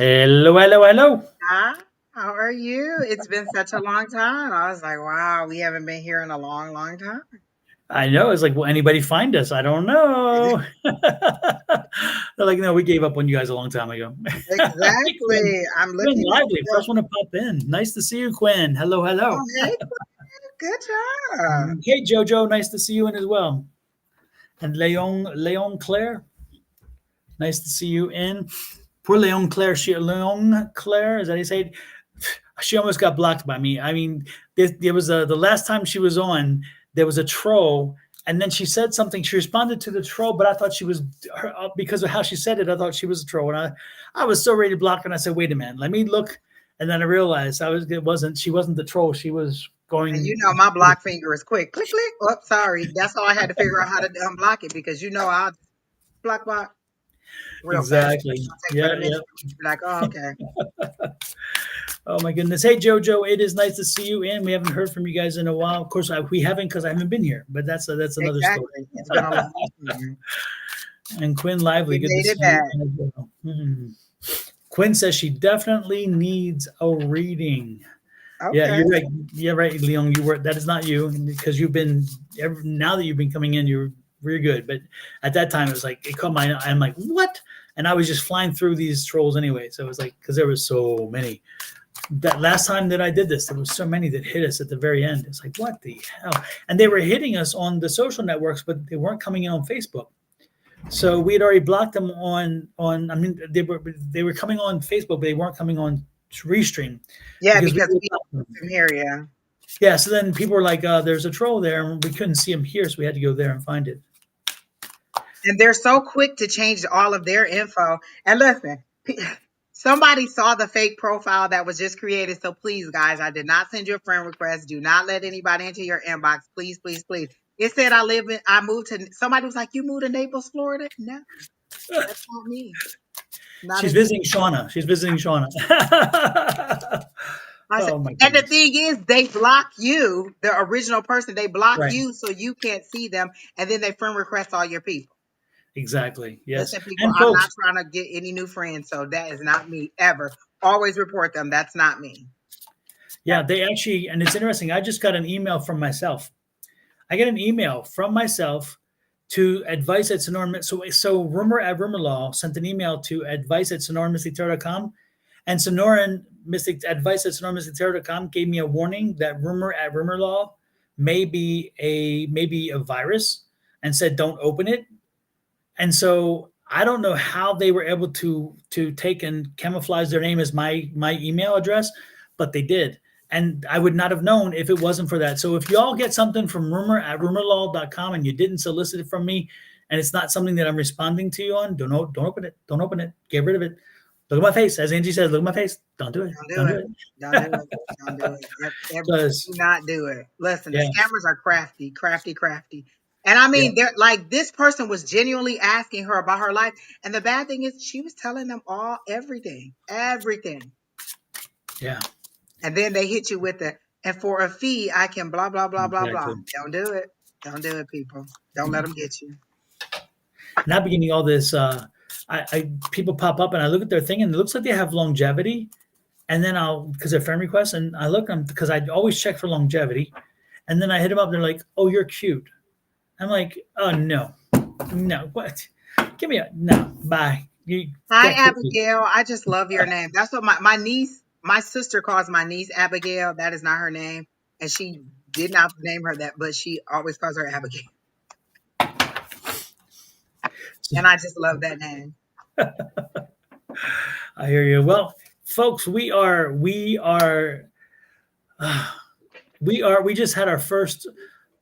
Hello, hello, hello. Hi, how are you? It's been such a long time. I was like, wow, we haven't been here in a long, long time. I know. It's like, will anybody find us? I don't know. They're like, no, we gave up on you guys a long time ago. Hey, Quinn. Exactly. I'm Quinn looking at Lively, the. first one to pop in. Nice to see you, Quinn. Hello, Oh, hello. hey, good job. Hey, Jojo, nice to see you in as well. And Leon Claire, nice to see you in. Poor Leon Claire. Leon Claire, is that how you say it? She almost got blocked by me. I mean, there was the last time she was on, there was a troll, and then she said something. She responded to the troll, but I thought she was because of how she said it. I thought she was a troll, and I was so ready to block her. And I said, "Wait a minute, let me look." And then I realized she wasn't the troll. She was And going. my block finger is quick. Click, click. Oh, sorry. That's all I had to figure out how to unblock it because I'll block real fast. Exactly. It'll take Yeah, 30 minutes yeah. for me to be like, oh, okay. Oh my goodness. Hey Jojo, it is nice to see you in. We haven't heard from you guys in a while. Of course, we haven't because I haven't been here. But that's another story. Exactly. It's been a long time. And Quinn Lively, We good to made it see you back. in as well. Quinn says she definitely needs a reading. Yeah, Okay. you're right. Yeah, right, Leon. That is not you because you've been now that you've been coming in, you're really good. But at that time, it was like it caught my eye. I'm like, what? And I was just flying through these trolls anyway. So it was like because there was so many. That last time that I did this, there was so many that hit us at the very end. It's like, what the hell? And they were hitting us on the social networks, but they weren't coming in on Facebook. So we had already blocked them on. I mean, they were coming on Facebook, but they weren't coming on Restream Yeah, because we because were we blocking them. from here, yeah. Yeah. So then people were like, "There's a troll there," and we couldn't see him here, so we had to go there and find it. And they're so quick to change all of their info. And listen, somebody saw the fake profile that was just created. So please, guys, I did not send you a friend request. Do not let anybody into your inbox. Please, please, please. It said I moved to, somebody was like, you moved to Naples, Florida? No, that's not me. Not She's in, visiting Shauna. She's visiting Shauna. I said, Oh my and the goodness! thing is, they block you, the original person, they block Right. you so you can't see them. And then they friend request all your people. Exactly. Yes. Listen, people, And I'm not folks, trying to get any new friends, so that is not me ever. Always report them. That's not me. yeah, That's they actually, and it's interesting. I just got an email from myself. I get an email from myself to advice at Sonoran. So Rumor at Rumor Law sent an email to advice at sonoranmystictarot.com. And Sonoran Mystic Advice at sonoranmystictarot.com gave me a warning that Rumor at Rumor Law may be a virus and said don't open it. And so I don't know how they were able to take and camouflage their name as my email address, but they did. And I would not have known if it wasn't for that. So if y'all get something from rumor at rumorlaw.com and you didn't solicit it from me and it's not something that I'm responding to you on, don't open it. Don't open it. Get rid of it. Look at my face. As Angie says, look at my face. Don't do it. don't do Don't do it. it. Don't do it. Don't do it. Do Because not do it. Listen, the yeah, scammers are crafty, crafty, crafty. And I yeah, mean, they're like this person was genuinely asking her about her life. And the bad thing is she was telling them everything, everything. yeah, And then they hit you with the, and for a fee, I can blah, blah, blah, blah, blah. exactly. Don't do it. Don't do it, people. Don't let them get you. Not beginning all this I people pop up and I look at their thing and it looks like they have longevity. And then I'll because they're friend requests and I look them because I always check for longevity. And then I hit them up. And they're like, "Oh, you're cute." I'm like, "Oh no, no, what? Give me a no, bye. You Hi, get cookie." Abigail. I just love your name. That's what my niece, my sister calls my niece Abigail. That is not her name. And she did not name her that, but she always calls her Abigail. And I just love that name. I hear you. Well, folks, we just had our first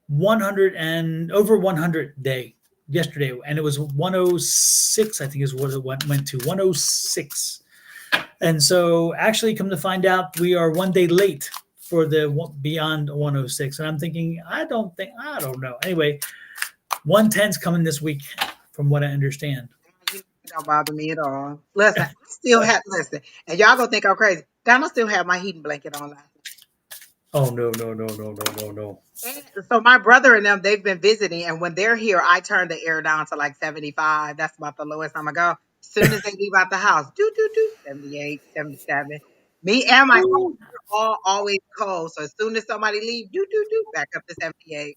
100 and over 100 day yesterday, and it was 106. I think is what it went to 106. And so, actually, come to find out, we are one day late for the beyond 106. And I'm thinking, I don't know. Anyway, 110's coming this week, from what I understand. You don't bother me at all. Listen, I still have, listen, and y'all gonna think I'm crazy. Donald still have my heating blanket on last night. Oh no, no, no, no, no, no, no. And so my brother and them, they've been visiting, and when they're here, I turn the air down to like 75. That's about the lowest I'm gonna go. Soon as they leave out the house, do, do, do, 78, 77. Me and my son, we're all always cold. So as soon as somebody leaves, do, do, do, back up to 78.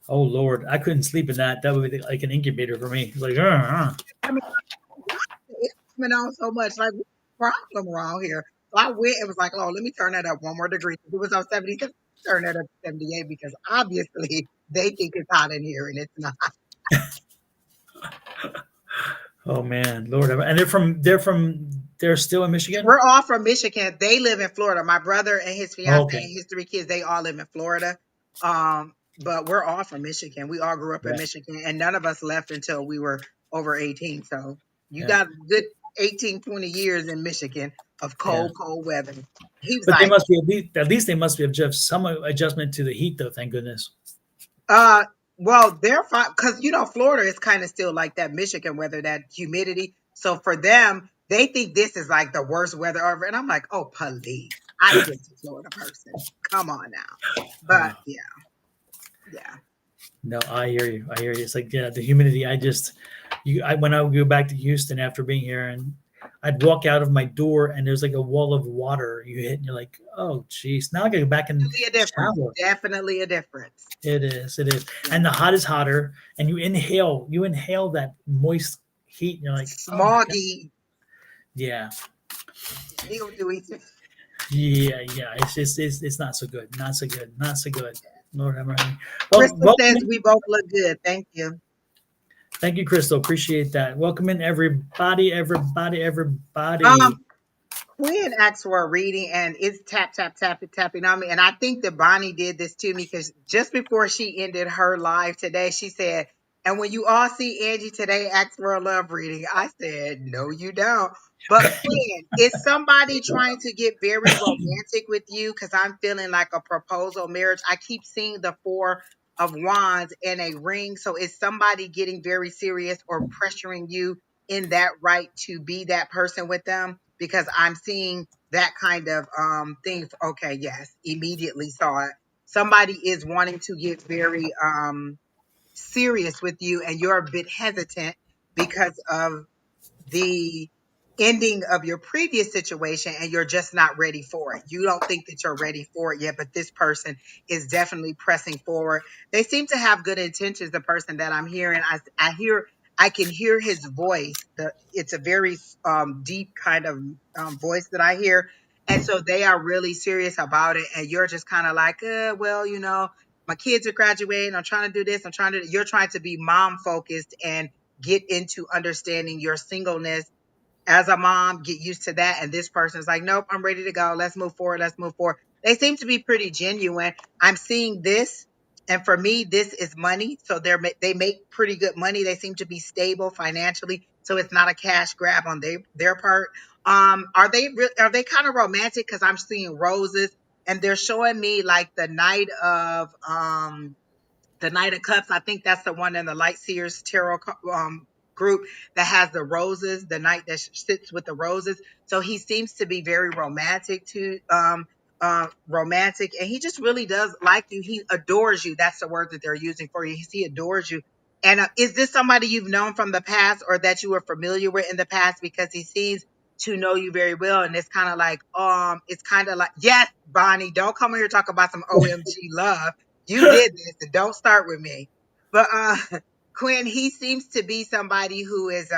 Oh Lord, I couldn't sleep in that. That would be like an incubator for me. It's like, I mean, it's coming on so much. Like, what's the problem around here? So I went and was like, oh, let me turn that up one more degree. It was on 76. Turn that up to 78 because obviously they think it's hot in here and it's not. oh man, Lord, and they're still in Michigan. We're all from Michigan. They live in Florida. My brother and his Oh, fiance okay, and his 3 kids, they all live in Florida. But we're all from Michigan. We all grew up in yeah, Michigan, and none of us left until we were over 18. So you yeah, got a good 18, 20 years in Michigan of yeah. cold, cold weather. He was But they like, must be at least they must be just some adjustment to the heat, though. Thank goodness. Uh, well, they're fine because Florida is kind of still like that Michigan weather, that humidity. So for them, they think this is like the worst weather ever, and I'm like, oh, please, I get to Florida person. Come on now, Uh, but yeah. no, I hear you. I hear you. It's like the humidity. When I would go back to Houston after being here, and I'd walk out of my door, and there's like a wall of water you hit, and you're like, oh, geez. Now I gotta go back and Definitely a difference. shower. Definitely a difference. It is. It is. Yeah. And the hot is hotter, and you inhale that moist heat, and you're like, oh my god, Smoggy. yeah, He'll do it. yeah, yeah. It's not so good. Not so good. Not so good. Lord have mercy. Well, Crystal welcome says in. we both look good. Thank you. Thank you, Crystal. Appreciate that. Welcome in, everybody, everybody, Um, everybody. Quinn asked for a reading and it's tap, tap, tap, tapping on me. And I think that Bonnie did this to me because just before she ended her live today, she said, and when you all see Angie today, ask for a love reading. I said, no, you don't. But Quinn, is somebody trying to get very romantic with you? Because I'm feeling like a proposal marriage. I keep seeing the Four of Wands and a ring. So is somebody getting very serious or pressuring you in that right to be that person with them? Because I'm seeing that kind of thing. Okay, yes, immediately saw it. Somebody is wanting to get very serious with you and you're a bit hesitant because of the ending of your previous situation and you're just not ready for it. You don't think that you're ready for it yet, but this person is definitely pressing forward. They seem to have good intentions, the person that I'm hearing. I can hear his voice. It's a very deep kind of voice that I hear. And so they are really serious about it. And you're just kind of like, well, my kids are graduating. I'm trying to do this. You're trying to be mom focused and get into understanding your singleness as a mom, get used to that. And this person is like, nope, I'm ready to go. Let's move forward. Let's move forward. They seem to be pretty genuine. I'm seeing this. And for me, this is money. So they make pretty good money. They seem to be stable financially. So it's not a cash grab on their part. Are they kind of romantic? Because I'm seeing roses and they're showing me like the Knight of Cups. I think that's the one in the Light Seers Tarot group that has the roses, the knight that sits with the roses. So he seems to be very romantic, and he just really does like you. He adores you. That's the word that they're using for you. He adores you. And is this somebody you've known from the past or that you were familiar with in the past? Because he seems to know you very well, and it's kind of like, yes, Bonnie, don't come here talk about some OMG love. You did this, and don't start with me. But Quinn, he seems to be somebody who is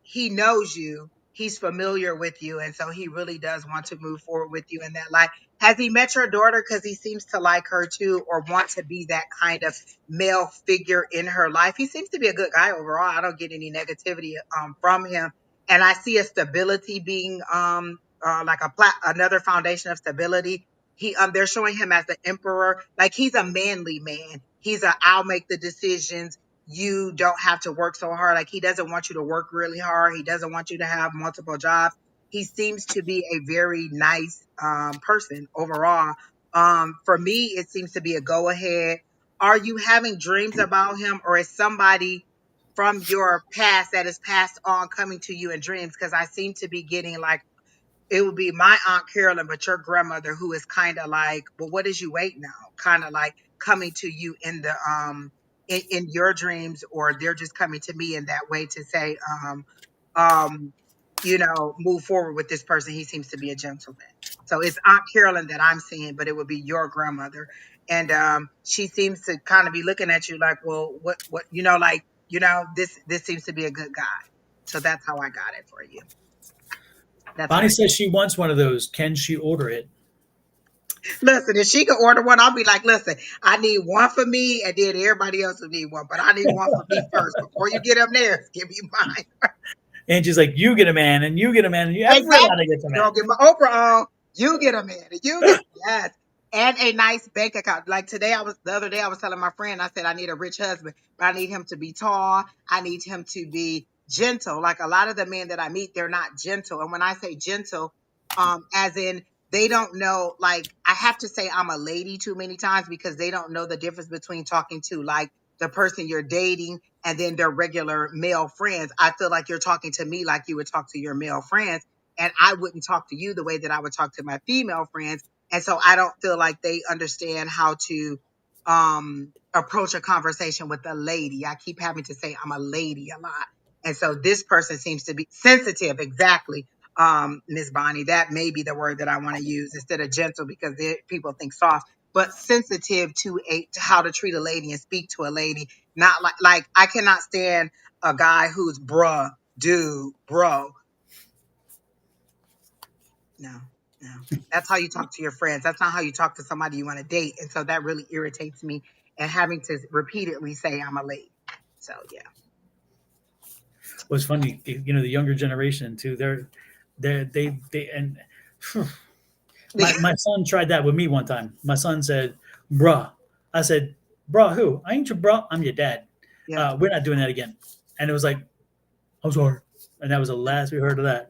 he knows you, he's familiar with you, and so he really does want to move forward with you in that life. Has he met your daughter? Because he seems to like her too, or want to be that kind of male figure in her life. He seems to be a good guy overall. I don't get any negativity from him, and I see a stability being like another foundation of stability. They're showing him as the emperor, like he's a manly man. I'll make the decisions, you don't have to work so hard. Like he doesn't want you to work really hard. He doesn't want you to have multiple jobs. He seems to be a very nice person overall. For me, it seems to be a go ahead. Are you having dreams about him, or is somebody from your past that is passed on coming to you in dreams? Because I seem to be getting like it would be my Aunt Carolyn, but your grandmother, who is kind of like, well, what is you waiting now? Kind of like coming to you in in your dreams, or they're just coming to me in that way to say, um, move forward with this person. He seems to be a gentleman. So it's Aunt Carolyn that I'm seeing, but it would be your grandmother. And she seems to kind of be looking at you like, well, what, this seems to be a good guy. So that's how I got it for you. That's what Bonnie I says she wants one of those. Can she order it? listen. If she could order one, I'll be like, listen, I need one for me, and then everybody else will need one. But I need one for me first before you get them there. Give me mine. And she's like, you get a man, and you get a man, and Exactly. everybody gets a man. Don't get my Oprah on. You get a man. And you get yes. And a nice bank account. Like the other day I was telling my friend, I said I need a rich husband, but I need him to be tall. I need him to be gentle. Like a lot of the men that I meet, they're not gentle. And when I say gentle, as in they don't know, like I have to say I'm a lady too many times because they don't know the difference between talking to like the person you're dating and then their regular male friends. I feel like you're talking to me like you would talk to your male friends, and I wouldn't talk to you the way that I would talk to my female friends. And so I don't feel like they understand how to approach a conversation with a lady. I keep having to say I'm a lady a lot. And so this person seems to be sensitive. Exactly. Miss Bonnie, that may be the word that I want to use instead of gentle, because people think soft, but sensitive to how to treat a lady and speak to a lady. Not like I cannot stand a guy who's bruh, dude, bro. No, no. That's how you talk to your friends. That's not how you talk to somebody you want to date. And so that really irritates me, and having to repeatedly say I'm a lady. So yeah. What's funny, the younger generation too. They and phew, my son tried that with me one time. My son said, "Bruh." I said, "Bruh, who? I ain't your bruh. I'm your dad. Yeah. We're not doing that again." And it was like, "I'm sorry," and that was the last we heard of that.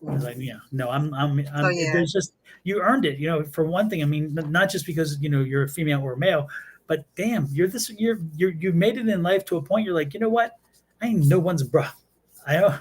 I was like, "Yeah, no, So yeah. There's just you earned it, For one thing, I mean, not just because you're a female or a male, but damn, you made it in life to a point. You're like, you know what? I ain't no one's bruh. I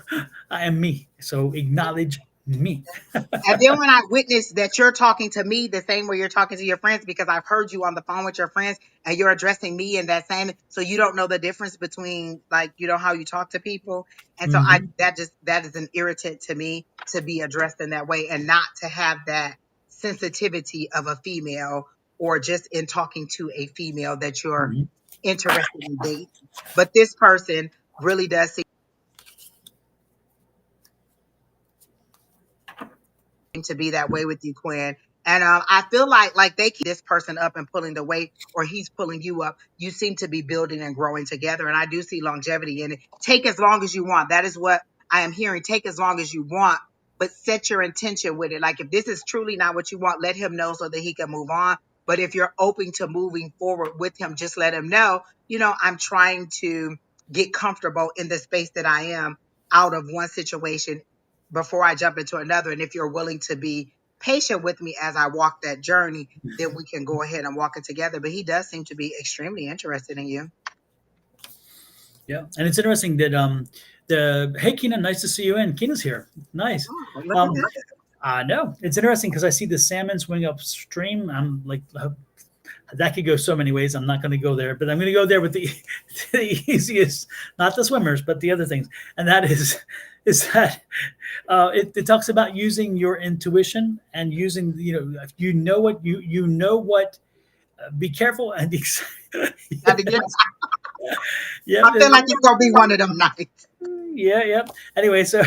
I am me. So acknowledge me." And then when I witness that you're talking to me the same way you're talking to your friends, because I've heard you on the phone with your friends and you're addressing me in that same, so you don't know the difference between like, how you talk to people. And so Hmm. that is an irritant to me to be addressed in that way and not to have that sensitivity of a female, or just in talking to a female that you're Hmm. interested in dating. But this person really does seem to be that way with you, Quinn. And I feel like they keep this person up and pulling the weight, or he's pulling you up. You seem to be building and growing together. And I do see longevity in it. Take as long as you want. That is what I am hearing. Take as long as you want, but set your intention with it. Like if this is truly not what you want, let him know so that he can move on. But if you're open to moving forward with him, just let him know, I'm trying to get comfortable in the space that I am out of one situation before I jump into another. And if you're willing to be patient with me as I walk that journey, then we can go ahead and walk it together. But he does seem to be extremely interested in you. Yeah, and it's interesting that the hey Keenan, nice to see you in. Keenan's here. Nice. Oh, look at Um, that. I know it's interesting because I see the salmon swing upstream. I'm like, that could go so many ways. I'm not going to go there, but I'm going to go there with the, the easiest, not the swimmers, but the other things. And that is that it talks about using your intuition and using, what, be careful and Got to get, yeah, I feel like it's going to be one of them nights. yeah. Anyway, so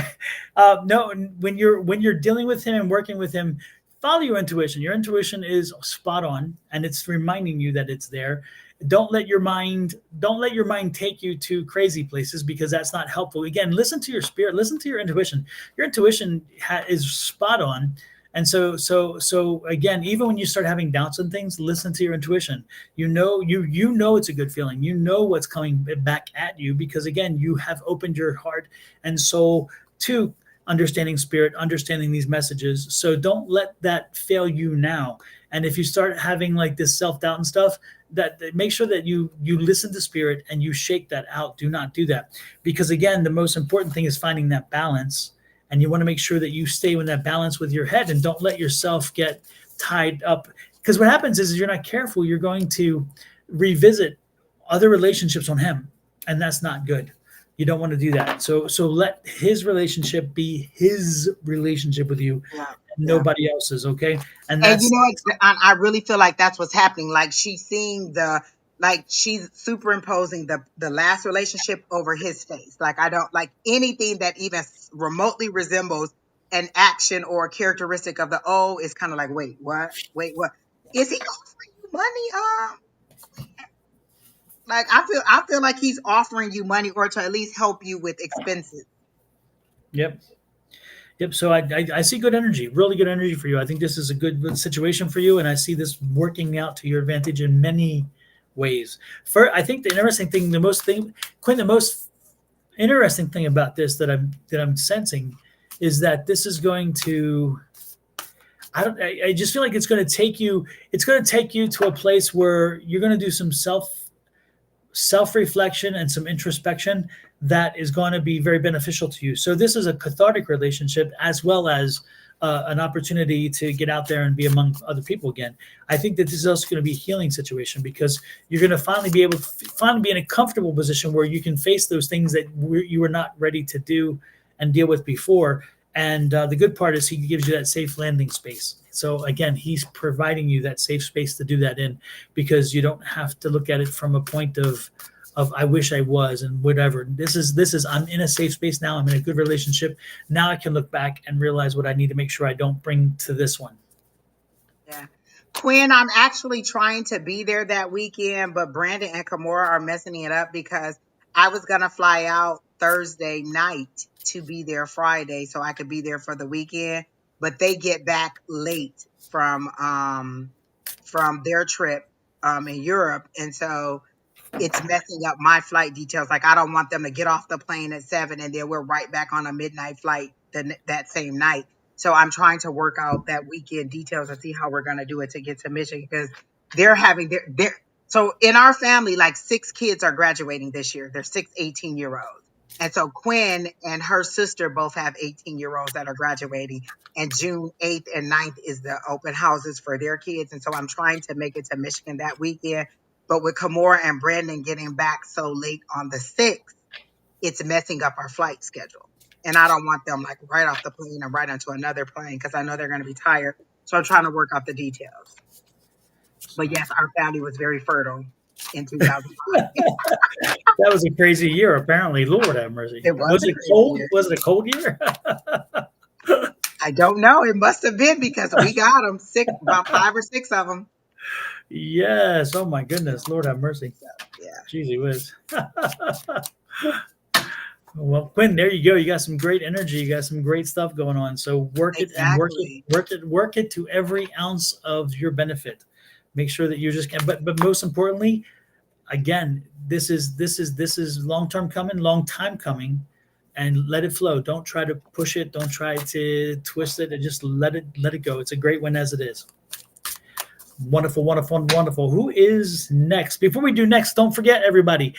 no, when you're dealing with him and working with him, follow your intuition. Your intuition is spot on, and it's reminding you that it's there. Don't let your mind take you to crazy places, because that's not helpful. Again, listen to your spirit, listen to your intuition. Your intuition is spot on. And so again, even when you start having doubts and things, listen to your intuition. You know it's a good feeling. You know what's coming back at you, because again, you have opened your heart and soul to understanding spirit, understanding these messages. So don't let that fail you now. And if you start having like this self-doubt and stuff, that make sure that you listen to spirit and you shake that out. Do not do that, because again, the most important thing is finding that balance, and you want to make sure that you stay in that balance with your head and don't let yourself get tied up. Because what happens is you're not careful, you're going to revisit other relationships on him, and that's not good. You don't want to do that. So let his relationship be his relationship with you, Yeah. and Yeah. nobody else's. Okay, and And you that's know, I really feel like that's what's happening. Like she's seeing like she's superimposing the last relationship over his face. Like I don't like anything that even remotely resembles an action or a characteristic of the old is kind of like, wait, what? Wait, what? Is he offering you money? Like I feel like he's offering you money or to at least help you with expenses. yep. Yep. So I see good energy, really good energy for you. I think this is a good situation for you, and I see this working out to your advantage in many ways. For I think the interesting thing, Quinn, the most interesting thing about this that I'm sensing is that this is going to. I just feel like it's going to take you. It's going to take you to a place where you're going to do some self reflection and some introspection that is going to be very beneficial to you. So this is a cathartic relationship as well as an opportunity to get out there and be among other people again. I think that this is also going to be a healing situation because you're going to finally be able to finally be in a comfortable position where you can face those things that you were not ready to do and deal with before. And the good part is he gives you that safe landing space. So again, he's providing you that safe space to do that in because you don't have to look at it from a point of I wish I was and whatever. This is I'm in a safe space now. I'm in a good relationship. Now I can look back and realize what I need to make sure I don't bring to this one. Yeah. Quinn, I'm actually trying to be there that weekend, but Brandon and Kimora are messing it up because I was going to fly out Thursday night to be there Friday so I could be there for the weekend, but they get back late from their trip in Europe, and so it's messing up my flight details. Like I don't want them to get off the plane at 7 and then we're right back on a midnight flight that same night. So I'm trying to work out that weekend details and see how we're going to do it to get to Michigan because they're having their so in our family, like 6 kids are graduating this year. They're 6 18-year-olds. And so Quinn and her sister both have 18-year-olds that are graduating. And June 8th and 9th is the open houses for their kids. And so I'm trying to make it to Michigan that weekend. But with Kimora and Brandon getting back so late on the 6th, it's messing up our flight schedule. And I don't want them like right off the plane and right onto another plane because I know they're going to be tired. So I'm trying to work out the details. But yes, our family was very fertile in 2005. That was a crazy year, apparently. Lord have mercy. It was Was a it crazy cold? year. Was it a cold year? I don't know. It must have been because we got them about 5 or 6 of them. Yes. Oh my goodness. Lord have mercy. Yeah, Jeez, whiz. Well, Quinn, there you go. You got some great energy. You got some great stuff going on. So work it and work it, exactly. work it, work it to every ounce of your benefit. Make sure that you're just. But most importantly, again, this is long term coming, long time coming, and let it flow. Don't try to push it. Don't try to twist it. And just let it go. It's a great one as it is. Wonderful, wonderful, wonderful. Who is next? Before we do next, don't forget everybody.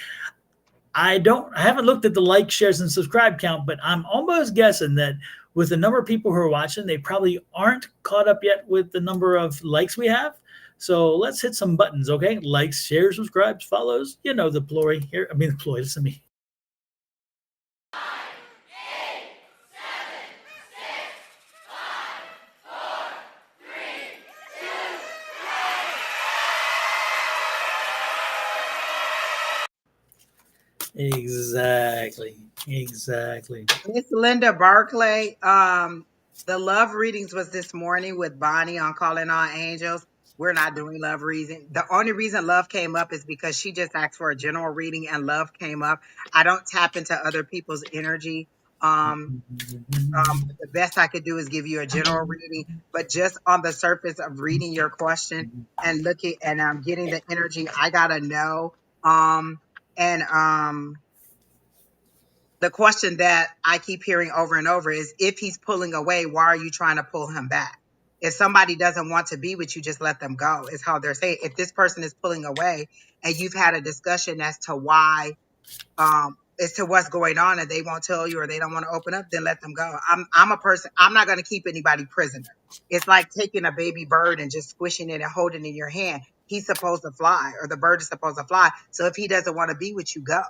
I haven't looked at the like, shares, and subscribe count, but I'm almost guessing that with the number of people who are watching, they probably aren't caught up yet with the number of likes we have. So let's hit some buttons, okay? Likes, shares, subscribes, follows. You know the ploy here. I mean, the ploy. Listen to me. Exactly. Exactly. Miss Linda Barclay, the love readings was this morning with Bonnie on Calling All Angels. We're not doing love reading. The only reason love came up is because she just asked for a general reading and love came up. I don't tap into other people's energy. The best I could do is give you a general reading, but just on the surface of reading your question and looking and getting the energy, I gotta know. And The question that I keep hearing over and over is if he's pulling away, why are you trying to pull him back? If somebody doesn't want to be with you, just let them go, is how they're saying. If this person is pulling away and you've had a discussion as to why, as to what's going on and they won't tell you or they don't want to open up, then let them go. I'm a person, I'm not going to keep anybody prisoner. It's like taking a baby bird and just squishing it and holding it in your hand. he's supposed to fly, or the bird is supposed to fly. So if he doesn't want to be with you, go.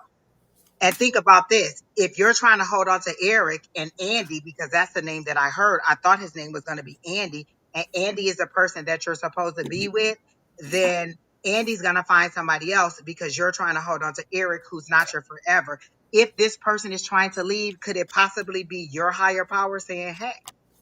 And think about this. If you're trying to hold on to Eric and Andy, because that's the name that I heard, I thought his name was going to be Andy, and Andy is the person that you're supposed to be with, then Andy's going to find somebody else because you're trying to hold on to Eric, who's not your forever. If this person is trying to leave, could it possibly be your higher power saying, hey,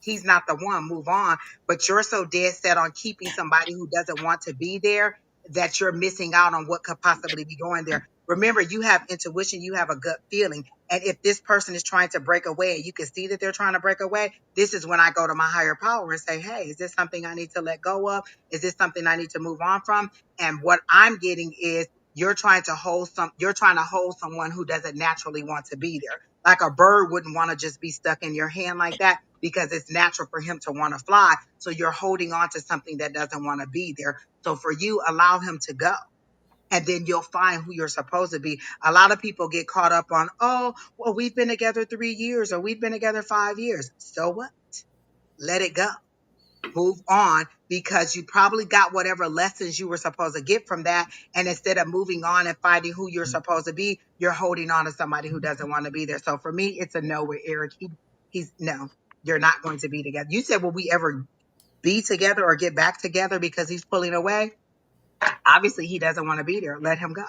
he's not the one, move on? But you're so dead set on keeping somebody who doesn't want to be there that you're missing out on what could possibly be going there. Remember, you have intuition, you have a gut feeling. And if this person is trying to break away and you can see that they're trying to break away, this is when I go to my higher power and say, hey, is this something I need to let go of? Is this something I need to move on from? And what I'm getting is you're trying to hold someone who doesn't naturally want to be there. Like a bird wouldn't want to just be stuck in your hand like that because it's natural for him to want to fly. So you're holding on to something that doesn't want to be there. So for you, allow him to go, and then you'll find who you're supposed to be. A lot of people get caught up on, oh, well, we've been together 3 years or we've been together 5 years. So what? Let it go. Move on, because you probably got whatever lessons you were supposed to get from that. And instead of moving on and finding who you're supposed to be, you're holding on to somebody who doesn't want to be there. So for me, it's a no with Eric. He's no, you're not going to be together. You said, will we ever be together or get back together because he's pulling away? Obviously, he doesn't want to be there. Let him go.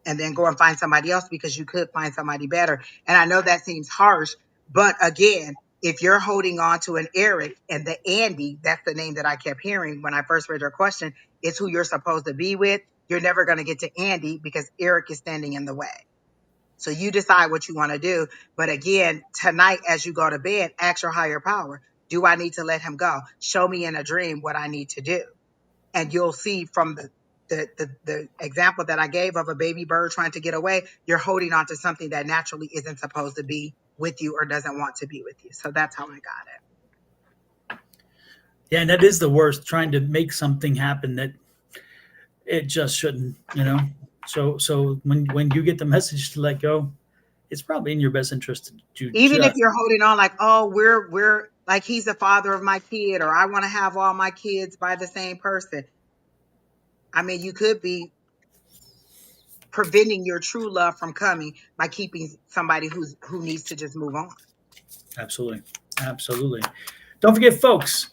And then go and find somebody else, because you could find somebody better. And I know that seems harsh, but again, if you're holding on to an Eric, and the Andy, that's the name that I kept hearing when I first read your question, is who you're supposed to be with, you're never going to get to Andy because Eric is standing in the way. So you decide what you want to do. But again, tonight, as you go to bed, ask your higher power, do I need to let him go? Show me in a dream what I need to do. And you'll see from the example that I gave of a baby bird trying to get away, you're holding on to something that naturally isn't supposed to be with you or doesn't want to be with you. So that's how I got it. Yeah, and that is the worst, trying to make something happen that it just shouldn't, you know. So when you get the message to let go, it's probably in your best interest to Even if just you're holding on like, oh, we're like, he's the father of my kid, or I want to have all my kids by the same person. I mean, you could be preventing your true love from coming by keeping somebody who needs to just move on. absolutely, absolutely. Don't forget, folks,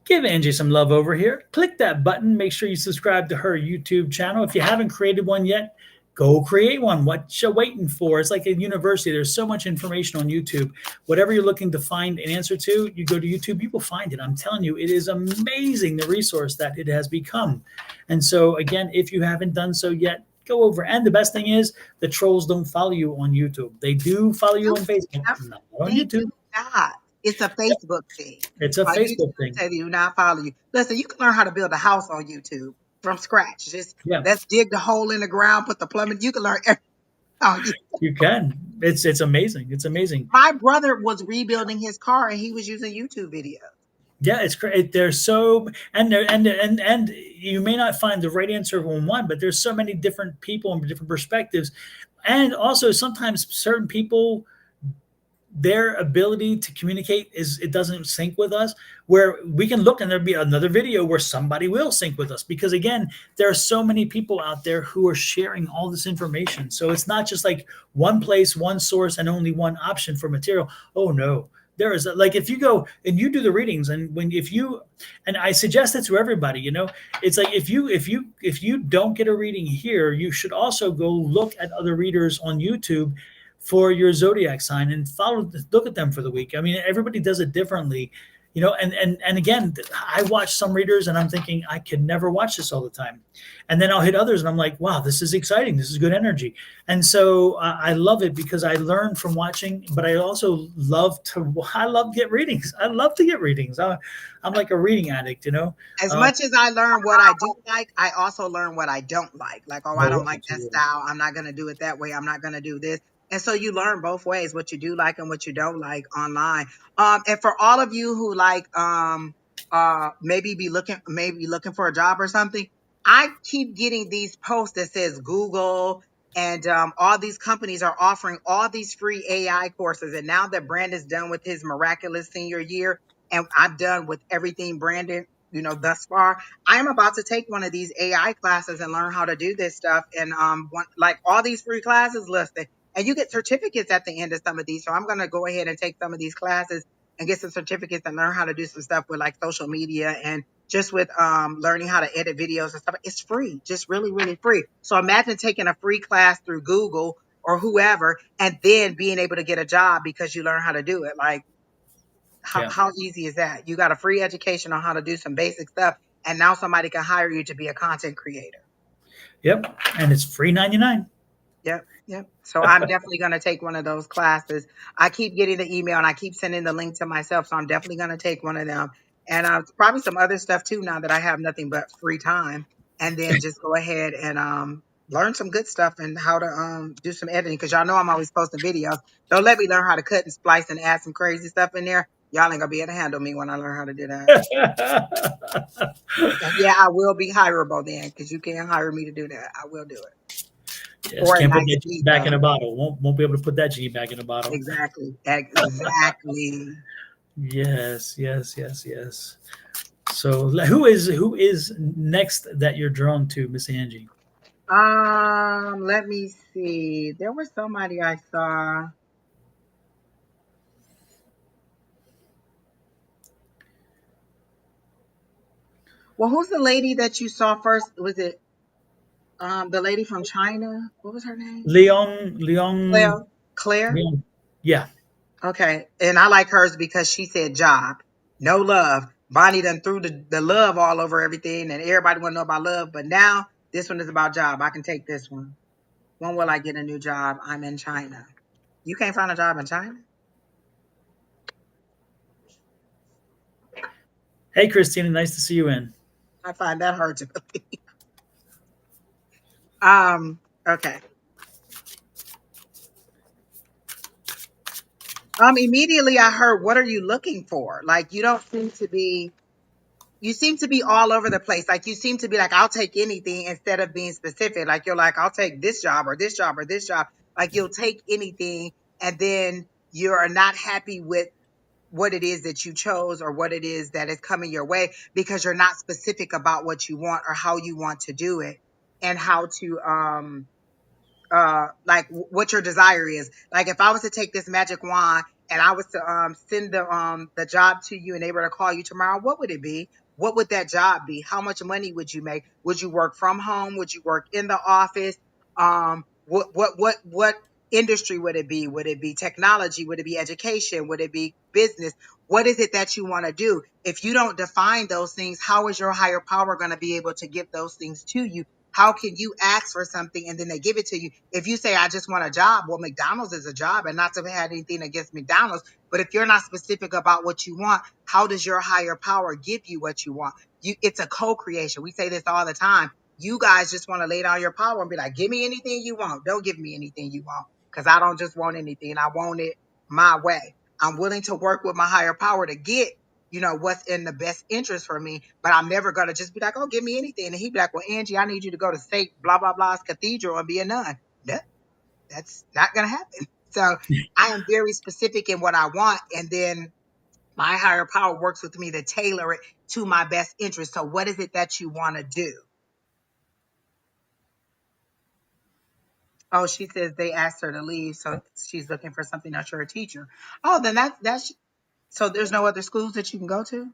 give Angie some love over here. Click that button. Make sure you subscribe to her YouTube channel. If you haven't created one yet, go create one. What you waiting for? It's like a university. There's so much information on YouTube. Whatever you're looking to find an answer to, you go to YouTube, you will find it. I'm telling you, it is amazing, the resource that it has become. And so, again, if you haven't done so yet, go over. And the best thing is, the trolls don't follow you on YouTube. They do follow you No, on Facebook, not on they do YouTube. not. It's a Facebook thing. It's a YouTube Facebook will thing. tell you not follow you. Listen, you can learn how to build a house on YouTube from scratch. Just Yeah. let's dig the hole in the ground, put the plumbing. You can learn everything on YouTube. You can. It's amazing. It's amazing. My brother was rebuilding his car and he was using YouTube videos. Yeah, it's great. There's so and there and you may not find the right answer on one, but there's so many different people and different perspectives, and also sometimes certain people, their ability to communicate is, it doesn't sync with us, where we can look and there'll be another video where somebody will sync with us, because again, there are so many people out there who are sharing all this information. So it's not just like one place, one source, and only one option for material. Oh no, there is like, if you go and you do the readings, and when if you, and I suggest it to everybody, it's like, if you don't get a reading here, you should also go look at other readers on YouTube for your zodiac sign and look at them for the week. I mean, everybody does it differently, and again, I watch some readers and I'm thinking, I can never watch this all the time. And then I'll hit others and I'm like, wow, this is exciting. This is good energy. And so I love it because I learn from watching, but I also I love to get readings. I love to get readings. I'm like a reading addict, As Uh, much as I learn what I do like, I also learn what I don't like. Like, oh, I oh, don't like that absolutely. style. I'm not going to do it that way. I'm not going to do this. And so you learn both ways, what you do like and what you don't like online. And for all of you who like, maybe looking for a job or something, I keep getting these posts that says Google and all these companies are offering all these free AI courses. And now that Brandon's done with his miraculous senior year, and I'm done with everything Brandon, thus far. I am about to take one of these AI classes and learn how to do this stuff. And like all these free classes listed, and you get certificates at the end of some of these. So I'm gonna go ahead and take some of these classes and get some certificates and learn how to do some stuff with like social media and just with learning how to edit videos and stuff. It's free, just really, really free. So imagine taking a free class through Google or whoever, and then being able to get a job because you learn how to do it. Like, Yeah. how easy is that? You got a free education on how to do some basic stuff, and now somebody can hire you to be a content creator. Yep. And it's free 99. Yep, yep. So I'm definitely going to take one of those classes. I keep getting the email and I keep sending the link to myself, so I'm definitely going to take one of them. And probably some other stuff too now that I have nothing but free time, and then just go ahead and learn some good stuff and how to do some editing, because y'all know I'm always posting videos. Don't let me learn how to cut and splice and add some crazy stuff in there. Y'all ain't gonna be able to handle me when I learn how to do that. And yeah, I will be hireable then, because you can't hire me to do that. I will do it Yes, for a can't put nice that genie fee back though. in a bottle. Won't be able to put that genie back in a bottle. Exactly. Exactly. Yes, yes, yes, yes. So who is next that you're drawn to, Miss Angie? Let me see. There was somebody I saw. Well, who's the lady that you saw first? Was it the lady from China? What was her name? Leon, Claire. Claire? Leon. Yeah. Okay. And I like hers because she said job. No love. Bonnie done threw the love all over everything and everybody wanna know about love. But now this one is about job. I can take this one. When will I get a new job? I'm in China. You can't find a job in China? Hey, Christina, nice to see you in. I find that hard to believe. Um, okay. Immediately I heard, what are you looking for? Like you seem to be all over the place. Like you seem to be like, I'll take anything instead of being specific. Like you're like, I'll take this job or this job or this job. Like you'll take anything, and then you're not happy with what it is that you chose or what it is that is coming your way, because you're not specific about what you want or how you want to do it, and how to like what your desire is. Like if I was to take this magic wand and I was to send the job to you and they were to call you tomorrow, what would it be? What would that job be? How much money would you make? Would you work from home? Would you work in the office? What industry would it be? Would it be technology? Would it be education? Would it be business? What is it that you want to do? If you don't define those things, how is your higher power going to be able to give those things to you? How can you ask for something and then they give it to you? If you say, I just want a job, well, McDonald's is a job, and not to have anything against McDonald's, but if you're not specific about what you want, how does your higher power give you what you want? It's a co-creation. We say this all the time. You guys just want to lay down your power and be like, give me anything you want. Don't give me anything you want, because I don't just want anything. I want it my way. I'm willing to work with my higher power to get what's in the best interest for me. But I'm never going to just be like, oh, give me anything. And he'd be like, well, Angie, I need you to go to St. Blah, blah, blah's cathedral and be a nun. No, that's not going to happen. So I am very specific in what I want. And then my higher power works with me to tailor it to my best interest. So what is it that you want to do? Oh, she says they asked her to leave. So she's looking for something else for a teacher. Oh, then that's so there's no other schools that you can go to?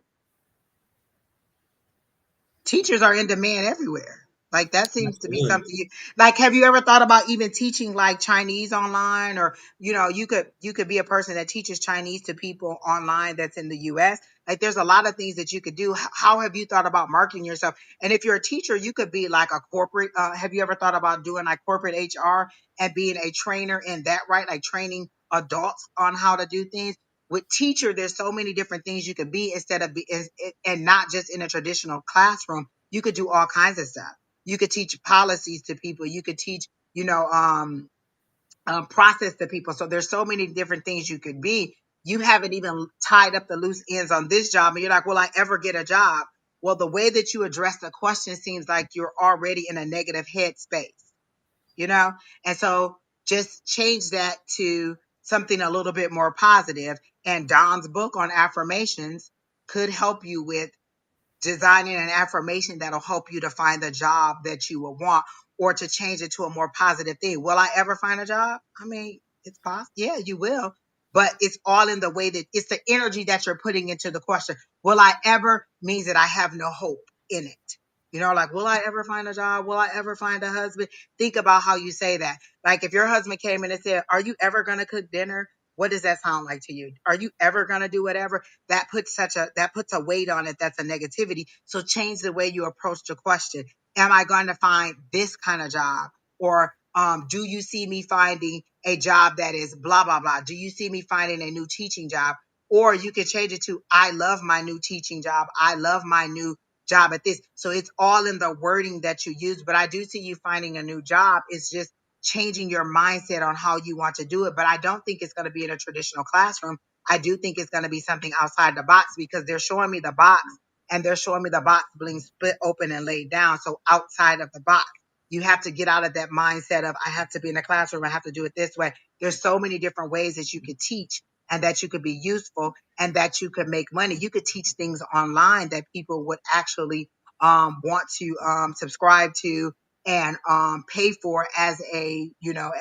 Teachers are in demand everywhere. Like that seems to be Absolutely. something like, have you ever thought about even teaching like Chinese online? Or you could be a person that teaches Chinese to people online that's in the US. Like there's a lot of things that you could do. How have you thought about marketing yourself? And if you're a teacher, you could be like a corporate, have you ever thought about doing like corporate HR and being a trainer in that, right? Like training adults on how to do things. With teacher, there's so many different things you could be, instead of and not just in a traditional classroom. You could do all kinds of stuff. You could teach policies to people. You could teach, process to people. So there's so many different things you could be. You haven't even tied up the loose ends on this job, and you're like, will I ever get a job? Well, the way that you address the question seems like you're already in a negative headspace, you know? And so just change that to something a little bit more positive. And Don's book on affirmations could help you with designing an affirmation that'll help you to find the job that you will want or to change it to a more positive thing. Will I ever find a job? I mean, it's possible. Yeah, you will. But it's all in the way that it's the energy that you're putting into the question. Will I ever means that I have no hope in it. You know, like, will I ever find a job? Will I ever find a husband? Think about how you say that. Like, if your husband came in and said, are you ever going to cook dinner? What does that sound like to you? Are you ever going to do whatever? That puts a weight on it. That's a negativity. So change the way you approach the question. Am I going to find this kind of job? Or do you see me finding a job that is blah, blah, blah? Do you see me finding a new teaching job? Or you can change it to, I love my new teaching job. I love my new job at this. So it's all in the wording that you use. But I do see you finding a new job. It's just changing your mindset on how you want to do it. But I don't think it's going to be in a traditional classroom. I do think it's going to be something outside the box because they're showing me the box and they're showing me the box being split open and laid down. So outside of the box, you have to get out of that mindset of I have to be in the classroom. I have to do it this way. There's so many different ways that you could teach and that you could be useful and that you could make money. You could teach things online that people would actually want to subscribe to and pay for as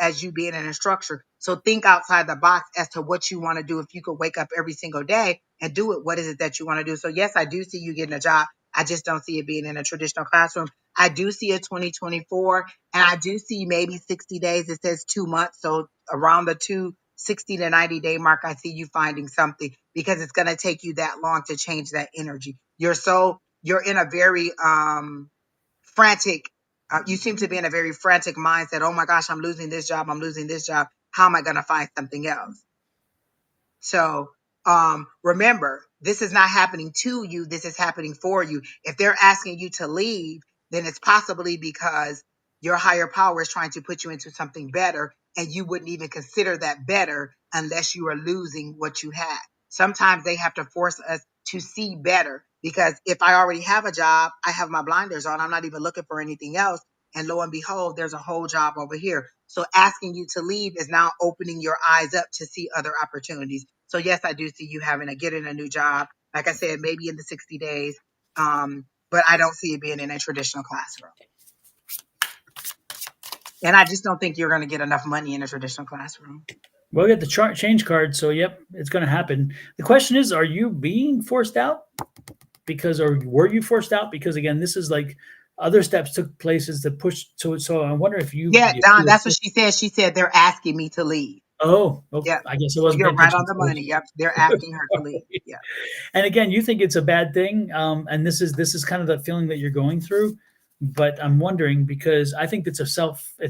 as you being an instructor. So think outside the box as to what you want to do. If you could wake up every single day and do it, what is it that you want to do? So yes, I do see you getting a job. I just don't see it being in a traditional classroom. I do see a 2024 and I do see maybe 60 days. It says 2 months. So around the 60 to 90 day mark, I see you finding something because it's going to take you that long to change that energy. You're in a very, frantic. You seem to be in a very frantic mindset. Oh my gosh, I'm losing this job. I'm losing this job. How am I going to find something else? So remember, this is not happening to you. This is happening for you. If they're asking you to leave, then it's possibly because your higher power is trying to put you into something better. And you wouldn't even consider that better unless you are losing what you have. Sometimes they have to force us to see better because if I already have a job, I have my blinders on. I'm not even looking for anything else. And lo and behold, there's a whole job over here. So asking you to leave is now opening your eyes up to see other opportunities. So yes, I do see you getting a new job. Like I said, maybe in the 60 days. But I don't see it being in a traditional classroom. And I just don't think you're going to get enough money in a traditional classroom. Well, we got the change card, so yep, it's going to happen. The question is, are you being forced out? Or were you forced out? Because again, this is like other steps took places to push to it. So I wonder if you. Yeah, Don, that's what she said. She said they're asking me to leave. Oh, okay. Yeah. I guess I So wasn't you're paying right attention. on the money. Yep. They're asking her to leave. Yeah. And again, you think it's a bad thing, and this is kind of the feeling that you're going through. But I'm wondering because I think it's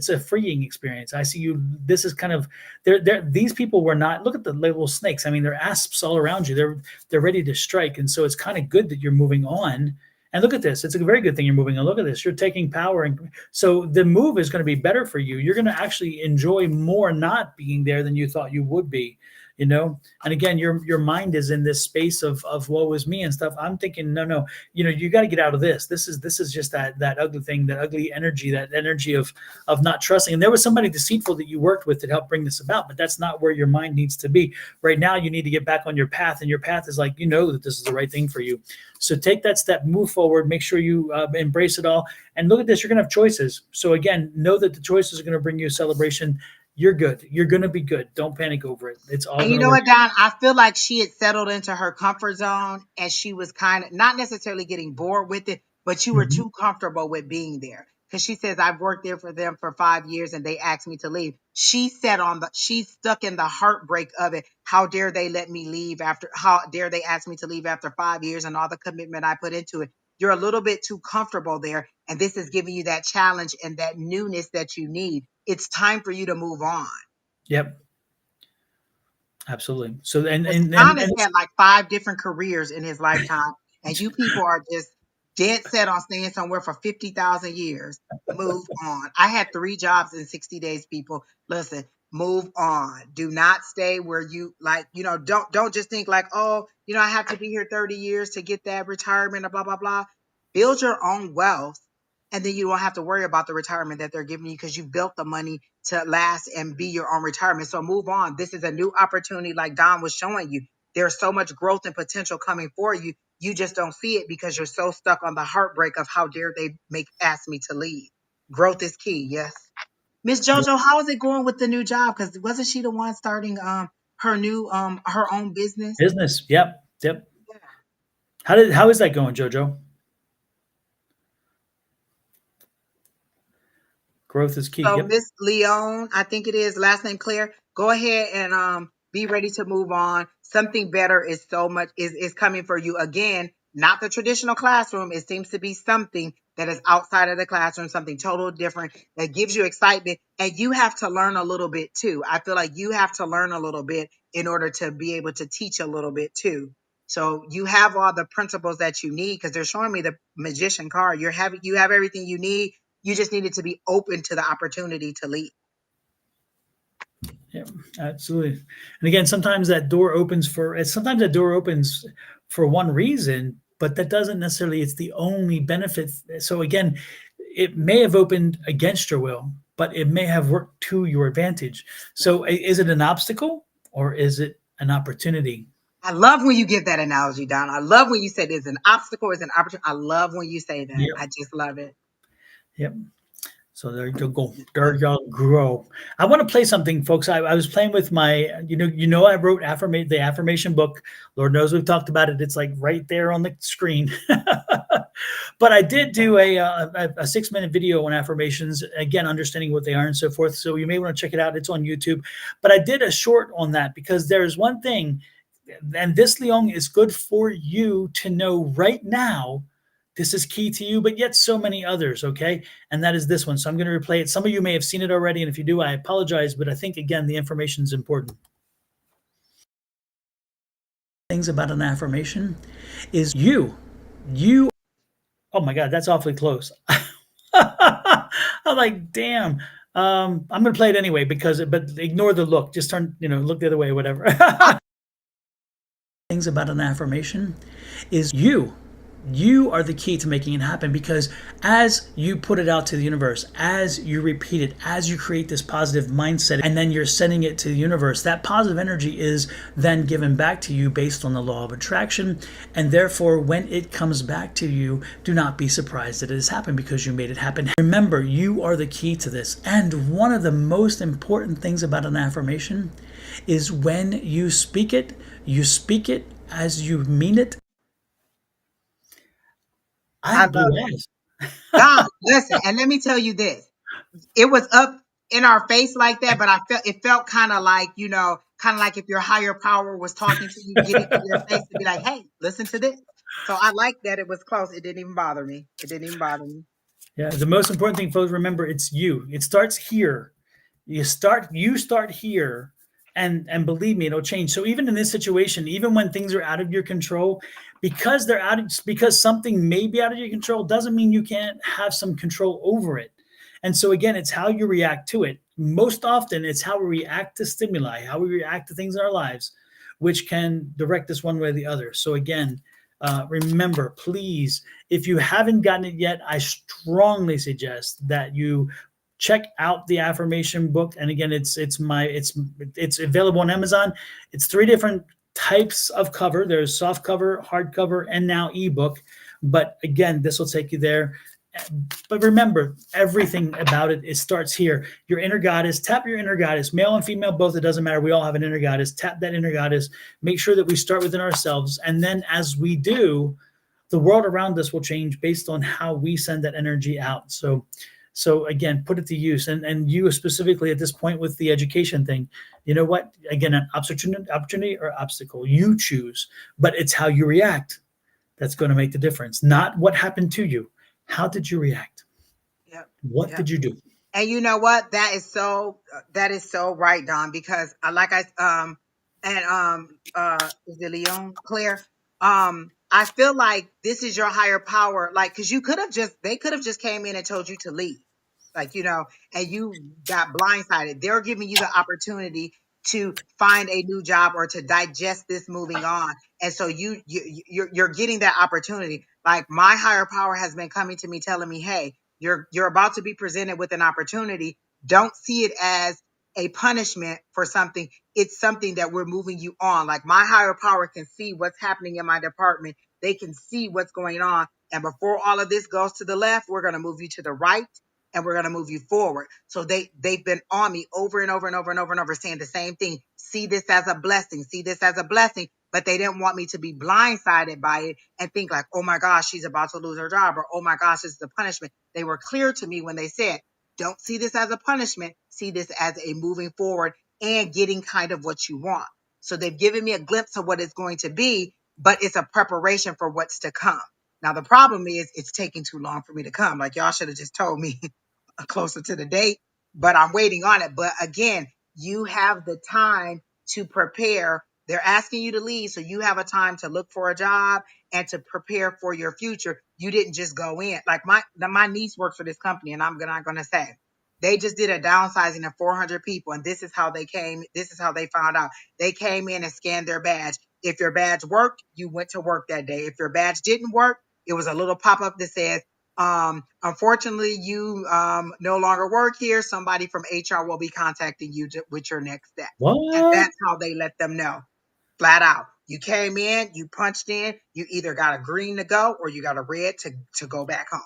a freeing experience. I see you. This is kind of these people were not. Look at the little snakes. I mean, they're asps all around you. They're ready to strike, and so it's kind of good that you're moving on. And look at this. It's a very good thing you're moving on. Look at this. You're taking power. And so the move is going to be better for you. You're going to actually enjoy more not being there than you thought you would be, you know? And again, your mind is in this space of woe is me and stuff. I'm thinking, no, you got to get out of this. This is just that ugly thing, that ugly energy, that energy of not trusting. And there was somebody deceitful that you worked with that helped bring this about, but that's not where your mind needs to be. Right now, you need to get back on your path, and your path is like, that this is the right thing for you. So take that step, move forward, make sure you embrace it all. And look at this, you're going to have choices. So again, know that the choices are going to bring you a celebration. You're good. You're going to be good. Don't panic over it. It's all And going you to know work. what, Don? I feel like she had settled into her comfort zone and she was kind of not necessarily getting bored with it, but you were Mhm. too comfortable with being there. Because she says, I've worked there for them for 5 years and they asked me to leave. She's stuck in the heartbreak of it. How dare they let me leave how dare they ask me to leave after 5 years and all the commitment I put into it? You're a little bit too comfortable there. And this is giving you that challenge and that newness that you need. It's time for you to move on. Yep. Absolutely. So Don has had like 5 different careers in his lifetime, and you people are just dead set on staying somewhere for 50,000 years. Move on. I had 3 jobs in 60 days, people. Listen, move on. Do not stay where you like, don't just think like, oh, I have to be here 30 years to get that retirement or blah, blah, blah. Build your own wealth. And then you don't have to worry about the retirement that they're giving you because you've built the money to last and be your own retirement. So move on. This is a new opportunity like Don was showing you. there's so much growth and potential coming for you. You just don't see it because you're so stuck on the heartbreak of how dare they ask me to leave. Growth is key. Yes. Miss Yeah. JoJo, how is it going with the new job? Because wasn't she the one starting her new her own business? Business. Yep. Yep. Yeah. How is that going, Jojo? Growth is key. So Yep. Miss Leon, I think it is last name Claire. Go ahead and be ready to move on. Something better is so much is coming for you again. Not the traditional classroom. It seems to be something that is outside of the classroom, something total different that gives you excitement. And you have to learn a little bit too. I feel like you have to learn a little bit in order to be able to teach a little bit too. So you have all the principles that you need because they're showing me the magician card. You have everything you need. You just needed to be open to the opportunity to lead. Yeah, absolutely. And again, sometimes that door opens for one reason, but that doesn't necessarily it's the only benefit. So again, it may have opened against your will, but it may have worked to your advantage. So is it an obstacle or is it an opportunity? I love when you give that analogy, Don. I love when you say there's an obstacle, is an opportunity. I love when you say that. Yep. I just love it. Yep. So there you go. There you grow. I want to play something, folks. I was playing with my, I wrote the affirmation book. Lord knows we've talked about it. It's like right there on the screen. But I did do a 6-minute video on affirmations, again, understanding what they are and so forth. So you may want to check it out. It's on YouTube. But I did a short on that because there's one thing, and this, Leon, is good for you to know right now. This is key to you, but yet so many others, okay? And that is this one. So I'm going to replay it. Some of you may have seen it already, and if you do, I apologize, but I think, again, the information is important. Things about an affirmation is you. Oh my God, that's awfully close. I'm like, damn. I'm going to play it anyway but ignore the look. Just look the other way, whatever. Things about an affirmation is you. You are the key to making it happen because as you put it out to the universe, as you repeat it, as you create this positive mindset, and then you're sending it to the universe, that positive energy is then given back to you based on the law of attraction. And therefore, when it comes back to you, do not be surprised that it has happened because you made it happen. Remember, you are the key to this. And one of the most important things about an affirmation is when you speak it as you mean it. I I have blue love it. eyes. Don, listen, and let me tell you this. It was up in our face like that, but it felt kind of like, kind of like if your higher power was talking to you, getting in your face to be like, hey, listen to this. So I like that it was close. It didn't even bother me. It didn't even bother me. Yeah, the most important thing, folks, remember it's you. It starts here. You start here, and believe me, it'll change. So even in this situation, even when things are out of your control, because something may be out of your control, doesn't mean you can't have some control over it. And so again, it's how you react to it. Most often, it's how we react to stimuli, how we react to things in our lives, which can direct us one way or the other. So again, remember, please, if you haven't gotten it yet, I strongly suggest that you check out the affirmation book. And again, it's available on Amazon. It's 3 different types of cover. There's soft cover, hardcover, and now ebook. But again, this will take you there. But remember, everything about it starts here. Your inner goddess, tap your inner goddess, male and female, both, it doesn't matter. We all have an inner goddess. Tap that inner goddess. Make sure that we start within ourselves. And then as we do, the world around us will change based on how we send that energy out. So again, put it to use. And you specifically at this point with the education thing, you know what? Again, an opportunity or obstacle, you choose, but it's how you react that's going to make the difference, not what happened to you. How did you react? Yep. What Yep. did you do? And you know what? That is so right, Don, because is it Leon Claire? I feel like this is your higher power, like, because they could have just came in and told you to leave, like, and you got blindsided. They're giving you the opportunity to find a new job or to digest this moving on. And so you're getting that opportunity. Like, my higher power has been coming to me telling me, hey, you're about to be presented with an opportunity. Don't see it as a punishment for something. It's something that we're moving you on. Like my higher power can see what's happening in my department. They can see what's going on. And before all of this goes to the left, we're going to move you to the right and we're going to move you forward. So they've been on me over and over and over and over and over saying the same thing. See this as a blessing. See this as a blessing. But they didn't want me to be blindsided by it and think like, oh my gosh, she's about to lose her job, or oh my gosh, this is a punishment. They were clear to me when they said, don't see this as a punishment. See this as a moving forward and getting kind of what you want. So they've given me a glimpse of what it's going to be, but it's a preparation for what's to come. Now, the problem is it's taking too long for me to come. Like y'all should have just told me closer to the date, but I'm waiting on it. But again, you have the time to prepare. They're asking you to leave, so you have a time to look for a job and to prepare for your future. You didn't just go in. Like my niece works for this company, and I'm not going to say. They just did a downsizing of 400 people, and this is how they came. This is how they found out. They came in and scanned their badge. If your badge worked, you went to work that day. If your badge didn't work, it was a little pop-up that says, unfortunately, you no longer work here. Somebody from HR will be contacting you with your next step. And What? that's how they let them know, flat out. You came in, you punched in, you either got a green to go or you got a red to go back home.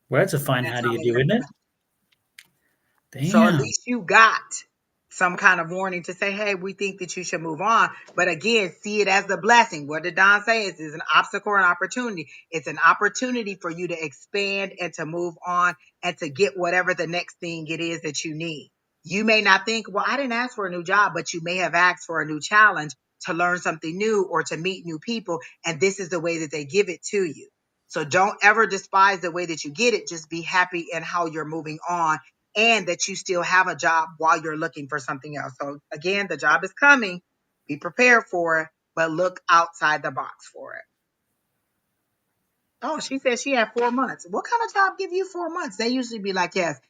Well, that's a fine That's how do how you they do, let isn't them it? know. So at Damn. least you got some kind of warning to say, hey, we think that you should move on. But again, see it as the blessing. What did Don say? It's an obstacle or an opportunity. It's an opportunity for you to expand and to move on and to get whatever the next thing it is that you need. You may not think, well, I didn't ask for a new job, but you may have asked for a new challenge to learn something new or to meet new people. And this is the way that they give it to you. So don't ever despise the way that you get it. Just be happy in how you're moving on and that you still have a job while you're looking for something else. So again, the job is coming. Be prepared for it, but look outside the box for it. Oh, she said she had 4 months. What kind of job give you 4 months? They usually be like, yes,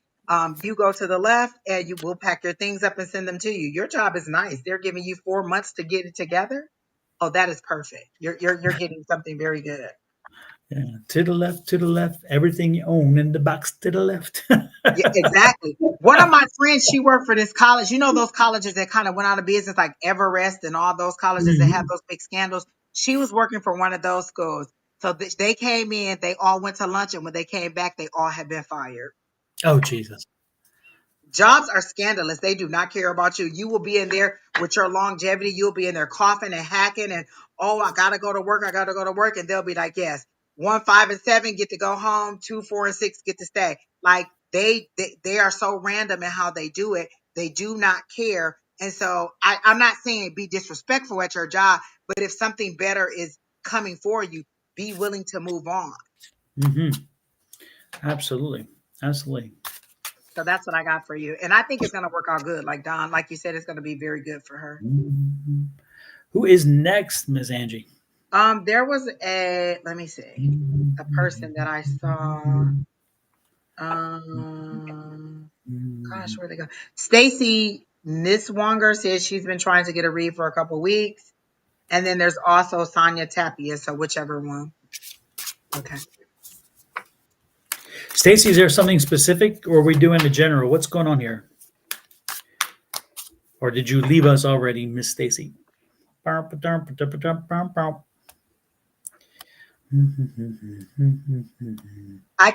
you go to the left and you will pack your things up and send them to you. Your job is nice. They're giving you 4 months to get it together. Oh, that is perfect. You're getting something very good. Yeah. To the left, everything you own in the box to the left. Yeah, exactly. One of my friends, she worked for this college. You know those colleges that kind of went out of business, like Everest and all those colleges that have Mhm. those big scandals. She was working for one of those schools. So they came in, they all went to lunch, and when they came back, they all had been fired. Oh Jesus. Jobs are scandalous. They do not care about you. You will be in there with your longevity. You'll be in there coughing and hacking and, oh, I gotta go to work. I gotta go to work. And they'll be like, yes, 1, 5, and 7 get to go home. 2, 4, and 6 get to stay. Like they are so random in how they do it. They do not care. And so I'm not saying be disrespectful at your job, but if something better is coming for you, be willing to move on. Hmm. Absolutely. Absolutely. So that's what I got for you. And I think it's going to work out good. Like Don, like you said, it's going to be very good for her. Mhm. Who is next, Miss Angie? There was let me see, a person that I saw. Um, gosh, where they go? Stacy Niswanger says she's been trying to get a read for a couple weeks. And then there's also Sonia Tapia. So whichever one. Okay. Stacy, is there something specific, or are we doing the general? What's going on here? Or did you leave us already, Miss Stacy? I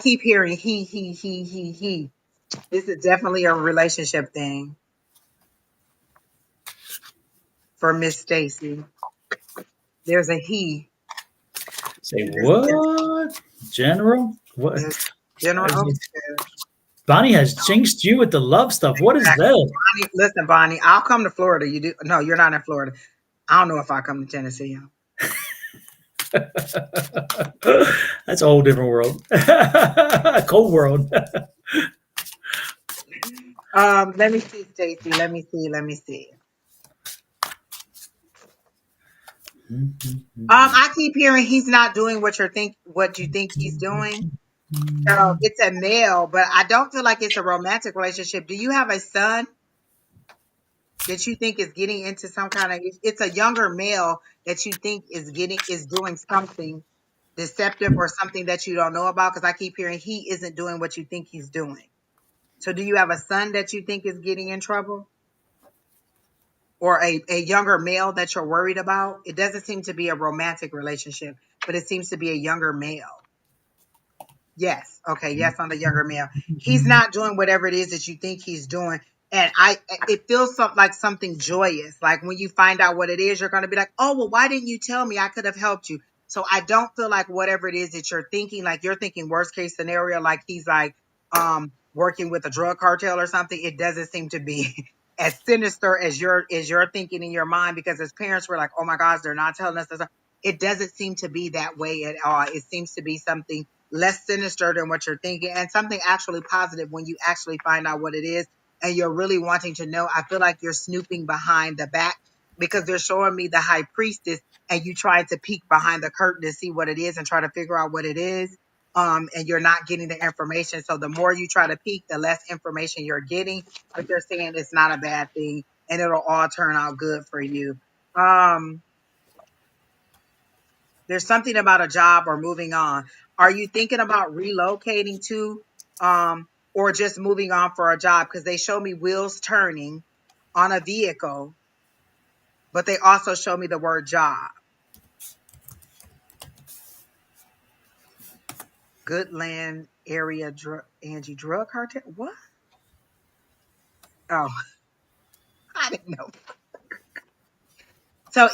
keep hearing he. This is definitely a relationship thing for Miss Stacy. There's a he. Say There's what? General? What? There's General Upstairs. Bonnie has jinxed you with the love stuff. What is Exactly. that? Bonnie, listen, Bonnie, I'll come to Florida. You do? No, you're not in Florida. I don't know if I come to Tennessee. That's a whole different world. A cold world. Let me see, Stacy. Let me see. Let me see. I keep hearing he's not doing what you think he's doing. So it's a male, but I don't feel like it's a romantic relationship. Do you have a son that you think is getting into some kind of? It's a younger male that you think is doing something deceptive or something that you don't know about. Because I keep hearing he isn't doing what you think he's doing. So do you have a son that you think is getting in trouble? or a younger male that you're worried about. It doesn't seem to be a romantic relationship, but it seems to be a younger male. Yes. Okay. Yes, on the younger male. He's not doing whatever it is that you think he's doing. And it feels like something joyous. Like when you find out what it is, you're going to be like, oh, well, why didn't you tell me? I could have helped you. So I don't feel like whatever it is that you're thinking, like you're thinking worst case scenario, like he's like, working with a drug cartel or something. It doesn't seem to be as sinister as you're thinking in your mind, because as parents, we're like, oh my gosh, they're not telling us this. It doesn't seem to be that way at all. It seems to be something less sinister than what you're thinking, and something actually positive when you actually find out what it is and you're really wanting to know. I feel like you're snooping behind the back, because they're showing me the high priestess and you trying to peek behind the curtain to see what it is and try to figure out what it is. And you're not getting the information. So the more you try to peek, the less information you're getting. But they're saying it's not a bad thing and it'll all turn out good for you. Um, there's something about a job or moving on. Are you thinking about relocating to, or just moving on for a job? Because they show me wheels turning on a vehicle, but they also show me the word job. Goodland area Angie drug cartel. What? Oh, I didn't know. So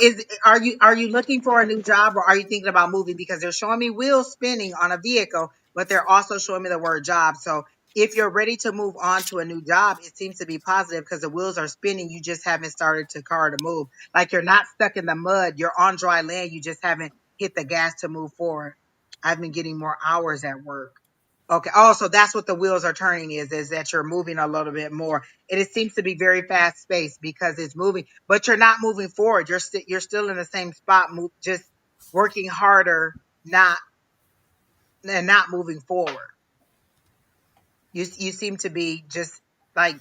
are you looking for a new job, or are you thinking about moving? Because they're showing me wheels spinning on a vehicle, but they're also showing me the word job. So if you're ready to move on to a new job, it seems to be positive because the wheels are spinning. You just haven't started to car to move. Like you're not stuck in the mud. You're on dry land. You just haven't hit the gas to move forward. I've been getting more hours at work. Okay. Oh, so that's what the wheels are turning is that you're moving a little bit more. And it seems to be very fast paced because it's moving, but you're not moving forward. You're still in the same spot, just working harder, not and not moving forward. You seem to be just like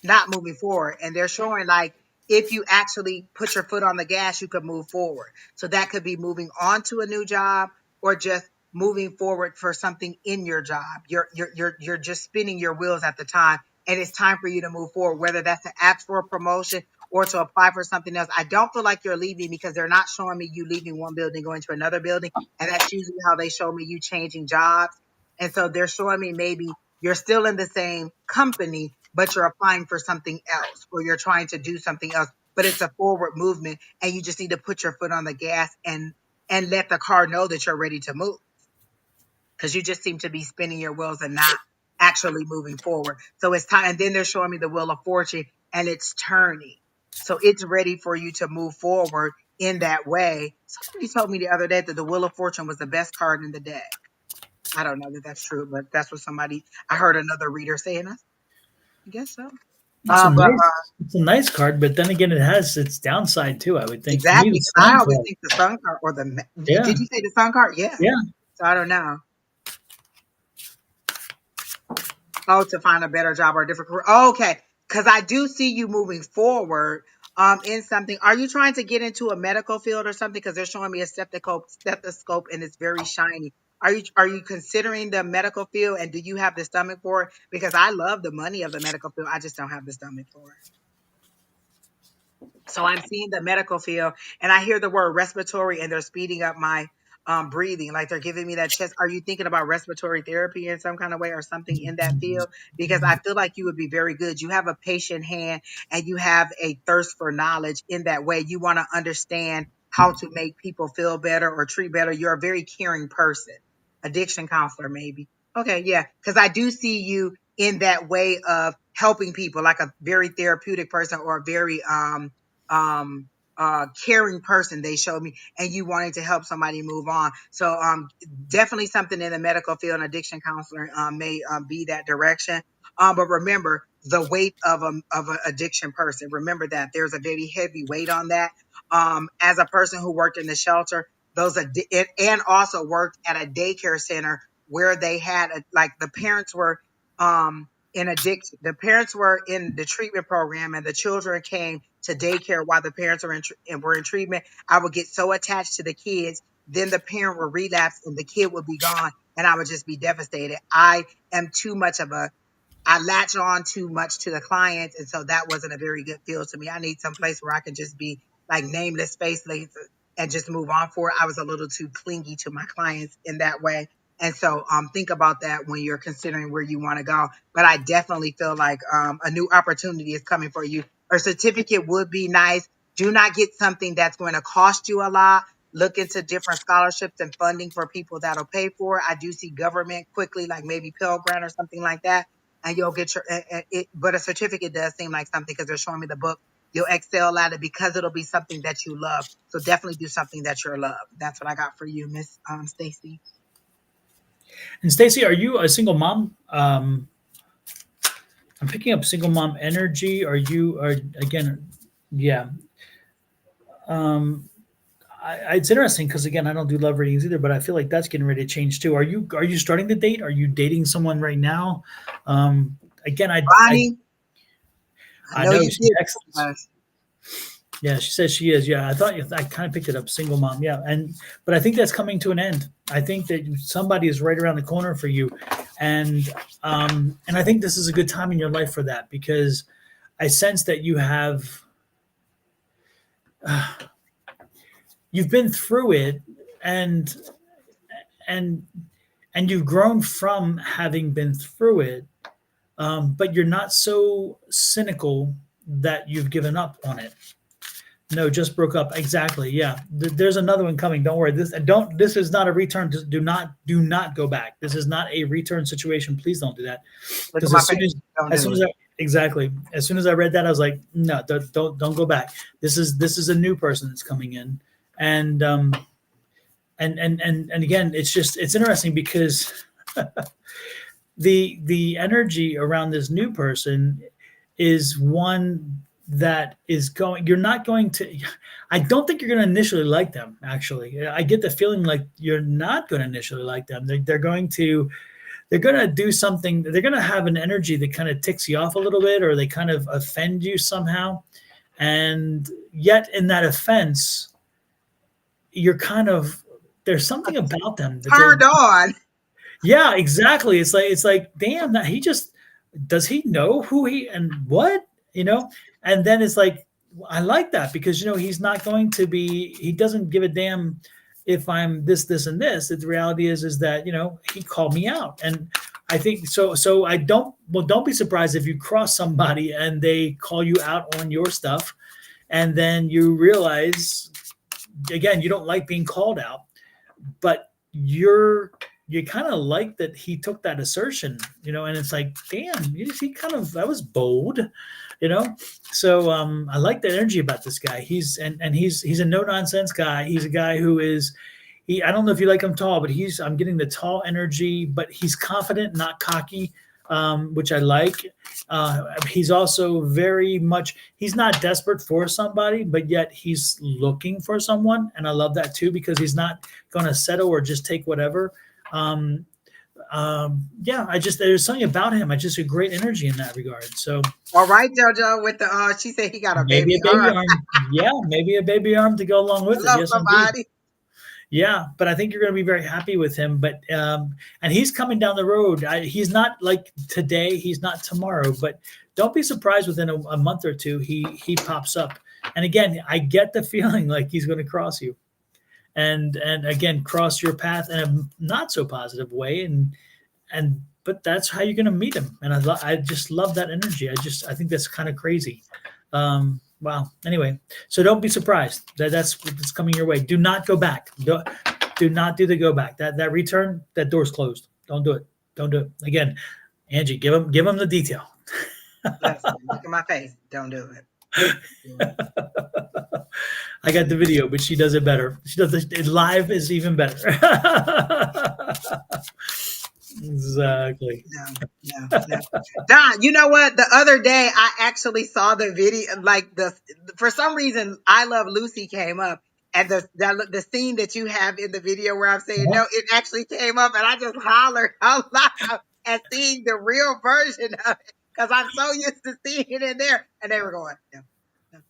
not moving forward. And they're showing like if you actually put your foot on the gas, you could move forward. So that could be moving on to a new job or just moving forward for something in your job. You're just spinning your wheels at the time. And it's time for you to move forward, whether that's to ask for a promotion or to apply for something else. I don't feel like you're leaving because they're not showing me you leaving one building, going to another building. And that's usually how they show me you changing jobs. And so they're showing me maybe you're still in the same company, but you're applying for something else or you're trying to do something else, but it's a forward movement and you just need to put your foot on the gas and let the car know that you're ready to move, because you just seem to be spinning your wheels and not actually moving forward. So it's time. And then they're showing me the wheel of fortune and it's turning. So it's ready for you to move forward in that way. Somebody told me the other day that the wheel of fortune was the best card in the deck. I don't know that that's true, but that's what I heard another reader saying. I guess so. It's a But nice card, but then again, it has its downside too. I would think. To me, exactly, the because I sun always card. think the sun card or Yeah, did you say the sun card? Yeah. yeah. So I don't know. Oh, to find a better job or a different career. Oh, okay. Because I do see you moving forward in something. Are you trying to get into a medical field or something? Because they're showing me a stethoscope and it's very shiny. Are you considering the medical field, and do you have the stomach for it? Because I love the money of the medical field. I just don't have the stomach for it. So I'm seeing the medical field and I hear the word respiratory and they're speeding up my breathing. Like they're giving me that chest. Are you thinking about respiratory therapy in some kind of way or something in that field? Because I feel like you would be very good. You have a patient hand and you have a thirst for knowledge in that way. You want to understand how to make people feel better or treat better. You're a very caring person. Addiction counselor, maybe. Okay, yeah. Because I do see you in that way of helping people, like a very therapeutic person or a very um caring person they showed me, and you wanting to help somebody move on. So definitely something in the medical field and addiction counselor may be that direction. But remember the weight of an addiction person. Remember that there's a very heavy weight on that. As a person who worked in the shelter, and also worked at a daycare center where they had like the parents were in addiction. The parents were in the treatment program and the children came to daycare while the parents were in treatment. I would get so attached to the kids. Then the parent would relapse and the kid would be gone and I would just be devastated. I am too much of a I latch on too much to the clients, and so that wasn't a very good feel to me. I need some place where I could just be like nameless, spaceless, and just move on for it. I was a little too clingy to my clients in that way. And so think about that when you're considering where you want to go. But I definitely feel like a new opportunity is coming for you. A certificate would be nice. Do not get something that's going to cost you a lot. Look into different scholarships and funding for people that'll pay for it. I do see government quickly, like maybe Pell Grant or something like that, and you'll get your it. But a certificate does seem like something because they're showing me the book. You'll excel at it because it'll be something that you love. So definitely do something that you love. That's what I got for you, Miss Stacy. And Stacy, are you a single mom? I'm picking up single mom energy. Are again? Yeah. Um, it's interesting because again, I don't do love readings either, but I feel like that's getting ready to change too. Are you starting to date? Are you dating someone right now? Again, Bonnie, I I know know you she did texts. us. Yeah, she says she is. Yeah, I kind of picked it up, single mom. Yeah, but I think that's coming to an end. I think that somebody is right around the corner for you, and I think this is a good time in your life for that because I sense that you've been through it, and and and you've grown from having been through it, but you're not so cynical that you've given up on it. No, just broke up. Exactly. Yeah. There's another one coming. Don't worry. This is not a return. Do not go back. This is not a return situation. Please don't do that. Look at Because my face. Don't as do soon as it. exactly, as soon as I read that, I was like, no, don't go back. This is a new person that's coming in. And again, it's interesting because the energy around this new person is one that is going you're not going to I don't think you're going to initially like them. Actually, I get the feeling like you're not going to initially like them. They're going to do something. They're going to have an energy that kind of ticks you off a little bit, or they kind of offend you somehow, and yet in that offense you're kind of there's something about them that they Turned on. yeah, exactly. It's like, damn, that he just does he know who he and what, you know? And then it's like I like that because he's not going to be he doesn't give a damn if I'm this and this. The reality is that, he called me out. And I think so I don't be surprised if you cross somebody and they call you out on your stuff and then you realize again you don't like being called out, but you kind of like that he took that assertion, and it's like, damn, he kind of that was bold, you know. So I like the energy about this guy. He's a no nonsense guy. He's a guy who is I don't know if you like him tall, but I'm getting the tall energy, but he's confident, not cocky, which I like. He's also very much, he's not desperate for somebody, but yet he's looking for someone. And I love that too, because he's not going to settle or just take whatever. Um, yeah, there's something about him. I just a great energy in that regard. So All right, JoJo, with the she said he got a maybe baby a baby arm. arm. Yeah, maybe a baby arm to go along with it. Love Yes, indeed. somebody. Yeah, but I think you're going to be very happy with him. But and he's coming down the road. He's not like today. He's not tomorrow. But don't be surprised within a month or two he pops up. And again, I get the feeling like he's going to cross you, and again cross your path in a not so positive way. And but that's how you're going to meet him. And I just love that energy. I think that's kind of crazy. Wow. Anyway, so don't be surprised that's what's coming your way. Do not go back. Do not do the go back. That return, that door's closed. Don't do it. Don't do it. Again, Angie, give him the detail. Listen, look at my face. Don't do it. I got the video, but she does it better. She does it live is even better. Exactly. No. Don, you know what? The other day I actually saw the video, like for some reason, I Love Lucy came up, and the scene that you have in the video where I'm saying no, it actually came up, and I just hollered out loud and seeing the real version of it because I'm so used to seeing it in there, and they were going no, no,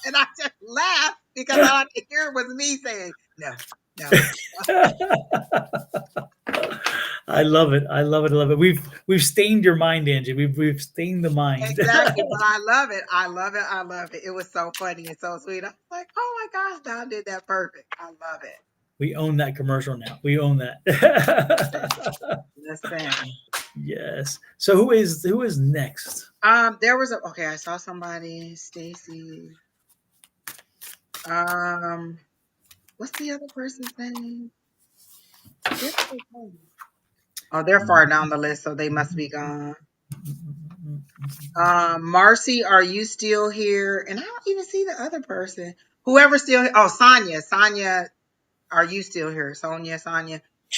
and I just laughed because all I could hear was me saying no. I love it. I love it. I love it. We've stained your mind, Angie. We've stained the mind. Exactly, but I love it. I love it. I love it. It was so funny and so sweet. I was like, oh my gosh, Don did that perfect. I love it. We own that commercial now. We own that. Listen. Yes. So who is next? There was okay, I saw somebody, Stacy. What's the other person's name? They're so funny. Oh, they're far down the list, so they must be gone. Marcy, are you still here? And I don't even see the other person. Whoever's still here. Oh, Sonia. Sonia, are you still here? Sonia.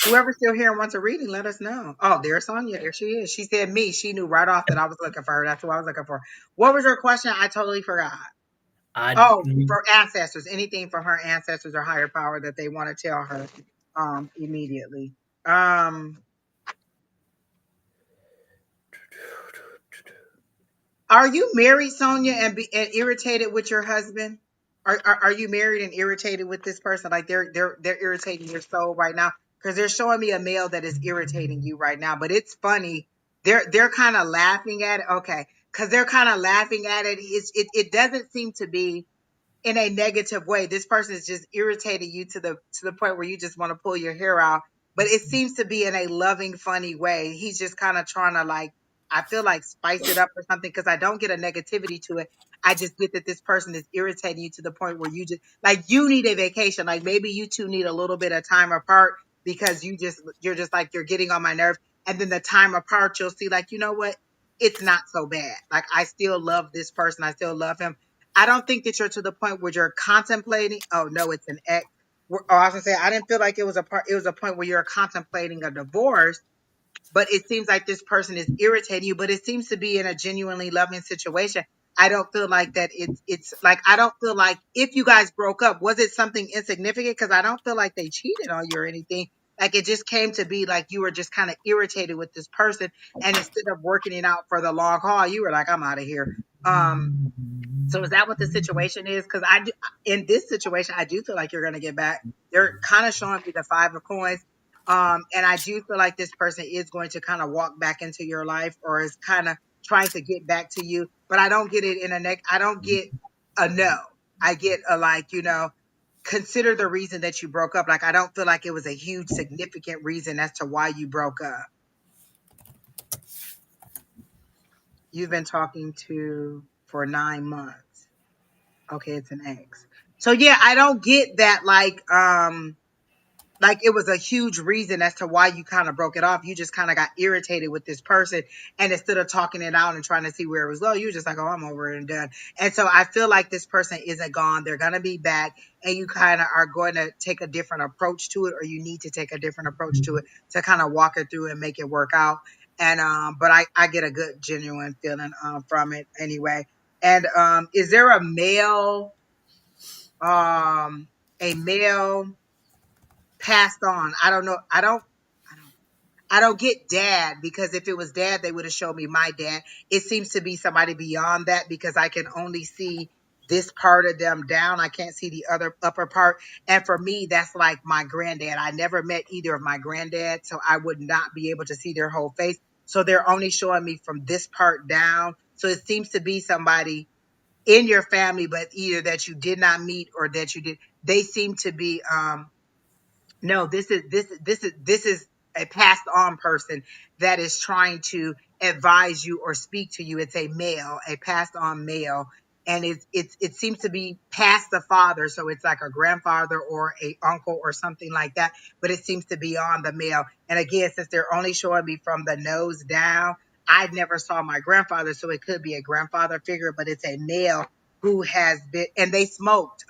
Whoever's still here and wants a reading, let us know. Oh, there's Sonia. There she is. She said me. She knew right off that I was looking for her. That's who I was looking for. What was your question? I totally forgot. I Oh, for ancestors. Anything from her ancestors or higher power that they want to tell her immediately. Um Are you married, Sonia, and irritated with your husband? Are you married and irritated with this person? Like they're irritating your soul right now because they're showing me a male that is irritating you right now. But it's funny. They're kind of laughing at it. Okay, because they're kind of laughing at it. It doesn't seem to be in a negative way. This person is just irritating you to the point where you just want to pull your hair out. But it seems to be in a loving, funny way. He's just kind of trying to like, I feel like spice it up or something because I don't get a negativity to it. I just get that this person is irritating you to the point where you just like you need a vacation. Like maybe you two need a little bit of time apart because you're just like you're getting on my nerves. And then the time apart, you'll see like, you know what? It's not so bad. Like I still love this person. I still love him. I don't think that you're to the point where you're contemplating. Oh no, it's an ex. Oh, I was gonna say I didn't feel like it was a part. It was a point where you're contemplating a divorce, but it seems like this person is irritating you. But it seems to be in a genuinely loving situation. I don't feel like that. It's like I don't feel like if you guys broke up, was it something insignificant? Because I don't feel like they cheated on you or anything. Like it just came to be like you were just kind of irritated with this person, and instead of working it out for the long haul, you were like, I'm out of here. So is that what the situation is? Because I do, in this situation, I do feel like you're going to get back. They're kind of showing me the 5 of coins. And I do feel like this person is going to kind of walk back into your life or is kind of trying to get back to you. But I don't get it in a I don't get a no. I get a like, consider the reason that you broke up. Like I don't feel like it was a huge significant reason as to why you broke up. You've been talking to for 9 months. Okay, it's an X. So yeah, I don't get that like it was a huge reason as to why you kind of broke it off. You just kind of got irritated with this person and instead of talking it out and trying to see where it was low, you were just like, oh, I'm over it and done. And so I feel like this person isn't gone. They're going to be back and you kind of are going to take a different approach to it or you need to take a different approach to it to kind of walk it through and make it work out. And but I get a good genuine feeling from it anyway. And is there um a male passed on? I don't know. I don't get dad because if it was dad, they would have showed me my dad. It seems to be somebody beyond that because I can only see this part of them down. I can't see the other upper part. And for me, that's like my granddad. I never met either of my granddads, so I would not be able to see their whole face. So they're only showing me from this part down. So it seems to be somebody in your family, but either that you did not meet or that you did. They seem to be no, this is a passed on person that is trying to advise you or speak to you. It's a male, a passed on male, and it seems to be past the father, so it's like a grandfather or a uncle or something like that. But it seems to be on the male. And again, since they're only showing me from the nose down, I never saw my grandfather, so it could be a grandfather figure, but it's a male who has been, and they smoked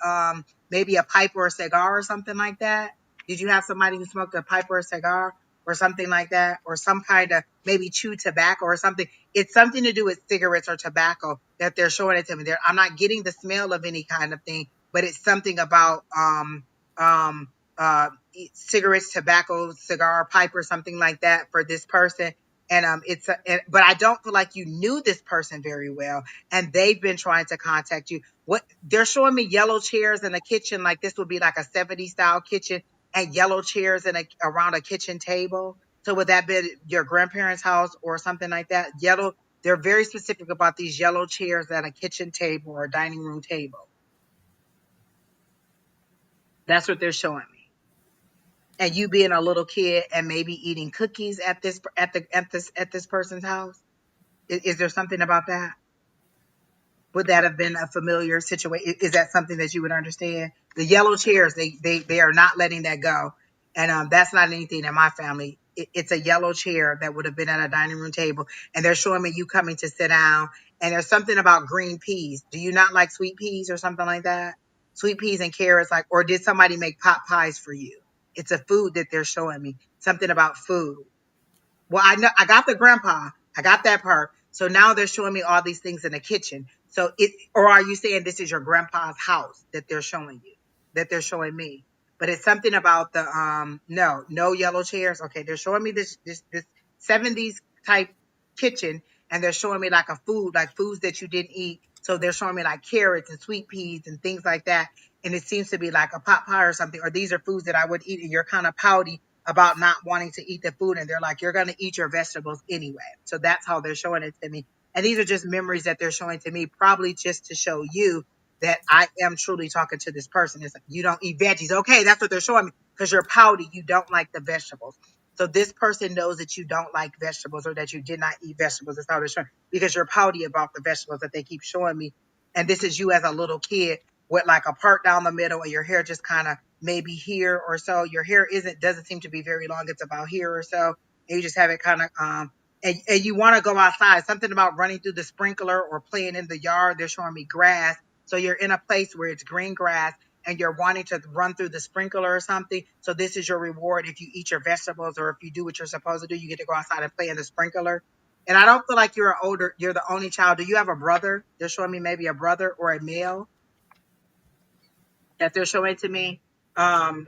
maybe a pipe or a cigar or something like that. Did you have somebody who smoked a pipe or a cigar or something like that? Or some kind of maybe chew tobacco or something? It's something to do with cigarettes or tobacco that they're showing it to me. I'm not getting the smell of any kind of thing, but it's something about um uh cigarettes, tobacco, cigar, pipe, or something like that for this person. And but I don't feel like you knew this person very well, and they've been trying to contact you. What they're showing me yellow chairs in a kitchen, like this would be like a 70s style kitchen and yellow chairs around a kitchen table. So would that be your grandparents' house or something like that? Yellow. They're very specific about these yellow chairs at a kitchen table or a dining room table. That's what they're showing me. And you being a little kid and maybe eating cookies at this person's house. Is there something about that? Would that have been a familiar situation? Is that something that you would understand? The yellow chairs, they are not letting that go, and that's not anything in my family. It's a yellow chair that would have been at a dining room table, and they're showing me you coming to sit down. And there's something about green peas. Do you not like sweet peas or something like that? Sweet peas and carrots, like, or did somebody make pot pies for you? It's a food that they're showing me. Something about food. Well, I know I got the grandpa. I got that part. So now they're showing me all these things in the kitchen. So or are you saying this is your grandpa's house that they're showing you, that they're showing me? But it's something about the no yellow chairs. Okay, they're showing me this 70s type kitchen, and they're showing me like a food, like foods that you didn't eat. So they're showing me like carrots and sweet peas and things like that. And it seems to be like a pot pie or something, or these are foods that I would eat, and you're kind of pouty about not wanting to eat the food, and they're like, you're going to eat your vegetables anyway. So that's how they're showing it to me. And these are just memories that they're showing to me, probably just to show you that I am truly talking to this person. It's like, you don't eat veggies. Okay, that's what they're showing me, because you're pouty, you don't like the vegetables. So this person knows that you don't like vegetables, or that you did not eat vegetables. That's how they're showing, because you're pouty about the vegetables that they keep showing me. And this is you as a little kid with like a part down the middle, and your hair just kind of maybe here or so. Your hair doesn't seem to be very long. It's about here or so. And you just have it kind of and you want to go outside. Something about running through the sprinkler or playing in the yard. They're showing me grass. So you're in a place where it's green grass, and you're wanting to run through the sprinkler or something. So this is your reward if you eat your vegetables, or if you do what you're supposed to do. You get to go outside and play in the sprinkler. And I don't feel like you're the only child. Do you have a brother? They're showing me maybe a brother or a male that they're showing to me. But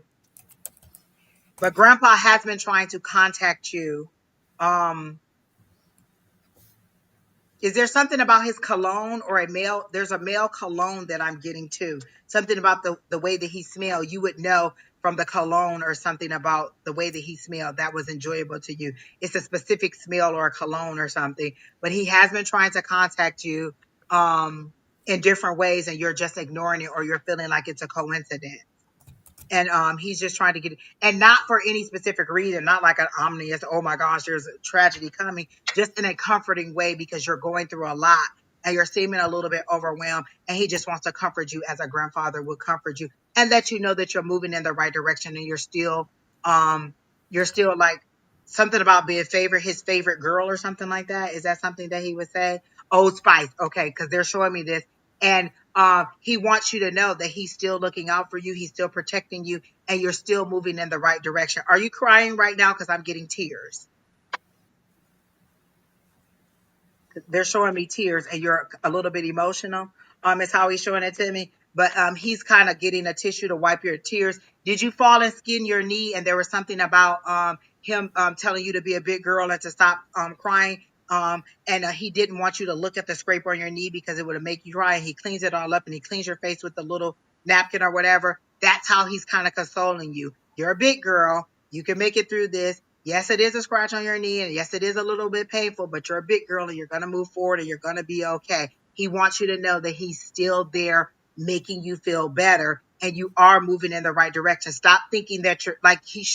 grandpa has been trying to contact you. Um, is there something about his cologne or a male? There's a male cologne that I'm getting too. Something about the way that he smelled. You would know from the cologne, or something about the way that he smelled that was enjoyable to you. It's a specific smell or a cologne or something. But he has been trying to contact you in different ways, and you're just ignoring it, or you're feeling like it's a coincidence. And he's just trying to get it, and not for any specific reason, not like an ominous, oh my gosh, there's a tragedy coming, just in a comforting way, because you're going through a lot and you're seeming a little bit overwhelmed, and he just wants to comfort you as a grandfather would comfort you, and let you know that you're moving in the right direction, and you're still like something about being his favorite girl or something like that. Is that something that he would say? Old Spice. Okay, because they're showing me this. And he wants you to know that he's still looking out for you. He's still protecting you, and you're still moving in the right direction. Are you crying right now? Because I'm getting tears. They're showing me tears, and you're a little bit emotional. Is how he's showing it to me. But he's kind of getting a tissue to wipe your tears. Did you fall and skin your knee? And there was something about him telling you to be a big girl and to stop crying. And he didn't want you to look at the scrape on your knee, because it would make you cry. And he cleans it all up, and he cleans your face with a little napkin or whatever. That's how he's kind of consoling you. You're a big girl. You can make it through this. Yes, it is a scratch on your knee, and yes, it is a little bit painful, but you're a big girl, and you're going to move forward, and you're going to be okay. He wants you to know that he's still there, making you feel better, and you are moving in the right direction. Stop thinking that you're like, he's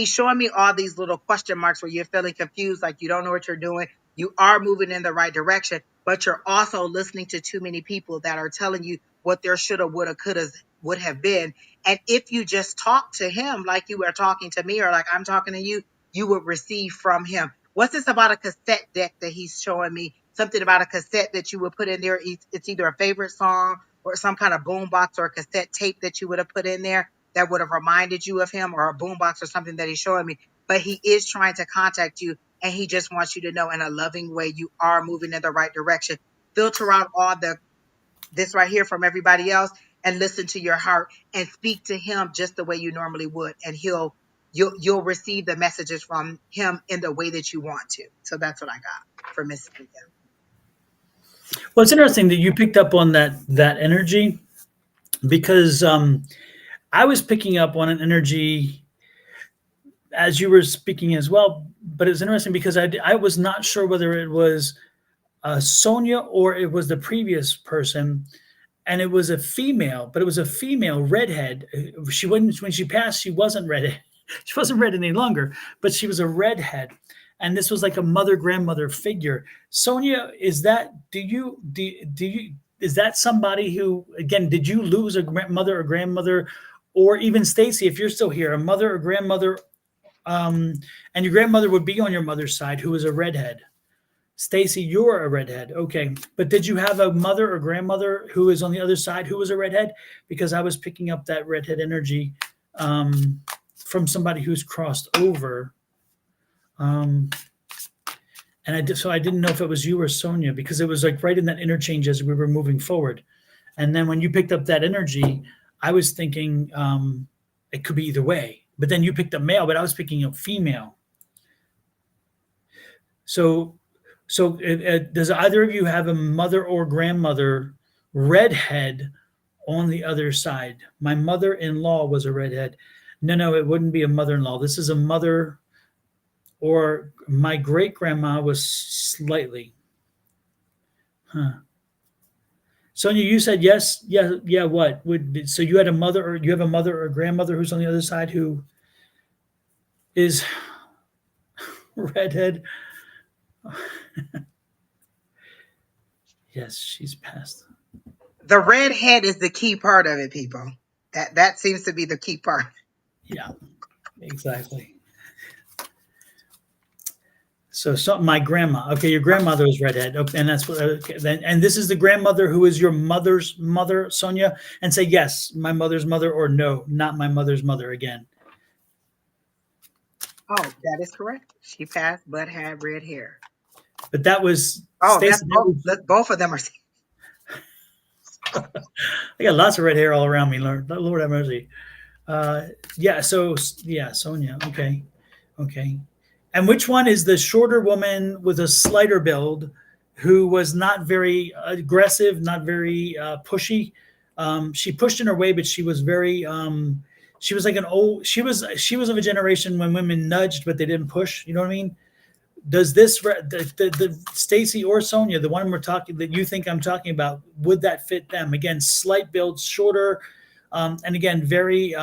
showing me all these little question marks where you're feeling confused, like you don't know what you're doing. You are moving in the right direction, but you're also listening to too many people that are telling you what their shoulda, woulda, coulda would have been. And if you just talk to him like you are talking to me, or like I'm talking to you, you would receive from him. What's this about a cassette deck that he's showing me? Something about a cassette that you would put in there. It's either a favorite song, or some kind of boombox, or a cassette tape that you would have put in there that would have reminded you of him, or a boombox or something that he's showing me. But he is trying to contact you, and he just wants you to know in a loving way you are moving in the right direction. Filter out all this right here from everybody else, and listen to your heart, and speak to him just the way you normally would, and you'll receive the messages from him in the way that you want to. So that's what I got for Miss Cynthia. Well, it's interesting that you picked up on that energy, because I was picking up on an energy as you were speaking as well, but it was interesting because I was not sure whether it was Sonia or it was the previous person, and it was a female, but it was a female redhead. She wasn't when she passed. She wasn't redhead. She wasn't red any longer, but she was a redhead, and this was like a mother grandmother figure. Sonia, is that do you is that somebody who, again, did you lose a mother or grandmother, or even Stacy, if you're still here, a mother or grandmother, and your grandmother would be on your mother's side who was a redhead? Stacy, you're a redhead. Okay. But did you have a mother or grandmother who is on the other side who was a redhead? Because I was picking up that redhead energy from somebody who's crossed over. And so I didn't know if it was you or Sonia, because it was like right in that interchange as we were moving forward. And then when you picked up that energy, I was thinking it could be either way. But then you picked up male, but I was picking up female. So does either of you have a mother or grandmother redhead on the other side? My mother-in-law was a redhead. No, it wouldn't be a mother-in-law. This is a mother, or my great-grandma was slightly. Sonia, you said yes. Yeah. What so you had a mother, or you have a mother or grandmother who's on the other side who is redhead? Yes, she's passed. The redhead is the key part of it, people. That seems to be the key part. Yeah, exactly. So my grandma. Okay, your grandmother was redhead. Okay, and that's what. Okay, then, and this is the grandmother who is your mother's mother, Sonia. And say yes, my mother's mother, or no, not my mother's mother again. Oh, that is correct. She passed, but had red hair. But that was. Oh, Stacey, both of them are. I got lots of red hair all around me. Lord have mercy. Yeah. So yeah, Sonia. Okay. And which one is the shorter woman with a slighter build, who was not very aggressive, not very pushy? She pushed in her way, but she was very. She was like an old. She was of a generation when women nudged, but they didn't push. You know what I mean? Does this the Stacy or Sonia, the one we're talking that you think I'm talking about, would that fit them? Again, slight build, shorter, and again, very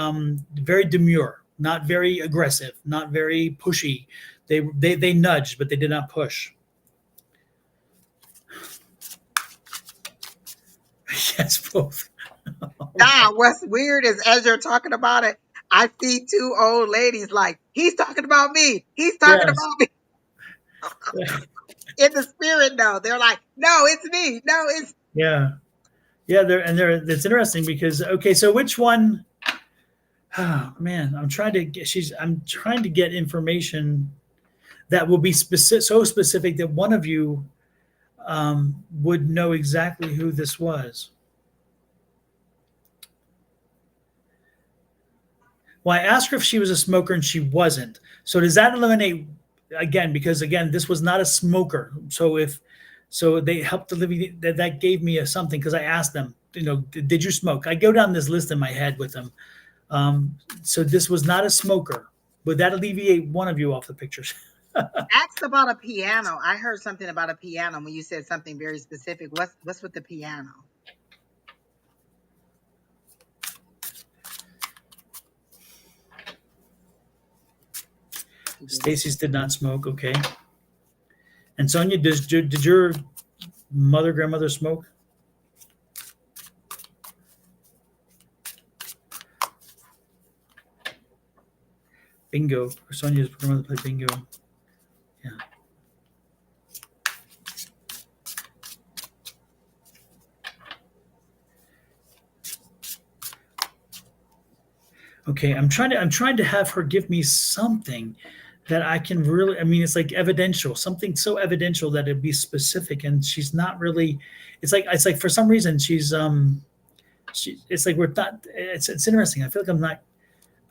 demure, not very aggressive, not very pushy. They nudged, but they did not push. Yes, both. What's weird is, as you're talking about it, I see two old ladies like, he's talking about me. He's talking about me. In the spirit, though, they're like, no, it's me. No, it's yeah. It's interesting because, okay, so which one? Oh man, I'm trying to get information that will be so specific that one of you would know exactly who this was. Well, I asked her if she was a smoker, and she wasn't. So does that eliminate, again, because again, this was not a smoker. So they helped alleviate that gave me something, because I asked them, did you smoke? I go down this list in my head with them. So this was not a smoker. Would that alleviate one of you off the pictures? Asked about a piano. I heard something about a piano when you said something very specific. What's with the piano? Stacy's did not smoke. Okay. And Sonia, did your mother, grandmother smoke? Bingo. Sonia's grandmother played bingo. Yeah. Okay, I'm trying to have her give me something that I can really, it's like evidential, something so evidential that it'd be specific, and she's not really. It's like for some reason it's like we're not. It's interesting. I feel like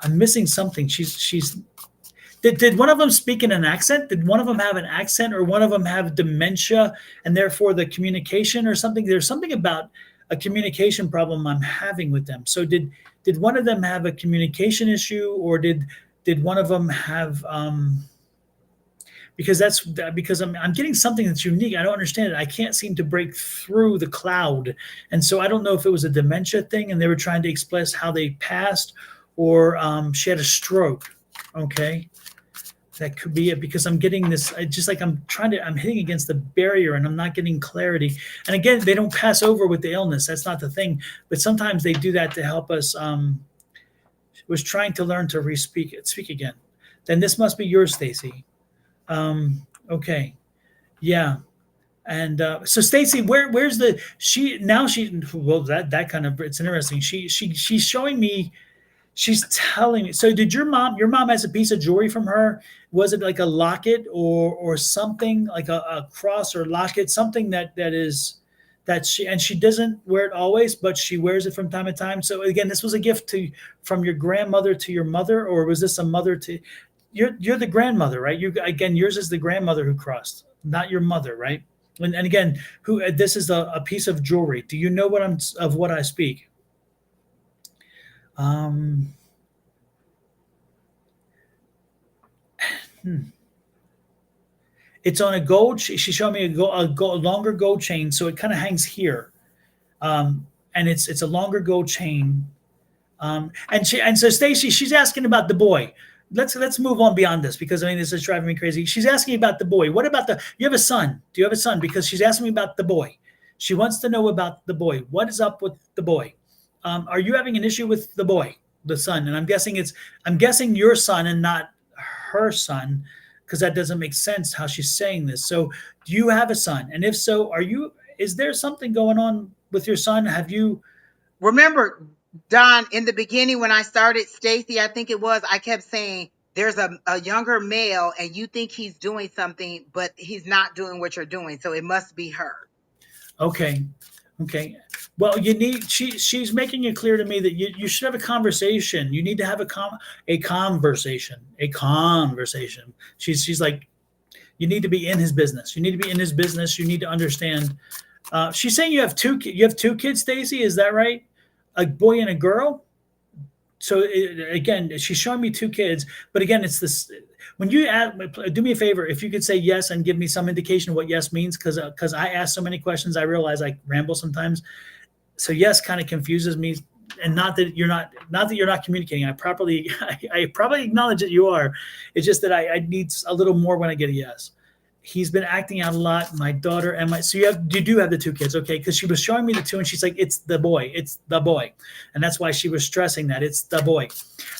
I'm missing something. Did one of them speak in an accent? Did one of them have an accent, or one of them have dementia, and therefore the communication or something? There's something about a communication problem I'm having with them. So did one of them have a communication issue, or did one of them have because I'm getting something that's unique. I don't understand it. I can't seem to break through the cloud, and so I don't know if it was a dementia thing, and they were trying to express how they passed, or she had a stroke. Okay, that could be it, because I'm getting this. I just like I'm hitting against the barrier, and I'm not getting clarity. And again, they don't pass over with the illness. That's not the thing. But sometimes they do that to help us. Was trying to learn to speak again. Then this must be yours, Stacy. Okay, yeah. And so Stacy, where's the she now? She well that kind of it's interesting. She's showing me. She's telling me. So did your mom has a piece of jewelry from her? Was it like a locket or something like a cross or locket, something that is that she doesn't wear it always, but she wears it from time to time. So again, this was a gift to from your grandmother to your mother, or was this a mother to you're the grandmother, right? You again, yours is the grandmother who crossed, not your mother, right? And again, who this is a piece of jewelry. Do you know what I speak? Um, hmm. It's on a gold. She showed me a longer gold chain, so it kind of hangs here, and it's a longer gold chain. And so Stacy, she's asking about the boy. Let's move on beyond this, because I mean this is driving me crazy. She's asking about the boy. What about you have a son? Do you have a son? Because she's asking me about the boy. She wants to know about the boy. What is up with the boy? Are you having an issue with the boy, the son? And I'm guessing your son and not her son, because that doesn't make sense how she's saying this. So do you have a son? And if so, is there something going on with your son? Have you Remember, Don, in the beginning when I started, Stacy, I think it was, I kept saying there's a younger male and you think he's doing something, but he's not doing what you're doing. So it must be her. Okay. Okay. Well, she's making it clear to me that you should have a conversation. You need to have a conversation. A conversation. She's like, you need to be in his business. You need to be in his business. You need to understand. She's saying you have two kids, Stacy. Is that right? A boy and a girl? So again, she's showing me two kids, but again, it's this. When you ask, do me a favor, if you could say yes and give me some indication of what yes means, because I ask so many questions, I realize I ramble sometimes. So yes kind of confuses me, and not that you're not communicating. I probably acknowledge that you are. It's just that I need a little more when I get a yes. He's been acting out a lot. My daughter and my so you do have the two kids, okay? Because she was showing me the two, and she's like, it's the boy, and that's why she was stressing that it's the boy.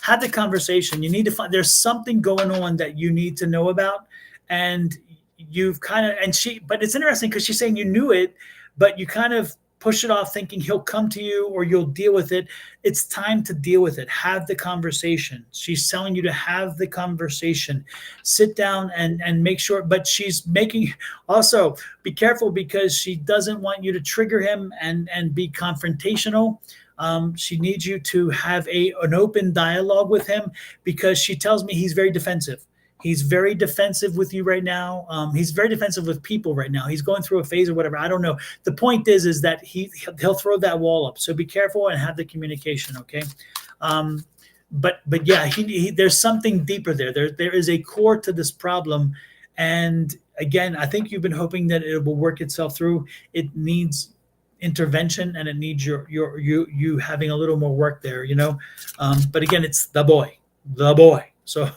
Have the conversation. You need to find there's something going on that you need to know about, and you've kind of and she. But it's interesting because she's saying you knew it, but you kind of push it off thinking he'll come to you or you'll deal with it. It's time to deal with it. Have the conversation. She's telling you to have the conversation. Sit down and make sure, but she's making also be careful because she doesn't want you to trigger him and be confrontational. She needs you to have an open dialogue with him because she tells me he's very defensive. He's very defensive with you right now. He's very defensive with people right now. He's going through a phase or whatever. I don't know. The point is that he'll throw that wall up. So be careful and have the communication. Okay. But yeah, there's something deeper there. There is a core to this problem, and again, I think you've been hoping that it will work itself through. It needs intervention, and it needs you having a little more work there. But again, it's the boy, the boy. So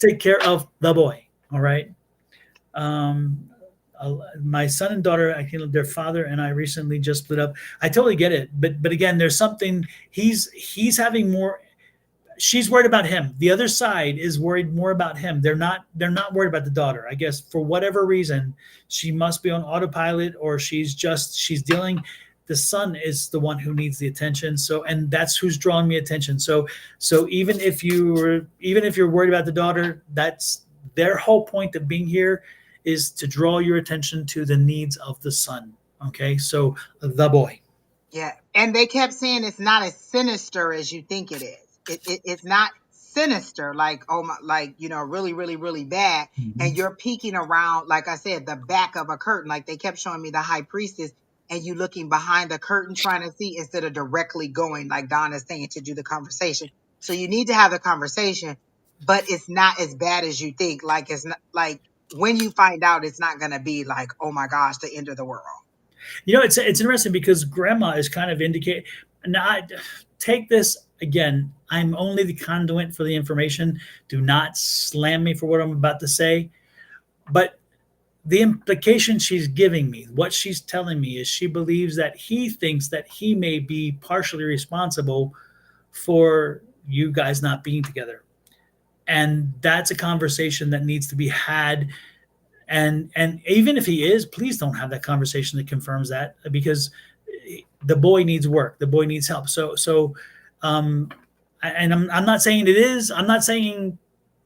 take care of the boy. All right. Um, my son and daughter, I think their father and I recently just split up. I totally get it, but again, there's something he's having more. She's worried about him. The other side is worried more about him. They're not worried about the daughter. I guess for whatever reason, she must be on autopilot, or she's dealing. The son is the one who needs the attention. So, and that's who's drawing me attention. So even if you're worried about the daughter, that's their whole point of being here is to draw your attention to the needs of the son. Okay, so the boy. Yeah. And they kept saying it's not as sinister as you think it is. It's not sinister, like, oh my, like, really, really, really bad. And Mhm. you're peeking around, like I said, the back of a curtain. Like they kept showing me the high priestess and you looking behind the curtain trying to see instead of directly going, like Don is saying, to do the conversation. So you need to have the conversation. but it's not as bad as you think. Like, it's not like when you find out, it's not going to be like, oh my gosh, the end of the world. It's interesting because grandma is kind of indicate. Now, take this again. I'm only the conduit for the information. Do not slam me for what I'm about to say. But the implication she's giving me, what she's telling me, is she believes that he thinks that he may be partially responsible for you guys not being together. And that's a conversation that needs to be had. And even if he is, please don't have that conversation that confirms that, because the boy needs work, the boy needs help. Um and I'm not saying it is, I'm not saying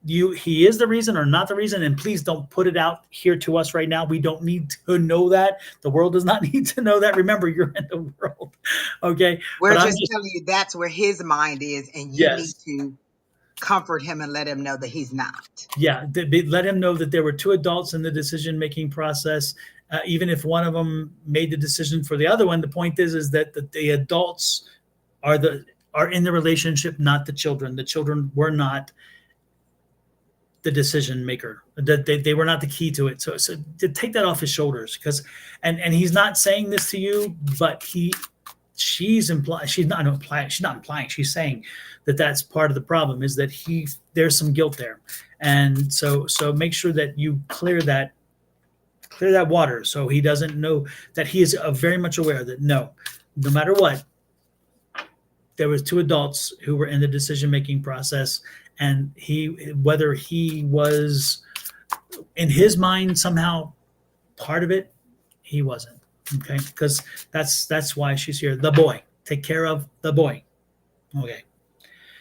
he is the reason or not the reason, and please don't put it out here to us right now. We don't need to know that. The world does not need to know that. Remember, you're in the world. Okay. We're But I'm just just, telling you that's where his mind is, and you need yes, to comfort him and let him know that he's not. yeah, let him know that there were two adults in the decision making process. Even if one of them made the decision for the other one, the point is that the adults are the are in the relationship, not the children. The children were not the decision maker. That they were not the key to it. So to take that off his shoulders, because and he's not saying this to you, but she's implying, she's not implying, she's saying that that's part of the problem, is that there's some guilt there. And so make sure that you clear that water, so he doesn't know that he is very much aware that no matter what, there was two adults who were in the decision making process, and whether he was in his mind somehow part of it, he wasn't. Okay, because that's why she's here. The boy, take care of the boy. Okay.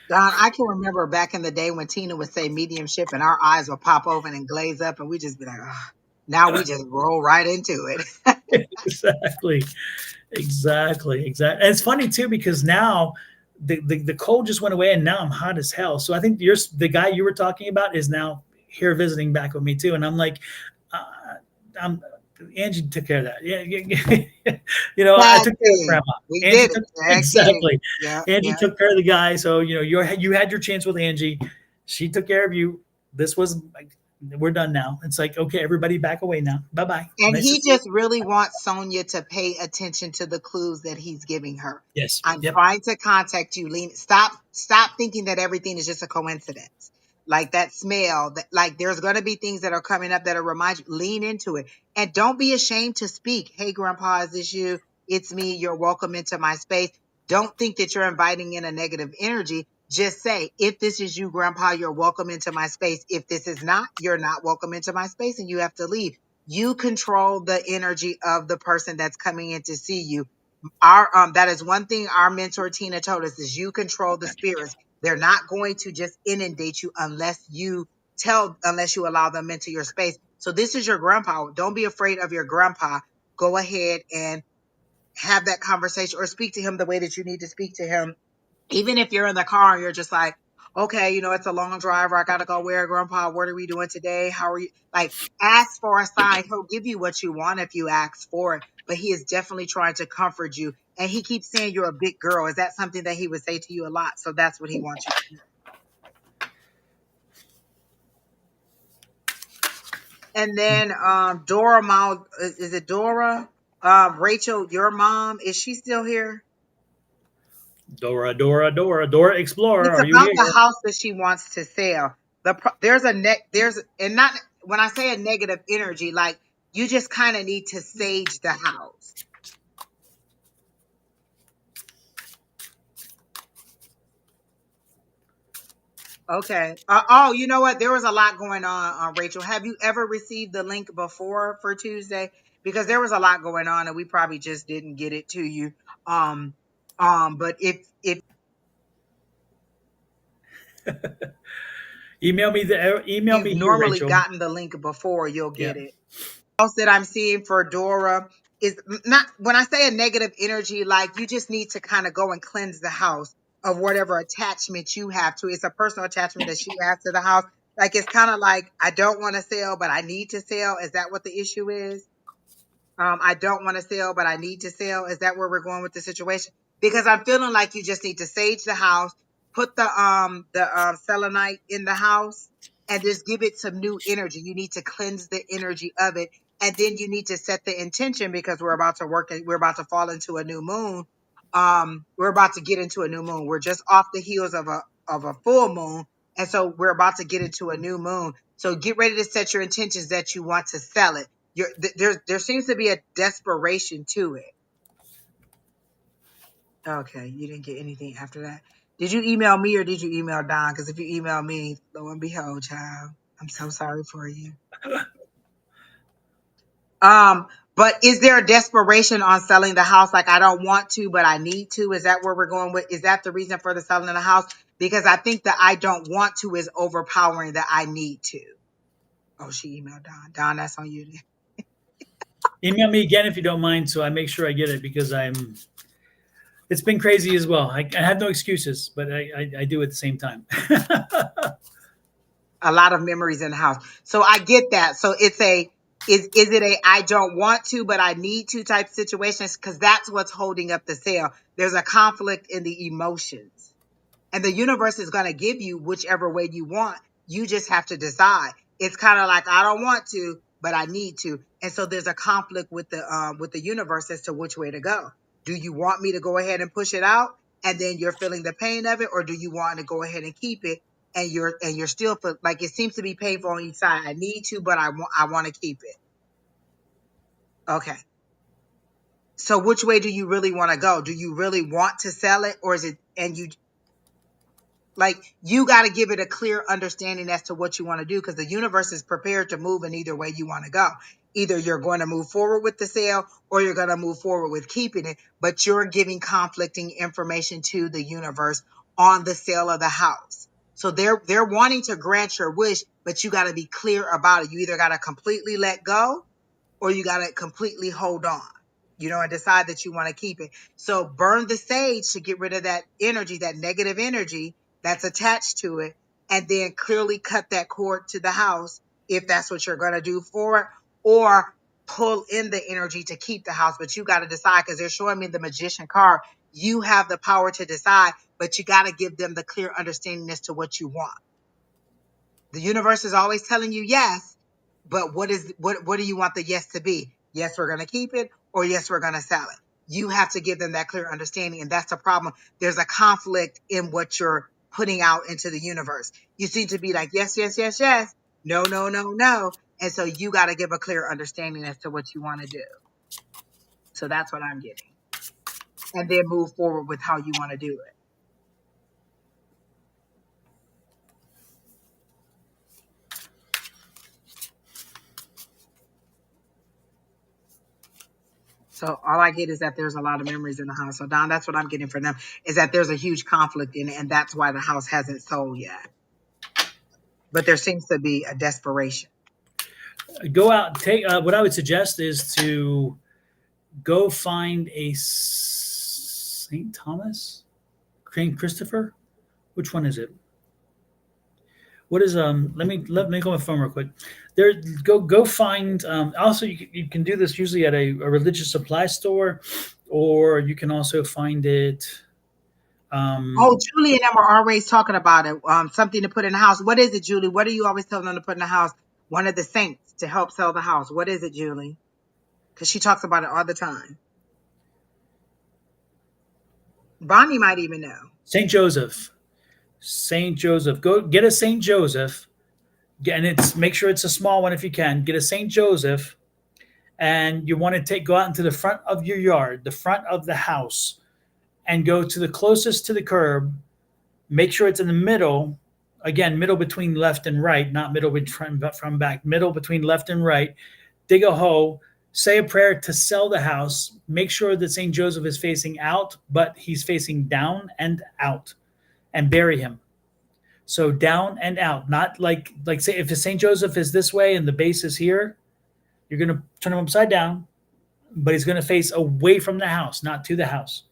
Don, I can remember back in the day when Tina would say mediumship and our eyes would pop open and glaze up and we just be like, oh, now we just roll right into it. Exactly, exactly. And it's funny too, because now the cold just went away, and now I'm hot as hell. So I think the guy you were talking about is now here visiting back with me too, and I'm like, uh, I'm Angie took care of that. Yeah, I Tag took care of team. grandma. We Angie did it. took Tag team. exactly. Yeah, Angie yeah. took care of the guy. So you had your chance with Angie. She took care of you. This was like, we're done now. It's like, okay, everybody back away now. Bye bye. And Nice to he see you. just really wants Sonia to pay attention to the clues that he's giving her. Yes. I'm Yep. trying to contact you. Lean, stop thinking that everything is just a coincidence. Like that smell, that like there's gonna be things that are coming up that'll remind you. Lean into it. And don't be ashamed to speak. Hey grandpa, is this you? It's me. You're welcome into my space. Don't think that you're inviting in a negative energy. Just say, if this is you, grandpa, you're welcome into my space. If this is not, you're not welcome into my space and you have to leave. You control the energy of the person that's coming in to see you. Our that is one thing our mentor Tina told us, is you control the spirits. They're not going to just inundate you unless you allow them into your space. So this is your grandpa. Don't be afraid of your grandpa. Go ahead and have that conversation or speak to him the way that you need to speak to him. Even if you're in the car and you're just like, okay, it's a long drive, or I gotta go where, grandpa, what are we doing today? How are you? Like, ask for a sign. He'll give you what you want if you ask for it, but he is definitely trying to comfort you. And he keeps saying you're a big girl. Is that something that he would say to you a lot? So that's what he wants you to know. And then Dora Mal, is it Dora? Rachel, your mom, is she still here? Dora Explorer, It's are you about the here? house that she wants to sell. There's and not when I say a negative energy, like you just kind of need to sage the house. Okay. Oh, you know what? There was a lot going on, Rachel. Have you ever received the link before for Tuesday? Because there was a lot going on, and we probably just didn't get it to you. Um, but if Email you've me you, normally Rachel. gotten the link before, you'll Yeah. get it. Else that I'm seeing for Dora is not, when I say a negative energy, like you just need to kind of go and cleanse the house of whatever attachment you have to it. It's a personal attachment that she has to the house. Like it's kind of like, I don't want to sell, but I need to sell. Is that what the issue is? I don't want to sell, but I need to sell. Is that where we're going with the situation? Because I'm feeling like you just need to sage the house. put the selenite in the house and just give it some new energy. You need to cleanse the energy of it. And then you need to set the intention, because we're about to fall into a new moon. We're about to get into a new moon. We're just off the heels of a full moon. And so we're about to get into a new moon. So get ready to set your intentions that you want to sell it. There seems to be a desperation to it. Okay, you didn't get anything after that. Did you email me or did you email Don? Because if you email me, lo and behold, child, I'm so sorry for you. But is there a desperation on selling the house? Like, I don't want to, but I need to. Is that where we're going with? Is that the reason for the selling of the house? Because I think that I don't want to is overpowering that I need to. Oh, she emailed Don. Don, that's on you. Email me again if you don't mind, so I make sure I get it, because it's been crazy as well. I have no excuses, but I do at the same time. A lot of memories in the house. So I get that. So it's is it a I don't want to, but I need to type situations? Because that's what's holding up the sale. There's a conflict in the emotions. And the universe is going to give you whichever way you want. You just have to decide. It's kind of like, I don't want to, but I need to. And so there's a conflict with the universe as to which way to go. Do you want me to go ahead and push it out, and then you're feeling the pain of it, or do you want to go ahead and keep it, and you're still like, it seems to be painful on each side. I need to, but I want to keep it. Okay. So which way do you really want to go? Do you really want to sell it, or is it, and you got to give it a clear understanding as to what you want to do, because the universe is prepared to move in either way you want to go. Either you're going to move forward with the sale, or you're going to move forward with keeping it, but you're giving conflicting information to the universe on the sale of the house. So they're wanting to grant your wish, but you got to be clear about it. You either got to completely let go, or you got to completely hold on, and decide that you want to keep it. So burn the sage to get rid of that energy, that negative energy that's attached to it, and then clearly cut that cord to the house if that's what you're going to do for it, or pull in the energy to keep the house. But you got to decide, because they're showing me the magician card. You have the power to decide, but you got to give them the clear understanding as to what you want. The universe is always telling you yes, but what do you want the yes to be? Yes, we're going to keep it, or yes, we're going to sell it. You have to give them that clear understanding, and that's the problem. There's a conflict in what you're putting out into the universe. You seem to be like, yes, yes, yes, yes, no, no, no, no. And so you got to give a clear understanding as to what you want to do. So that's what I'm getting. And then move forward with how you want to do it. So all I get is that there's a lot of memories in the house. So Don, that's what I'm getting from them, is that there's a huge conflict in it, and that's why the house hasn't sold yet. But there seems to be a desperation. Go out. Take what I would suggest is to go find a St. Thomas, St. Christopher. Which one is it? What is Let me go on my phone real quick. There, go find. Also, you can do this usually at a religious supply store, or you can also find it. Julie and them are always talking about it. Something to put in the house. What is it, Julie? What are you always telling them to put in the house? One of the saints to help sell the house. What is it, Julie? Because she talks about it all the time. Bonnie might even know. Saint Joseph. Saint Joseph. Go get a Saint Joseph, and make sure it's a small one if you can. Get a Saint Joseph, and you want to go out into the front of your yard, the front of the house, and go to the closest to the curb. Make sure it's in the middle. Again, middle between left and right, not middle from back. Middle between left and right. Dig a hole. Say a prayer to sell the house. Make sure that Saint Joseph is facing out, but he's facing down and out. And bury him. So down and out, not like say if St. Joseph is this way and the base is here, you're going to turn him upside down, but he's going to face away from the house, not to the house,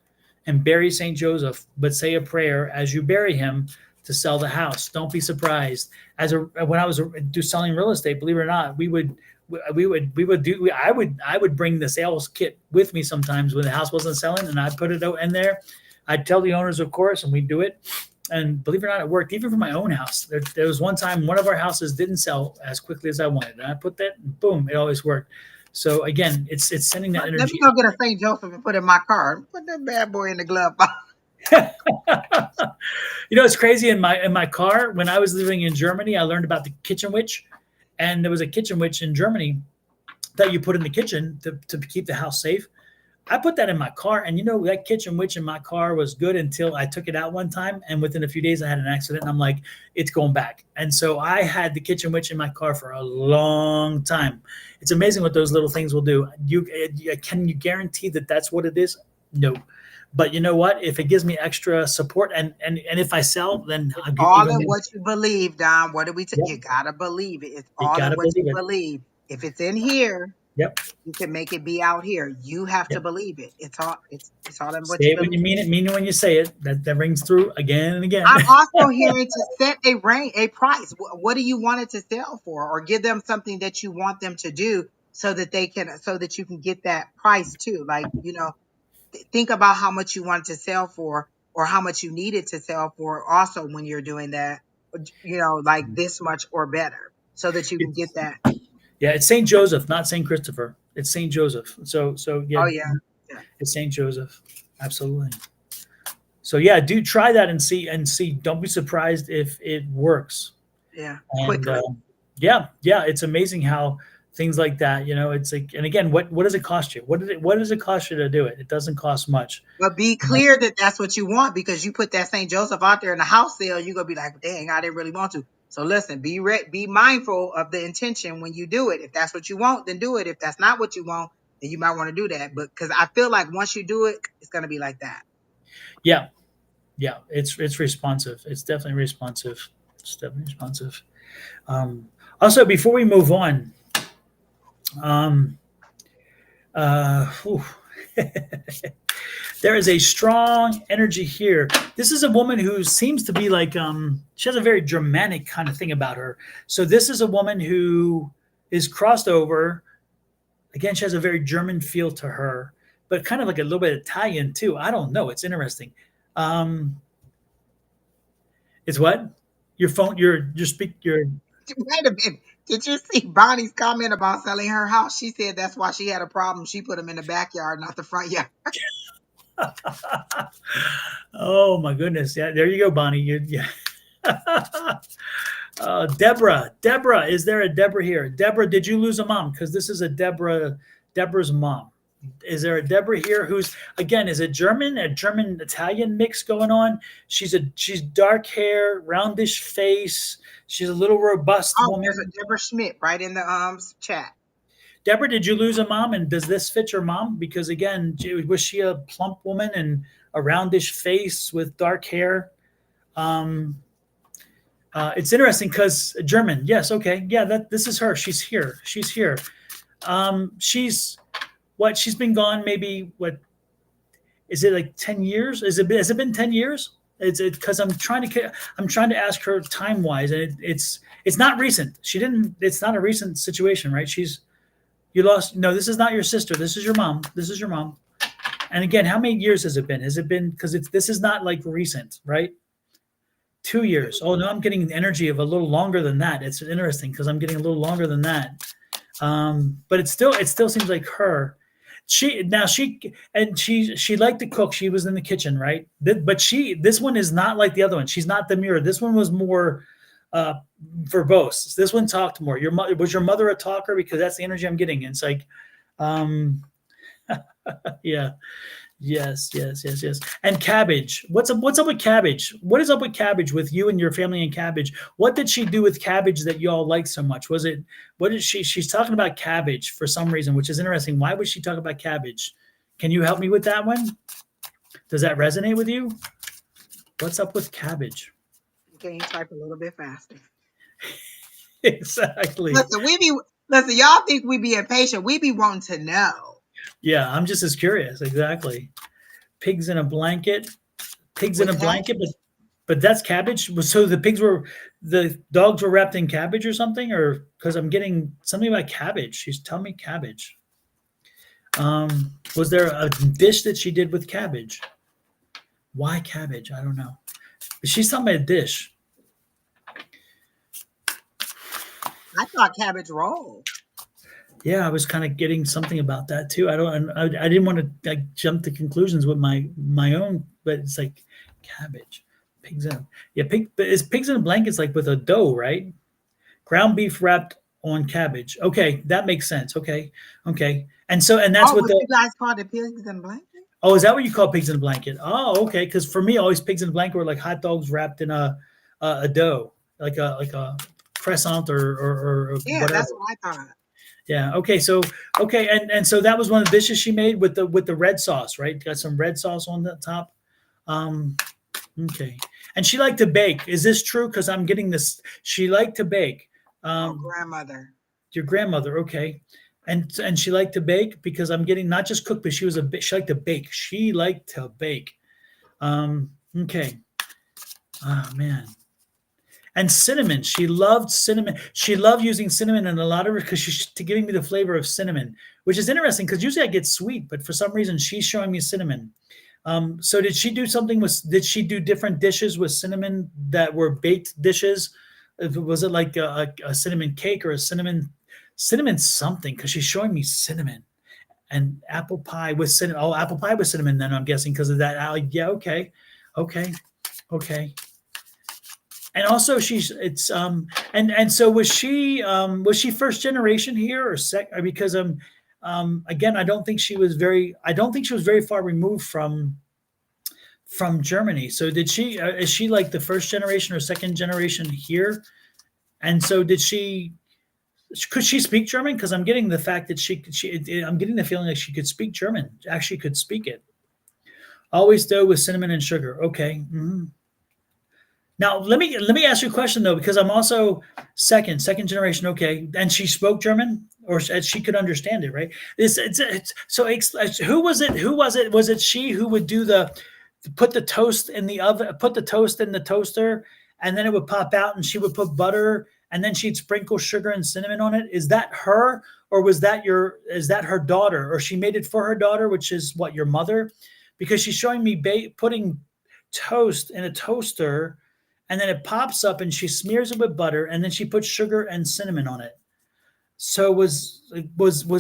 and bury St. Joseph, but say a prayer as you bury him to sell the house. Don't be surprised. When I was selling real estate, believe it or not, I would bring the sales kit with me sometimes when the house wasn't selling, and I'd put it out in there. I'd tell the owners, of course, and we'd do it. And believe it or not, it worked even for my own house. There was one time one of our houses didn't sell as quickly as I wanted. And I put that, and boom, it always worked. So again, it's sending that Let me energy. go get a St. Joseph and put it in my car. Put that bad boy in the glove box. It's crazy. In my car, when I was living in Germany, I learned about the kitchen witch, and there was a kitchen witch in Germany that you put in the kitchen to keep the house safe. I put that in my car, and that kitchen witch in my car was good until I took it out one time, and within a few days I had an accident, and I'm like, it's going back. And so I had the kitchen witch in my car for a long time. It's amazing what those little things will do. Can you guarantee that that's what it is? No. But you know what? If it gives me extra support, and if I sell, then I'll get All even in more. what you believe, Don. What do we Yep. you gotta believe it. It's You all in gotta what you believe it. believe. If it's in here, Yep. you can make it be out here. You have to Yep. believe it. It's all in what Say you it when you believe. mean it. Mean it when you say it. That rings through again and again. I'm also hearing to set a price. What do you want it to sell for, or give them something that you want them to do so that you can get that price too. Like, think about how much you want it to sell for, or how much you need it to sell for. Also, when you're doing that, like this much or better, so that you can get It's, that. yeah, it's Saint Joseph, not Saint Christopher. It's Saint Joseph. So yeah, Oh yeah, yeah, it's Saint Joseph. Absolutely. So yeah, do try that and see. Don't be surprised if it works. yeah. And Quickly. yeah, it's amazing how things like that. It's like, and again, what does it cost you? What does it cost you to do it? It doesn't cost much. But be clear that that's what you want, because you put that St. Joseph out there in the house sale, you're gonna be like, dang, I didn't really want to. So listen, be mindful of the intention when you do it. If that's what you want, then do it. If that's not what you want, then you might want to do that. But because I feel like once you do it, it's gonna be like that. Yeah, yeah, it's responsive. It's definitely responsive. It's definitely responsive. Also, before we move on, um, whew. There is a strong energy here. This is a woman who seems to be like, she has a very Germanic kind of thing about her. So this is a woman who is crossed over. Again, she has a very German feel to her, but kind of like a little bit Italian too. I don't know. It's interesting. Um, it's what? Your phone, your. Wait a minute. Did you see Bonnie's comment about selling her house? She said that's why she had a problem. She put them in the backyard, not the front yard. Oh my goodness. Yeah, there you go, Bonnie. Yeah. Deborah, is there a Deborah here? Deborah, did you lose a mom? Because this is a Deborah's mom. Is there a Deborah here who's, again, is it a German Italian mix going on? She's dark hair, roundish face. She's a little robust Oh, woman. there's a Deborah Schmidt right in the chat. Deborah, did you lose a mom? And does this fit your mom? Because again, was she a plump woman and a roundish face with dark hair? It's interesting because German. Yes, okay, yeah. This is her. She's here. She's here. She's what? She's been gone. Maybe what? Is it like 10 years? Has it been 10 years? It's because I'm trying to ask her time wise, and it's not recent. She didn't. It's not a recent situation, right? You lost. No, this is not your sister. This is your mom. This is your mom. And again, how many years has it been? Has it been, because this is not like recent, right? 2 years. Oh no, I'm getting the energy of a little longer than that. It's interesting because I'm getting a little longer than that. But it still seems like her. She liked to cook. She was in the kitchen, right? But this one is not like the other one. She's not the mirror. This one was more verbose. This one talked more. Was your mother a talker? Because that's the energy I'm getting. It's like, yeah. Yes. And cabbage. What's up with cabbage? What is up with cabbage with you and your family and cabbage? What did she do with cabbage that y'all like so much? She's talking about cabbage for some reason, which is interesting. Why would she talk about cabbage? Can you help me with that one? Does that resonate with you? What's up with cabbage? Can you type a little bit faster? Exactly. Listen, y'all think we be impatient. We be wanting to know. Yeah, I'm just as curious. Exactly. Pigs in a blanket. But that's cabbage. So the dogs were wrapped in cabbage or something, or because I'm getting something about cabbage. She's telling me cabbage. Was there a dish that she did with cabbage? Why cabbage? I don't know. She's talking about a dish. I thought cabbage roll. Yeah, I was kind of getting something about that too. I didn't want to like jump to conclusions with my own, but it's like cabbage, pigs in, yeah, but it's pigs in a blankets like with a dough, right? Ground beef wrapped on cabbage. Okay, that makes sense. Okay, okay, and that's Oh, what but the you guys called it pigs in blankets? oh, is that what you call pigs in a blanket? Oh, okay, because for me, always pigs in a blanket were like hot dogs wrapped in a dough, like a croissant or Yeah, whatever. that's what I thought. Yeah. Okay. So okay, and so that was one of the dishes she made with the red sauce, right? Got some red sauce on the top. Um, okay. And she liked to bake. Is this true? Because I'm getting this. She liked to bake. Oh, Um, grandmother. your grandmother, okay. And she liked to bake because I'm getting not just cook, but she liked to bake. She liked to bake. Okay. Oh man. And cinnamon. She loved cinnamon. She loved using cinnamon in a lot of because she's to giving me the flavor of cinnamon, which is interesting because usually I get sweet, but for some reason she's showing me cinnamon. So did she do something with? Did she do different dishes with cinnamon that were baked dishes? Was it like a cinnamon cake or a cinnamon something? Because she's showing me cinnamon and apple pie with cinnamon. Oh, apple pie with cinnamon. Then I'm guessing because of that. Yeah. Okay. Okay. Okay. And also she's it's and so was she first generation here or because again I don't think she was very far removed from Germany. So did she is she like the first generation or second generation here? And so did she could she speak German? Because I'm getting the fact that I'm getting the feeling that she could speak German. Actually could speak it. Always dough with cinnamon and sugar. Okay. Mhm. Now let me ask you a question though, because I'm also second generation. Okay, and she spoke German, or she could understand it, right? So who was it? Who was it? Was it she who would do the put the toast in the oven, put the toast in the toaster, and then it would pop out, and she would put butter, and then she'd sprinkle sugar and cinnamon on it? Is that her, or was that is that her daughter, or she made it for her daughter, which is what your mother? Because she's showing me putting toast in a toaster and then it pops up and she smears it with butter and then she puts sugar and cinnamon on it. So was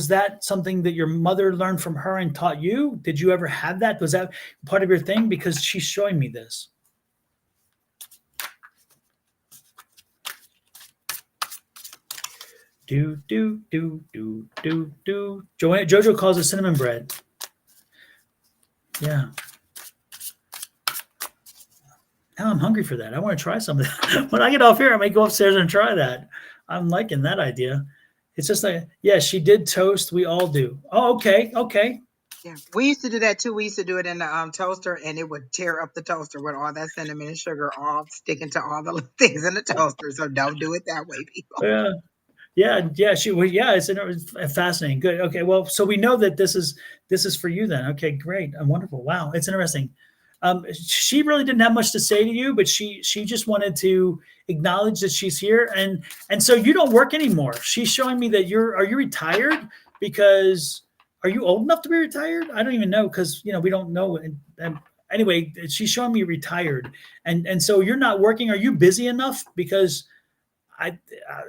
that something that your mother learned from her and taught you? Did you ever have that? Was that part of your thing? Because she's showing me this. Do. Jojo calls it cinnamon bread. Yeah. Now I'm hungry for that. I want to try some of that. When I get off here, I may go upstairs and try that. I'm liking that idea. It's just like, yeah, she did toast. We all do. Oh, okay. Okay. Yeah, we used to do that too. We used to do it in the toaster, and it would tear up the toaster with all that cinnamon and sugar all sticking to all the little things in the toaster. So don't do it that way, people. Yeah. Yeah. It's fascinating. Good. Okay. Well, so we know that this is for you then. Okay. Great. Wonderful. Wow. It's interesting. She really didn't have much to say to you, but she just wanted to acknowledge that she's here, and so you don't work anymore. She's showing me that are you retired? Because are you old enough to be retired? I don't even know because we don't know. And anyway, she's showing me retired, and so you're not working. Are you busy enough? Because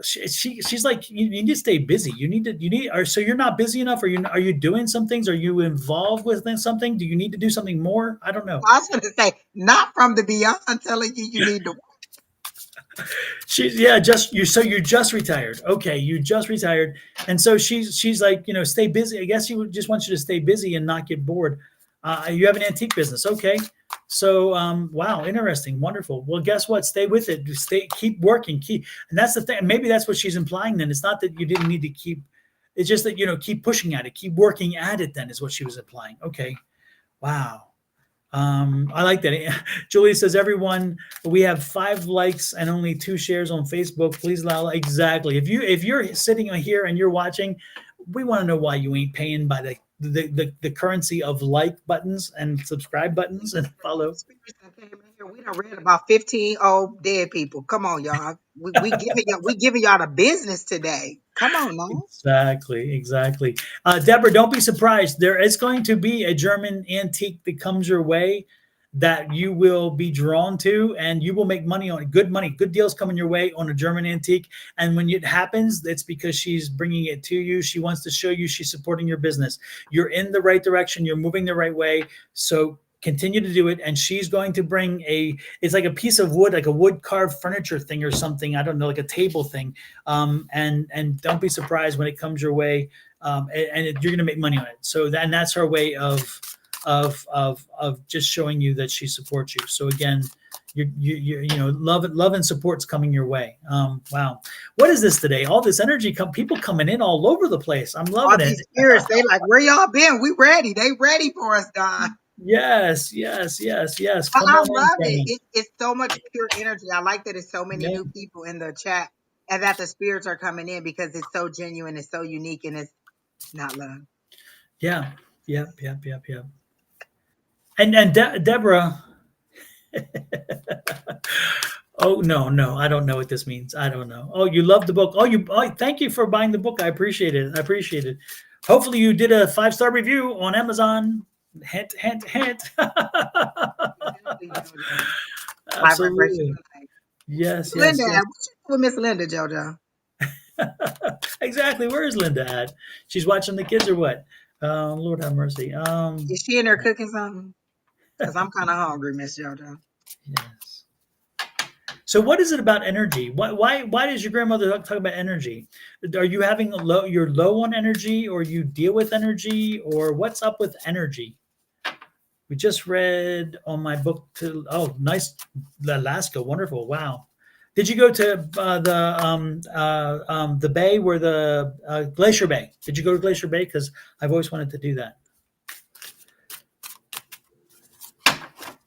she's like you need to stay busy. So you're not busy enough. Are you doing some things? Are you involved with something? Do you need to do something more? I don't know. I was going to say, not from the beyond telling you need to. She's you just retired. Okay, you just retired, and so she's like stay busy. I guess she just wants you to stay busy and not get bored. You have an antique business, okay? So wow, interesting, wonderful. Well, guess what? Stay with it. Keep working, and that's the thing. Maybe that's what she's implying. Then it's not that you didn't need to keep. It's just that keep pushing at it, keep working at it. Then is what she was implying. Okay, wow. I like that. Julie says, everyone, we have 5 likes and only 2 shares on Facebook. Please allow exactly. If you're sitting here and you're watching, we want to know why you ain't paying by the currency of like buttons and subscribe buttons and follow. We done read about 15 old dead people. Come on, y'all. We giving y'all the business today. Come on, now. Exactly. Deborah, don't be surprised. There is going to be a German antique that comes your way. that you will be drawn to, and you will make money on it. Good money, good deals coming your way on a German antique. And when it happens, it's because she's bringing it to you. She wants to show you she's supporting your business. You're in the right direction. You're moving the right way. So continue to do it. And she's going to bring it's like a piece of wood, like a wood carved furniture thing or something. I don't know, like a table thing. And don't be surprised when it comes your way. You're going to make money on it. So that's her way of just showing you that she supports you. So again, you know, love and support's coming your way. Wow, what is this today? All this energy, people coming in all over the place. I'm loving All it. these spirits, they like, where y'all been? We ready. They ready for us, God. Yes. Come I on in, love it. Tammy. It's so much pure energy. I like that it's so many Yeah. new people in the chat and that the spirits are coming in because it's so genuine, it's so unique, and it's not love. Yeah. Yep. And Deborah. Oh no, I don't know what this means. I don't know. Oh, you love the book. Thank you for buying the book. I appreciate it. Hopefully you did a 5-star review on Amazon. Hint. Absolutely. Yes. Linda, what you do with Miss Linda, JoJo? Exactly. Where is Linda at? She's watching the kids or what? Lord have mercy. Is she in there cooking something? Because I'm kind of hungry, Miss JoJo. Yes. So what is it about energy? Why does your grandmother talk about energy? Are you having you're low on energy, or you deal with energy, or what's up with energy? We just read on my book nice, Alaska, wonderful, wow. Did you go to the bay where the Glacier Bay? Did you go to Glacier Bay? Because I've always wanted to do that.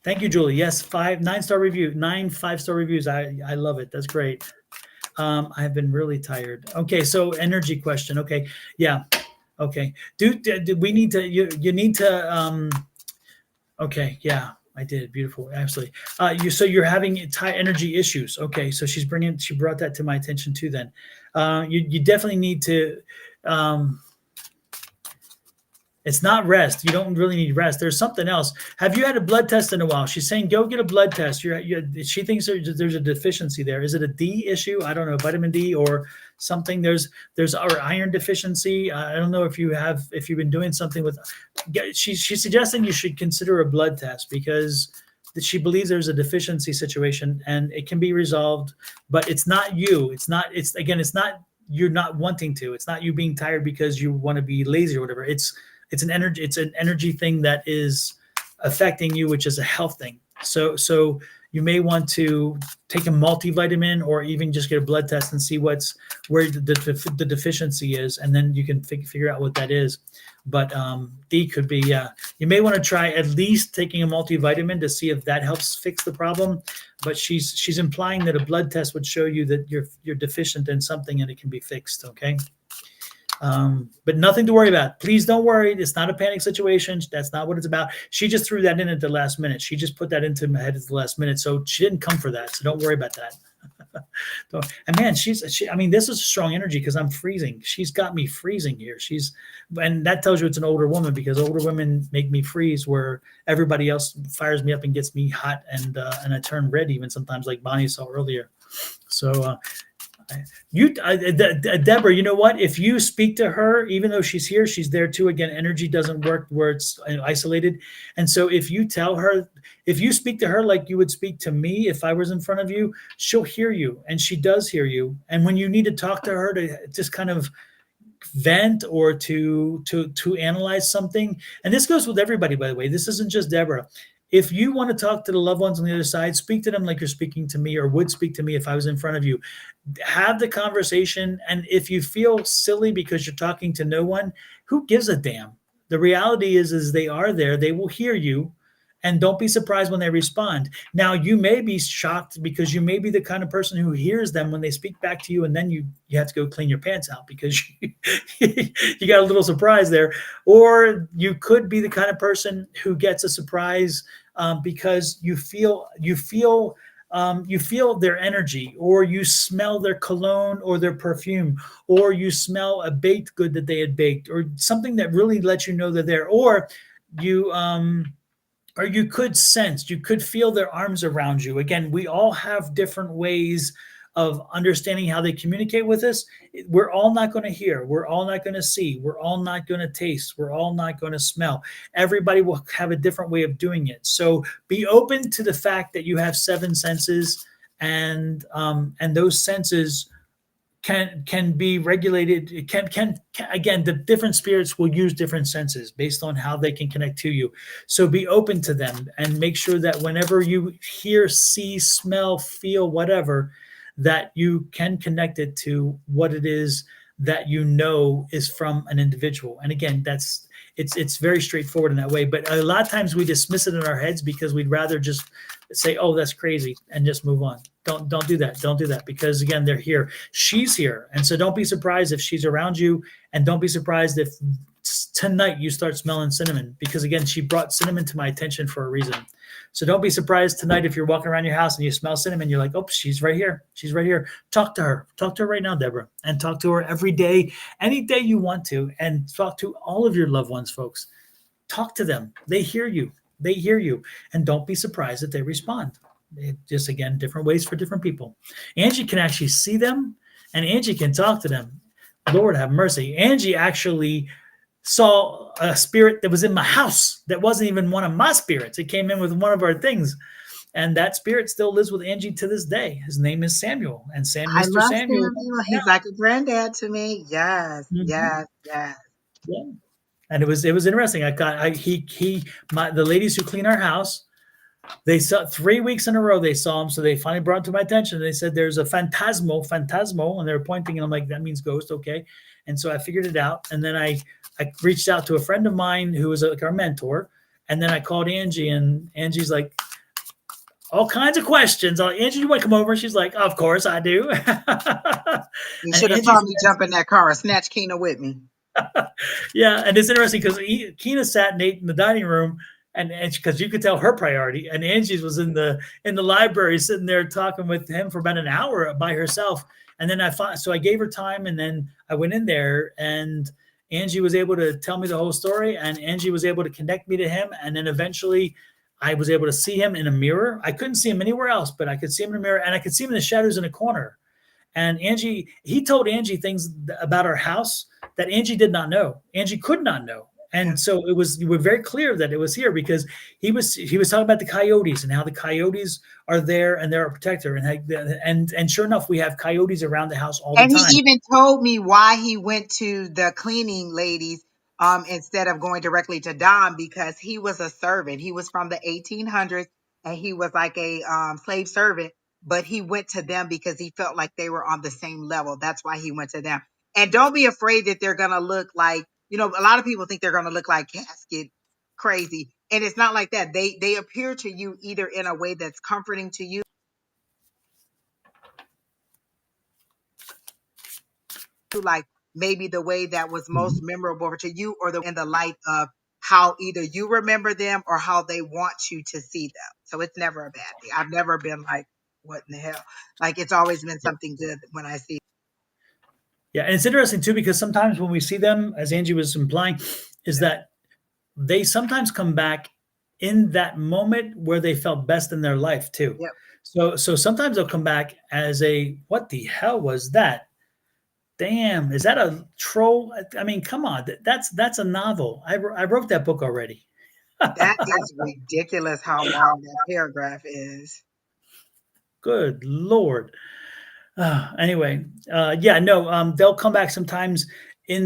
Thank you, Julie. Yes, 9-star review, 9 5-star reviews. I love it. That's great. I've been really tired. Okay, so energy question. Okay, yeah. Okay. Do we need to? You need to. Okay, yeah, I did. Beautiful, absolutely. So you're having high energy issues. Okay, so she brought that to my attention too. Then, you definitely need to. It's not rest. You don't really need rest. There's something else. Have you had a blood test in a while? She's saying go get a blood test. She thinks there's a deficiency there. Is it a D issue? I don't know, vitamin D or something. There's our iron deficiency. I don't know if you've been doing something with. She's suggesting you should consider a blood test because she believes there's a deficiency situation and it can be resolved. But it's not you. It's not you're not wanting to. It's not you being tired because you want to be lazy or whatever. It's an energy thing that is affecting you, which is a health thing. So you may want to take a multivitamin or even just get a blood test and see where the deficiency is, and then you can figure out what that is. But D could be, you may want to try at least taking a multivitamin to see if that helps fix the problem. But she's implying that a blood test would show you that you're deficient in something and it can be fixed. Okay. But nothing to worry about. Please don't worry. It's not a panic situation. That's not what it's about. She just threw that in at the last minute. She just put that into my head at the last minute. So she didn't come for that. So don't worry about that. And man, this is strong energy because I'm freezing. She's got me freezing here. And that tells you it's an older woman because older women make me freeze where everybody else fires me up and gets me hot and I turn red even sometimes, like Bonnie saw earlier. So, Deborah, you know what? If you speak to her, even though she's here, she's there too. Again, energy doesn't work where it's isolated. And so if you speak to her like you would speak to me if I was in front of you, she'll hear you. And she does hear you. And when you need to talk to her to just kind of vent or to analyze something, and this goes with everybody, by the way, this isn't just Deborah. If you want to talk to the loved ones on the other side, speak to them like you're speaking to me or would speak to me if I was in front of you. Have the conversation. And if you feel silly because you're talking to no one, who gives a damn? The reality is they are there. They will hear you. And don't be surprised when they respond. Now, you may be shocked because you may be the kind of person who hears them when they speak back to you, and then you have to go clean your pants out because you got a little surprise there. Or you could be the kind of person who gets a surprise because you feel their energy, or you smell their cologne or their perfume, or you smell a baked good that they had baked, or something that really lets you know they're there, or or you could sense, you could feel their arms around you. Again, we all have different ways of understanding how they communicate with us. We're all not going to hear, we're all not going to see, we're all not going to taste, we're all not going to smell. Everybody will have a different way of doing it. So be open to the fact that you have seven senses, and those senses can be regulated. It can again, the different spirits will use different senses based on how they can connect to you. So be open to them and make sure that whenever you hear, see, smell, feel, whatever, that you can connect it to what it is that you know is from an individual. And again, it's very straightforward in that way, but a lot of times we dismiss it in our heads because we'd rather just say, oh, that's crazy, and just move on. Don't do that. Don't do that, because again, they're here. She's here. And so don't be surprised if she's around you, and don't be surprised if tonight you start smelling cinnamon, because again, she brought cinnamon to my attention for a reason. So don't be surprised tonight if you're walking around your house and you smell cinnamon, you're like, oh, she's right here. She's right here. Talk to her. Talk to her right now, Deborah, and talk to her every day, any day you want to, and talk to all of your loved ones, folks. Talk to them. They hear you. They hear you. And don't be surprised if they respond. It just, again, different ways for different people. Angie can actually see them, and Angie can talk to them. Lord have mercy. Angie actually saw a spirit that was in my house that wasn't even one of my spirits. It came in with one of our things. And that spirit still lives with Angie to this day. His name is Samuel. And I Mr. love Samuel. Samuel. Yeah. He's like a granddad to me. Yes, Mhm. yes, yes. Yeah. And it was interesting. The ladies who clean our house, they saw 3 weeks in a row, they saw him. So they finally brought it to my attention. They said, there's a phantasmo, and they're pointing, and I'm like, that means ghost. Okay. And so I figured it out. And then I reached out to a friend of mine who was like our mentor. And then I called Angie, and Angie's like, all kinds of questions. I'm like, Angie, you want to come over? She's like, of course I do. You And should have Angie, saw me jump in that car and snatch Keena with me. yeah, and it's interesting because Keena sat and ate in the dining room, and because you could tell her priority, and Angie's was in the library sitting there talking with him for about an hour by herself. And then I gave her time, and then I went in there, and Angie was able to tell me the whole story, and Angie was able to connect me to him, and then eventually I was able to see him in a mirror. I couldn't see him anywhere else, but I could see him in a mirror, and I could see him in the shadows in a corner. And he told Angie things about our house that Angie did not know. Angie could not know. Yeah. And so we were very clear that it was here, because he was talking about the coyotes and how the coyotes are there and they're a protector. And sure enough, we have coyotes around the house all the And he time. even told me why he went to the cleaning ladies instead of going directly to Don, because he was a servant. He was from the 1800s, and he was like a slave servant, but he went to them because he felt like they were on the same level. That's why he went to them. And don't be afraid that they're going to look like, a lot of people think they're going to look like casket crazy. And it's not like that. They appear to you either in a way that's comforting to you, like maybe the way that was most Mhm. memorable to you, or in the light of how either you remember them or how they want you to see them. So it's never a bad thing. I've never been like, what in the hell? Like, it's always been something good when I see. Yeah, and it's interesting too, because sometimes when we see them, as Angie was implying, is that they sometimes come back in that moment where they felt best in their life too. Yep. So sometimes they'll come back as a, what the hell was that? Damn, is that a troll? I mean, come on, that's a novel. I wrote that book already. That is ridiculous how long that paragraph is. Good Lord. Anyway, yeah, no, they'll come back sometimes in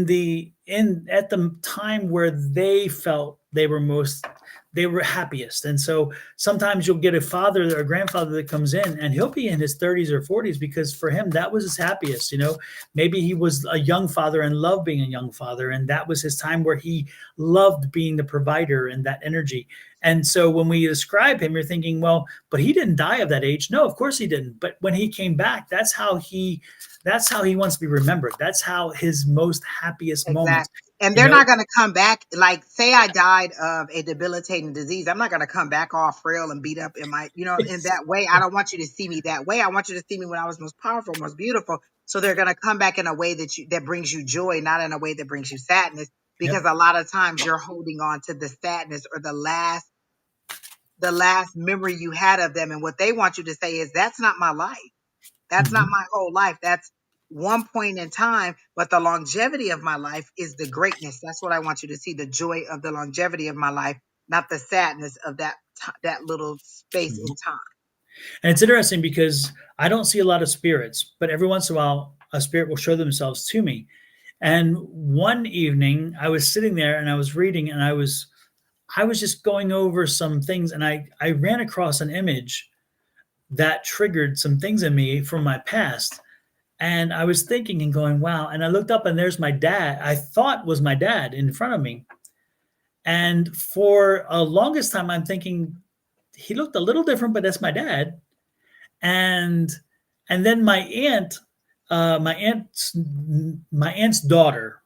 at the time where they felt they were happiest. And so sometimes you'll get a father or a grandfather that comes in, and he'll be in his 30s or 40s, because for him that was his happiest. Maybe he was a young father and loved being a young father, and that was his time where he loved being the provider and that energy. And so when we describe him, you're thinking, well, but he didn't die of that age. No, of course he didn't. But when he came back, that's how he wants to be remembered. That's how his most happiest moments. Exactly. And You they're know, not going to come back. Like, say I died of a debilitating disease. I'm not going to come back all frail and beat up in that way. I don't want you to see me that way. I want you to see me when I was most powerful, most beautiful. So they're going to come back in a way that brings you joy, not in a way that brings you sadness. yep. Because a lot of times you're holding on to the sadness or the last the last memory you had of them. And what they want you to say is, that's not my life. That's not Mhm. my whole life. That's one point in time, but the longevity of my life is the greatness. That's what I want you to see, the joy of the longevity of my life, not the sadness of that little space in Mhm. time. And it's interesting because I don't see a lot of spirits, but every once in a while, a spirit will show themselves to me. And one evening, I was sitting there and I was reading, and I was just going over some things, and I ran across an image that triggered some things in me from my past. And I was thinking and going, wow. And I looked up, and there's my dad. I thought was my dad in front of me. And for a longest time, I'm thinking he looked a little different, but that's my dad. And and then uh, my aunt's my aunt's daughter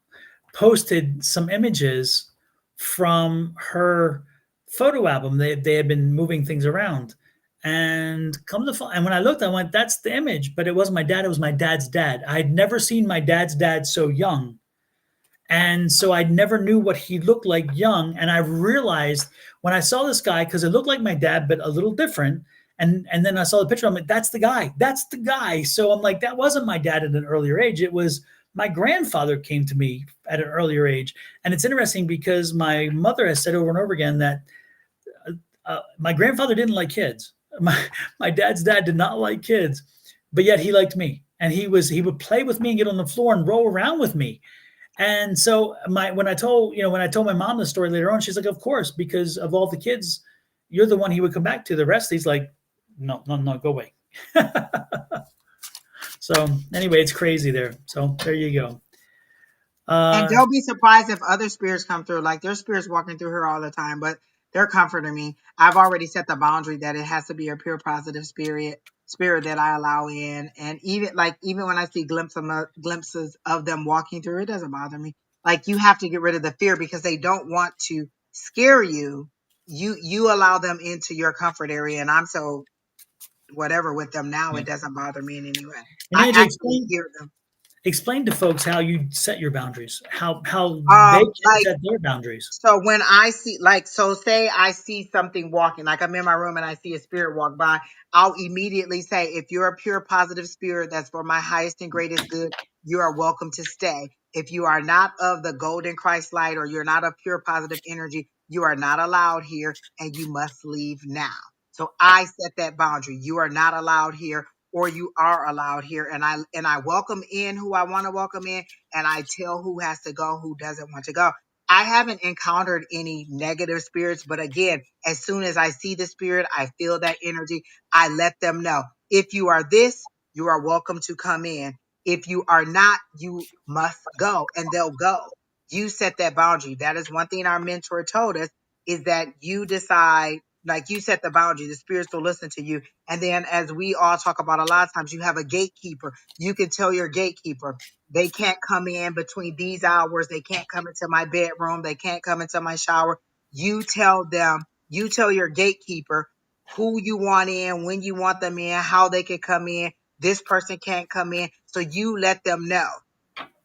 posted some images from her photo album. They had been moving things around, and and when I looked, I went, "That's the image," but it wasn't my dad. It was my dad's dad. I had never seen my dad's dad so young, and so I never knew what he looked like young. And I realized when I saw this guy, because it looked like my dad, but a little different. And then I saw the picture. I'm like, that's the guy. That's the guy. So I'm like, that wasn't my dad at an earlier age. It was my grandfather came to me at an earlier age. And it's interesting because my mother has said over and over again that my grandfather didn't like kids. My dad's dad did not like kids, but yet he liked me. And he would play with me and get on the floor and roll around with me. And so when I told my mom the story later on, she's like, of course, because of all the kids, you're the one he would come back to. The rest, he's like, no, no, no, go away. So anyway, it's crazy there. So there you go. And Uh, don't be surprised if other spirits come through. Like, there's spirits walking through here all the time, but they're comforting me. I've already set the boundary that it has to be a pure positive spirit that I allow in. And even when I see glimpses of them walking through, it doesn't bother me. Like, you have to get rid of the fear because they don't want to scare you. You allow them into your comfort area, and I'm so whatever with them now. yeah. It doesn't bother me in any way. And I Angie, actually hear them. explain to folks how you set your boundaries, how they can Like, set their boundaries. so when I see, like, so say I see something walking, like I'm in my room and I see a spirit walk by, I'll immediately say, if you're a pure positive spirit that's for my highest and greatest good, you are welcome to stay. If you are not of the golden Christ light, or you're not of pure positive energy, you are not allowed here and you must leave now. So I set that boundary. You are not allowed here, or you are allowed here. And I welcome in who I want to welcome in, and I tell who has to go, who doesn't want to go. I haven't encountered any negative spirits, but again, as soon as I see the spirit, I feel that energy, I let them know. If you are this, you are welcome to come in. If you are not, you must go, and they'll go. You set that boundary. That is one thing our mentor told us, is that you decide, like, you set the boundary. The spirits will listen to you. And then, as we all talk about a lot of times, you have a gatekeeper. You can tell your gatekeeper, they can't come in between these hours. They can't come into my bedroom. They can't come into my shower. You tell them, you tell your gatekeeper who you want in, when you want them in, how they can come in. This person can't come in. So you let them know.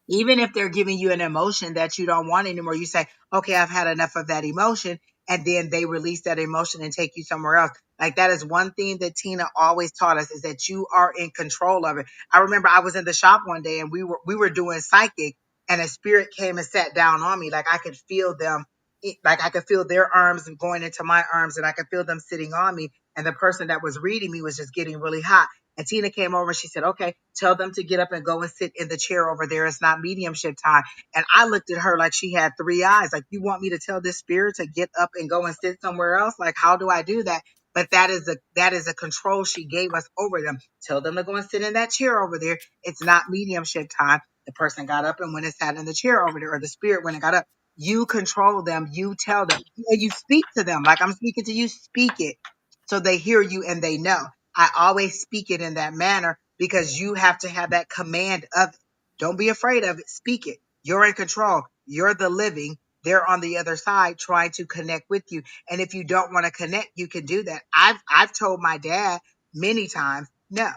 Even if they're giving you an emotion that you don't want anymore, you say, okay, I've had enough of that emotion. And then they release that emotion and take you somewhere else. Like, that is one thing that Tina always taught us, is that you are in control of it. I remember I was in the shop one day and we were doing psychic, and a spirit came and sat down on me. Like, I could feel them, like I could feel their arms going into my arms, and I could feel them sitting on me. And the person that was reading me was just getting really hot. And Tina came over and she said, okay, tell them to get up and go and sit in the chair over there. It's not mediumship time. And I looked at her like she had three eyes. Like, you want me to tell this spirit to get up and go and sit somewhere else? Like, how do I do that? But that is a control she gave us over them. Tell them to go and sit in that chair over there. It's not mediumship time. The person got up and went and sat in the chair over there, or the spirit went and got up. You control them. You tell them. And you speak to them. Like I'm speaking to you, speak it so they hear you and they know. I always speak it in that manner because you have to have that command of it. Don't be afraid of it. Speak it. You're in control. You're the living. They're on the other side trying to connect with you. And if you don't want to connect, you can do that. I've told my dad many times, no,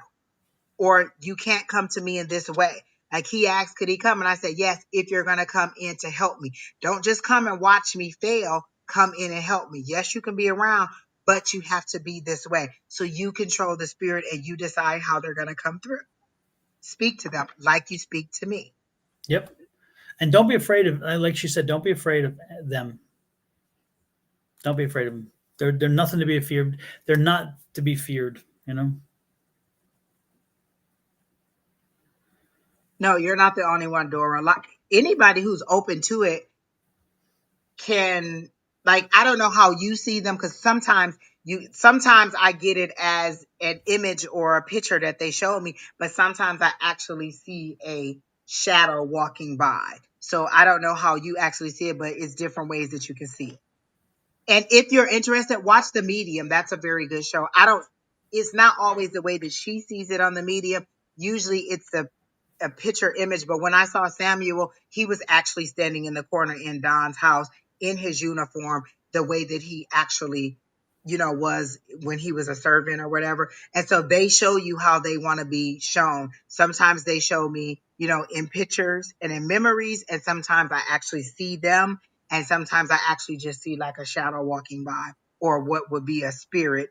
or you can't come to me in this way. Like, he asked, could he come? And I said, yes, if you're going to come in to help me. Don't just come and watch me fail. Come in and help me. Yes, you can be around, but you have to be this way. So you control the spirit and you decide how they're going to come through. Speak to them like you speak to me. Yep. And don't be afraid of, like she said, don't be afraid of them. Don't be afraid of them. They're nothing to be feared. They're not to be feared, you know? No, you're not the only one, Dora. Like anybody who's open to it can, like, I don't know how you see them, because sometimes I get it as an image or a picture that they show me, but sometimes I actually see a shadow walking by. So I don't know how you actually see it, but it's different ways that you can see it. And if you're interested, watch The Medium. That's a very good show. It's not always the way that she sees it on The Medium. Usually it's a picture image. But when I saw Samuel, he was actually standing in the corner in Don's house in his uniform, the way that he actually, was when he was a servant or whatever. And so they show you how they want to be shown. Sometimes they show me, in pictures and in memories. And sometimes I actually see them, and sometimes I actually just see like a shadow walking by, or what would be a spirit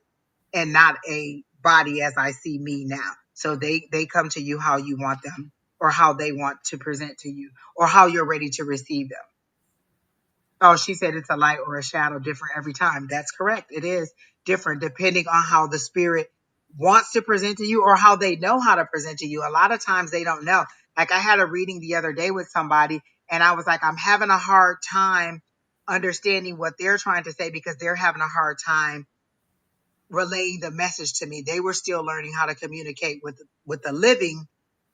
and not a body as I see me now. So they come to you how you want them, or how they want to present to you, or how you're ready to receive them. Oh, she said it's a light or a shadow, different every time. That's correct. It is different depending on how the spirit wants to present to you, or how they know how to present to you. A lot of times they don't know. Like I had a reading the other day with somebody, and I was like, I'm having a hard time understanding what they're trying to say, because they're having a hard time relaying the message to me. They were still learning how to communicate with the living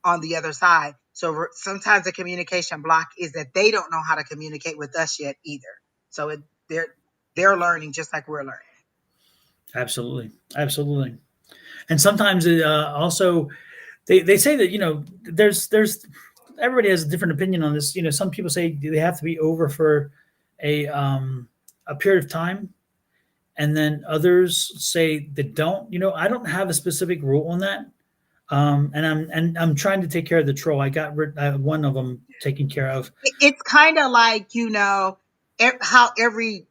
on the other side. So sometimes the communication block is that they don't know how to communicate with us yet either. So they're learning just like we're learning. Absolutely. Absolutely. And sometimes also they say that, there's everybody has a different opinion on this. Some people say they have to be over for a period of time, and then others say they don't. I don't have a specific rule on that. And I'm trying to take care of the troll. I got one of them taken care of. It's kind of like, how every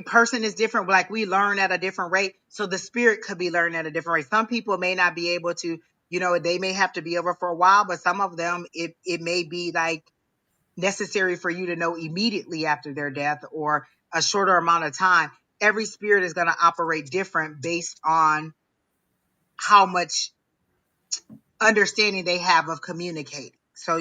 person is different. Like we learn at a different rate. So the spirit could be learning at a different rate. Some people may not be able to, they may have to be over for a while, but some of them, it may be like necessary for you to know immediately after their death, or a shorter amount of time. Every spirit is going to operate different based on how much understanding they have of communicating. So,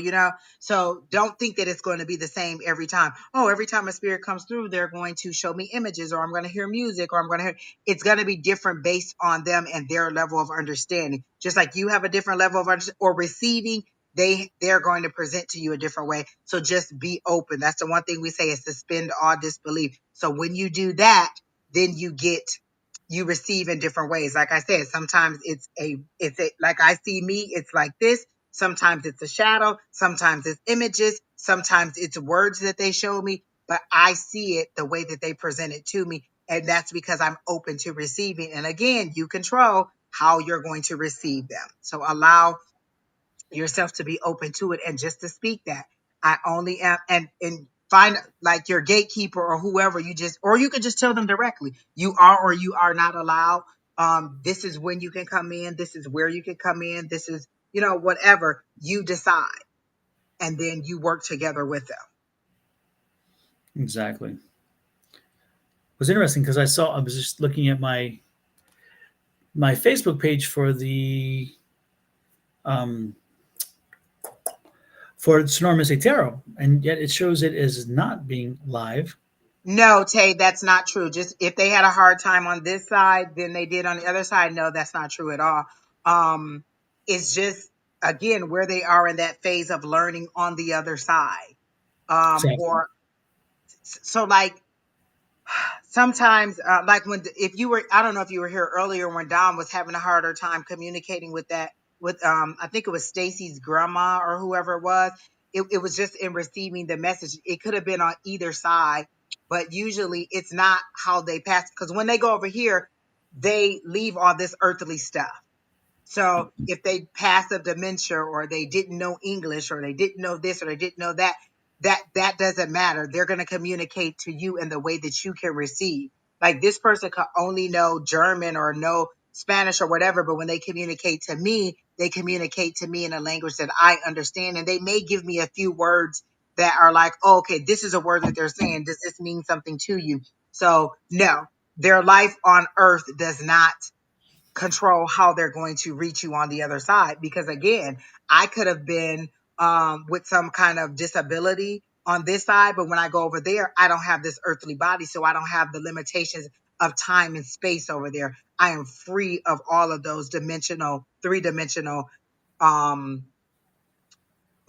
so don't think that it's going to be the same every time. Oh, every time a spirit comes through, they're going to show me images, or I'm going to hear music, or I'm going to hear, it's going to be different based on them and their level of understanding. Just like you have a different level of understanding or receiving, they're going to present to you a different way. So just be open. That's the one thing we say, is suspend all disbelief. So when you do that, then you receive in different ways. Like I said, sometimes it's a like I see me, it's like this. Sometimes it's a shadow, sometimes it's images, sometimes it's words that they show me, but I see it the way that they present it to me. And that's because I'm open to receiving. And again, you control how you're going to receive them. So allow yourself to be open to it, and just to speak that I only am, and find like your gatekeeper or whoever, or you could just tell them directly, you are or you are not allowed. This is when you can come in, this is where you can come in, this is, whatever you decide, and then you work together with them. Exactly. It was interesting because I was just looking at my Facebook page um, for Sonoran Mystic Tarot, and yet it shows it as not being live. No, Tay, that's not true. Just if they had a hard time on this side than they did on the other side, no, that's not true at all. Um, it's just, again, where they are in that phase of learning on the other side. Exactly. Or so like sometimes, like if you were, I don't know if you were here earlier when Don was having a harder time communicating with I think it was Stacy's grandma or whoever it was. It was just in receiving the message. It could have been on either side, but usually it's not how they pass. Because when they go over here, they leave all this earthly stuff. So if they pass a dementia, or they didn't know English, or they didn't know this, or they didn't know that, that doesn't matter. They're going to communicate to you in the way that you can receive. Like this person could only know German or know Spanish or whatever, but when they communicate to me, they communicate to me in a language that I understand. And they may give me a few words that are like, oh, okay, this is a word that they're saying. Does this mean something to you? So no, their life on earth does not control how they're going to reach you on the other side. Because again, I could have been with some kind of disability on this side, but when I go over there, I don't have this earthly body. So I don't have the limitations of time and space over there. I am free of all of those three-dimensional um,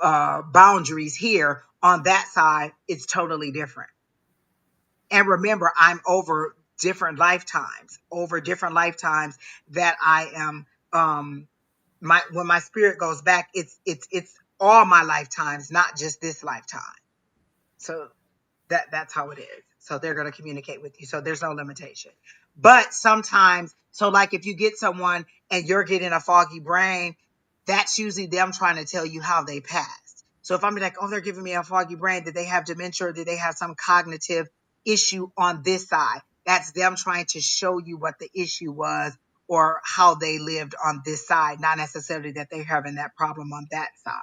boundaries here. On that side, it's totally different. And remember, I'm over different lifetimes that I am when my spirit goes back, it's all my lifetimes, not just this lifetime. So that's how it is. So they're going to communicate with you. So there's no limitation. But sometimes, so like if you get someone and you're getting a foggy brain, that's usually them trying to tell you how they passed. So if I'm like, oh, they're giving me a foggy brain, did they have dementia or did they have some cognitive issue on this side? That's them trying to show you what the issue was or how they lived on this side, not necessarily that they're having that problem on that side.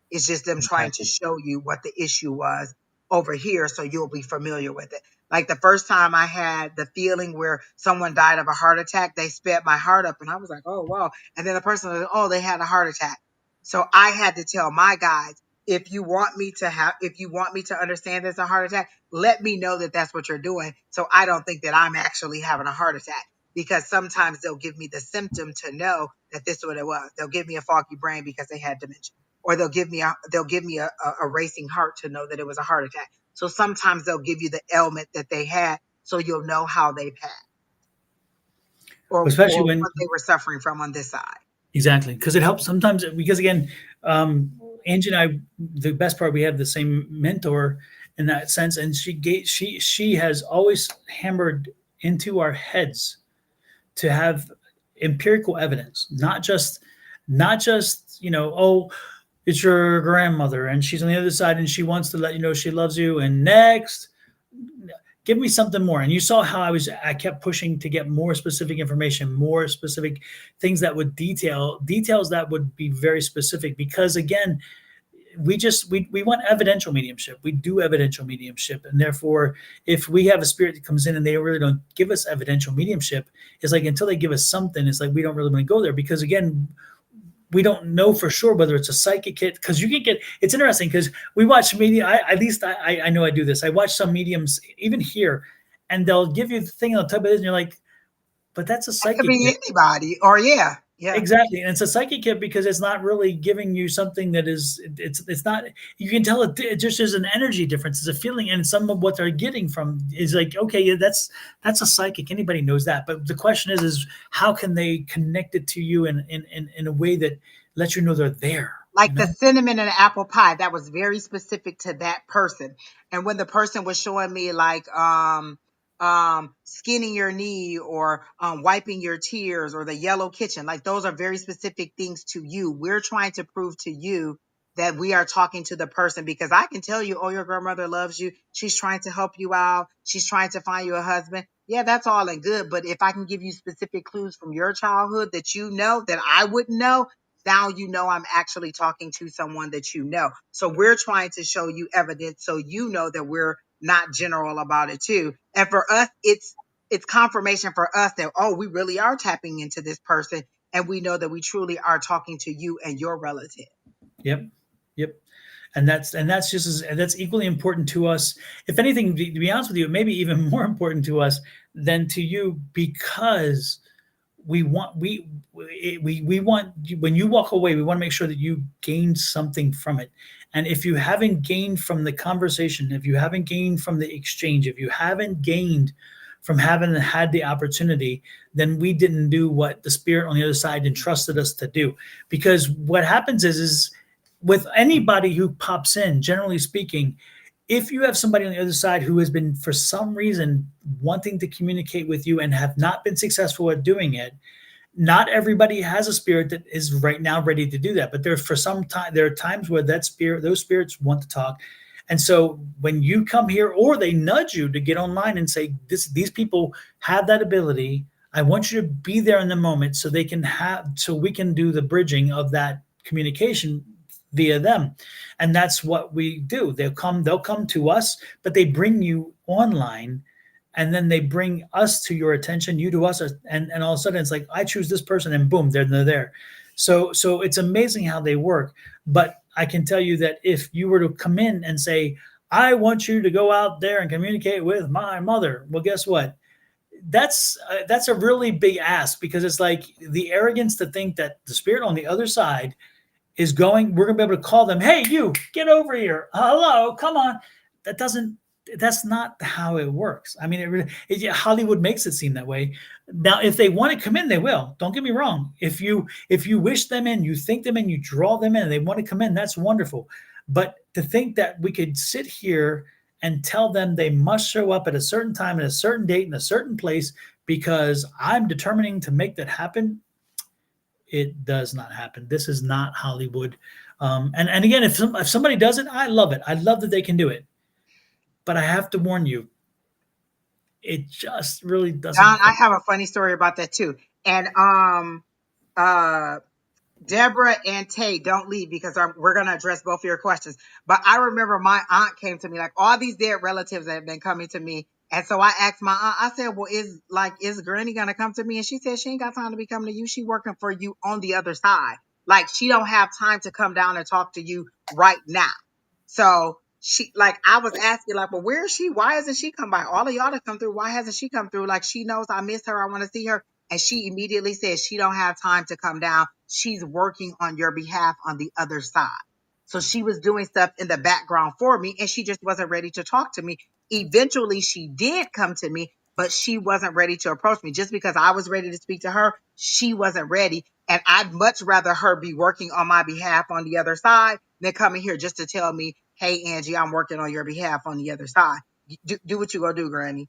It's just them trying to show you what the issue was over here so you'll be familiar with it. Like the first time I had the feeling where someone died of a heart attack, they sped my heart up and I was like, oh, wow. And then the person was like, oh, they had a heart attack. So I had to tell my guides, if you want me to understand there's a heart attack, let me know that that's what you're doing. So I don't think that I'm actually having a heart attack, because sometimes they'll give me the symptom to know that this is what it was. They'll give me a foggy brain because they had dementia, or they'll give me a racing heart to know that it was a heart attack. So sometimes they'll give you the ailment that they had so you'll know how they passed or Especially when what they were suffering from on this side. exactly, because it helps sometimes. Because again, Angie and I, the best part, we have the same mentor in that sense, and she has always hammered into our heads to have empirical evidence, not just oh, it's your grandmother and she's on the other side and she wants to let you know she loves you, and next, give me something more. And you saw how I kept pushing to get more specific information, more specific things that would details that would be very specific. Because again, we want evidential mediumship. We do evidential mediumship, and therefore, if we have a spirit that comes in and they really don't give us evidential mediumship, it's like until they give us something, it's like we don't really want to go there. Because again, we don't know for sure whether it's a psychic hit. Because you can get, it's interesting because we watch media. I know I do this. I watch some mediums even here, and they'll give you the thing on top of it, and you're like, but that's a That psychic could be hit. anybody, or yeah. Exactly, and it's a psychic hit because it's not really giving you something that is. It's not. You can tell it just is an energy difference. It's a feeling, and some of what they're getting from is like, okay, yeah, that's a psychic. Anybody knows that. But the question is how can they connect it to you in a way that lets you know they're there. Like the cinnamon and apple pie, that was very specific to that person. And when the person was showing me like skinning your knee or wiping your tears or the yellow kitchen, like those are very specific things to you. We're trying to prove to you that we are talking to the person, because I can tell you, oh, your grandmother loves you, she's trying to help you out, she's trying to find you a husband. Yeah, that's all and good, but if I can give you specific clues from your childhood that you know that I wouldn't know, now you know I'm actually talking to someone that you know. So we're trying to show you evidence so you know that we're not general about it too. And for us, it's confirmation for us that, oh, we really are tapping into this person, and we know that we truly are talking to you and your relative. Yep. Yep. And that's equally important to us. If anything, to be honest with you, it may be even more important to us than to you, because we want when you walk away, we want to make sure that you gain something from it. And if you haven't gained from the conversation, if you haven't gained from the exchange, if you haven't gained from having had the opportunity, then we didn't do what the spirit on the other side entrusted us to do. Because what happens is with anybody who pops in, generally speaking, if you have somebody on the other side who has been, for some reason, wanting to communicate with you and have not been successful at doing it, not everybody has a spirit that is right now ready to do that. But there are times where those spirits want to talk, And so when you come here, or they nudge you to get online and say, these people have that ability. I want you to be there in the moment so they can so we can do the bridging of that communication via them. And that's what we do. They'll come to us, but they bring you online, and then they bring us to your attention, you to us, and all of a sudden it's like, I choose this person, and boom, they're there. So it's amazing how they work. But I can tell you that if you were to come in and say, I want you to go out there and communicate with my mother, well, guess what? That's a really big ask, because it's like the arrogance to think that the spirit on the other side is going, we're going to be able to call them, hey, you get over here, hello, come on. That's not how it works. I mean, Hollywood makes it seem that way. Now, if they want to come in, they will. Don't get me wrong. If you wish them in, you think them in, you draw them in, and they want to come in, that's wonderful. But to think that we could sit here and tell them they must show up at a certain time, at a certain date, in a certain place, because I'm determining to make that happen, it does not happen. This is not Hollywood. And again, if somebody does it, I love it. I love that they can do it. But I have to warn you, it just really doesn't. Don, I have a funny story about that too. And uh Deborah and Tay, don't leave, because we're going to address both of your questions. But I remember my aunt came to me, like all these dead relatives that have been coming to me. And so I asked my aunt, I said, well, is Granny going to come to me? And she said, she ain't got time to be coming to you. She working for you on the other side. Like, she don't have time to come down and talk to you right now. So she, like, I was asking, like, well, where is she? Why hasn't she come by? All of y'all to come through. Why hasn't she come through? Like, she knows I miss her. I want to see her. And she immediately said she don't have time to come down. She's working on your behalf on the other side. So she was doing stuff in the background for me, and she just wasn't ready to talk to me. Eventually she did come to me, but she wasn't ready to approach me. Just because I was ready to speak to her, she wasn't ready. And I'd much rather her be working on my behalf on the other side than coming here just to tell me, hey, Angie, I'm working on your behalf on the other side. Do what you gonna do, Granny.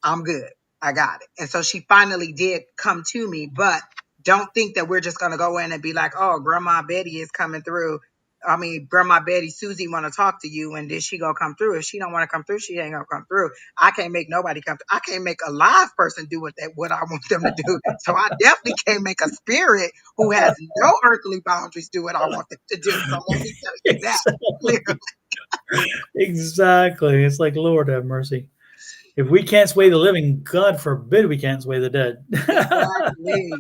I'm good. I got it. And so she finally did come to me, but don't think that we're just going to go in and be like, oh, Grandma Betty is coming through. I mean, Grandma Betty, Susie want to talk to you, and then she gonna come through. If she don't want to come through, she ain't gonna come through. I can't make nobody come through. I can't make a live person do what I want them to do. So I definitely can't make a spirit who has no earthly boundaries do what I want them to do. So let me tell you that clearly. Exactly. It's like, Lord have mercy. If we can't sway the living, God forbid we can't sway the dead. Exactly.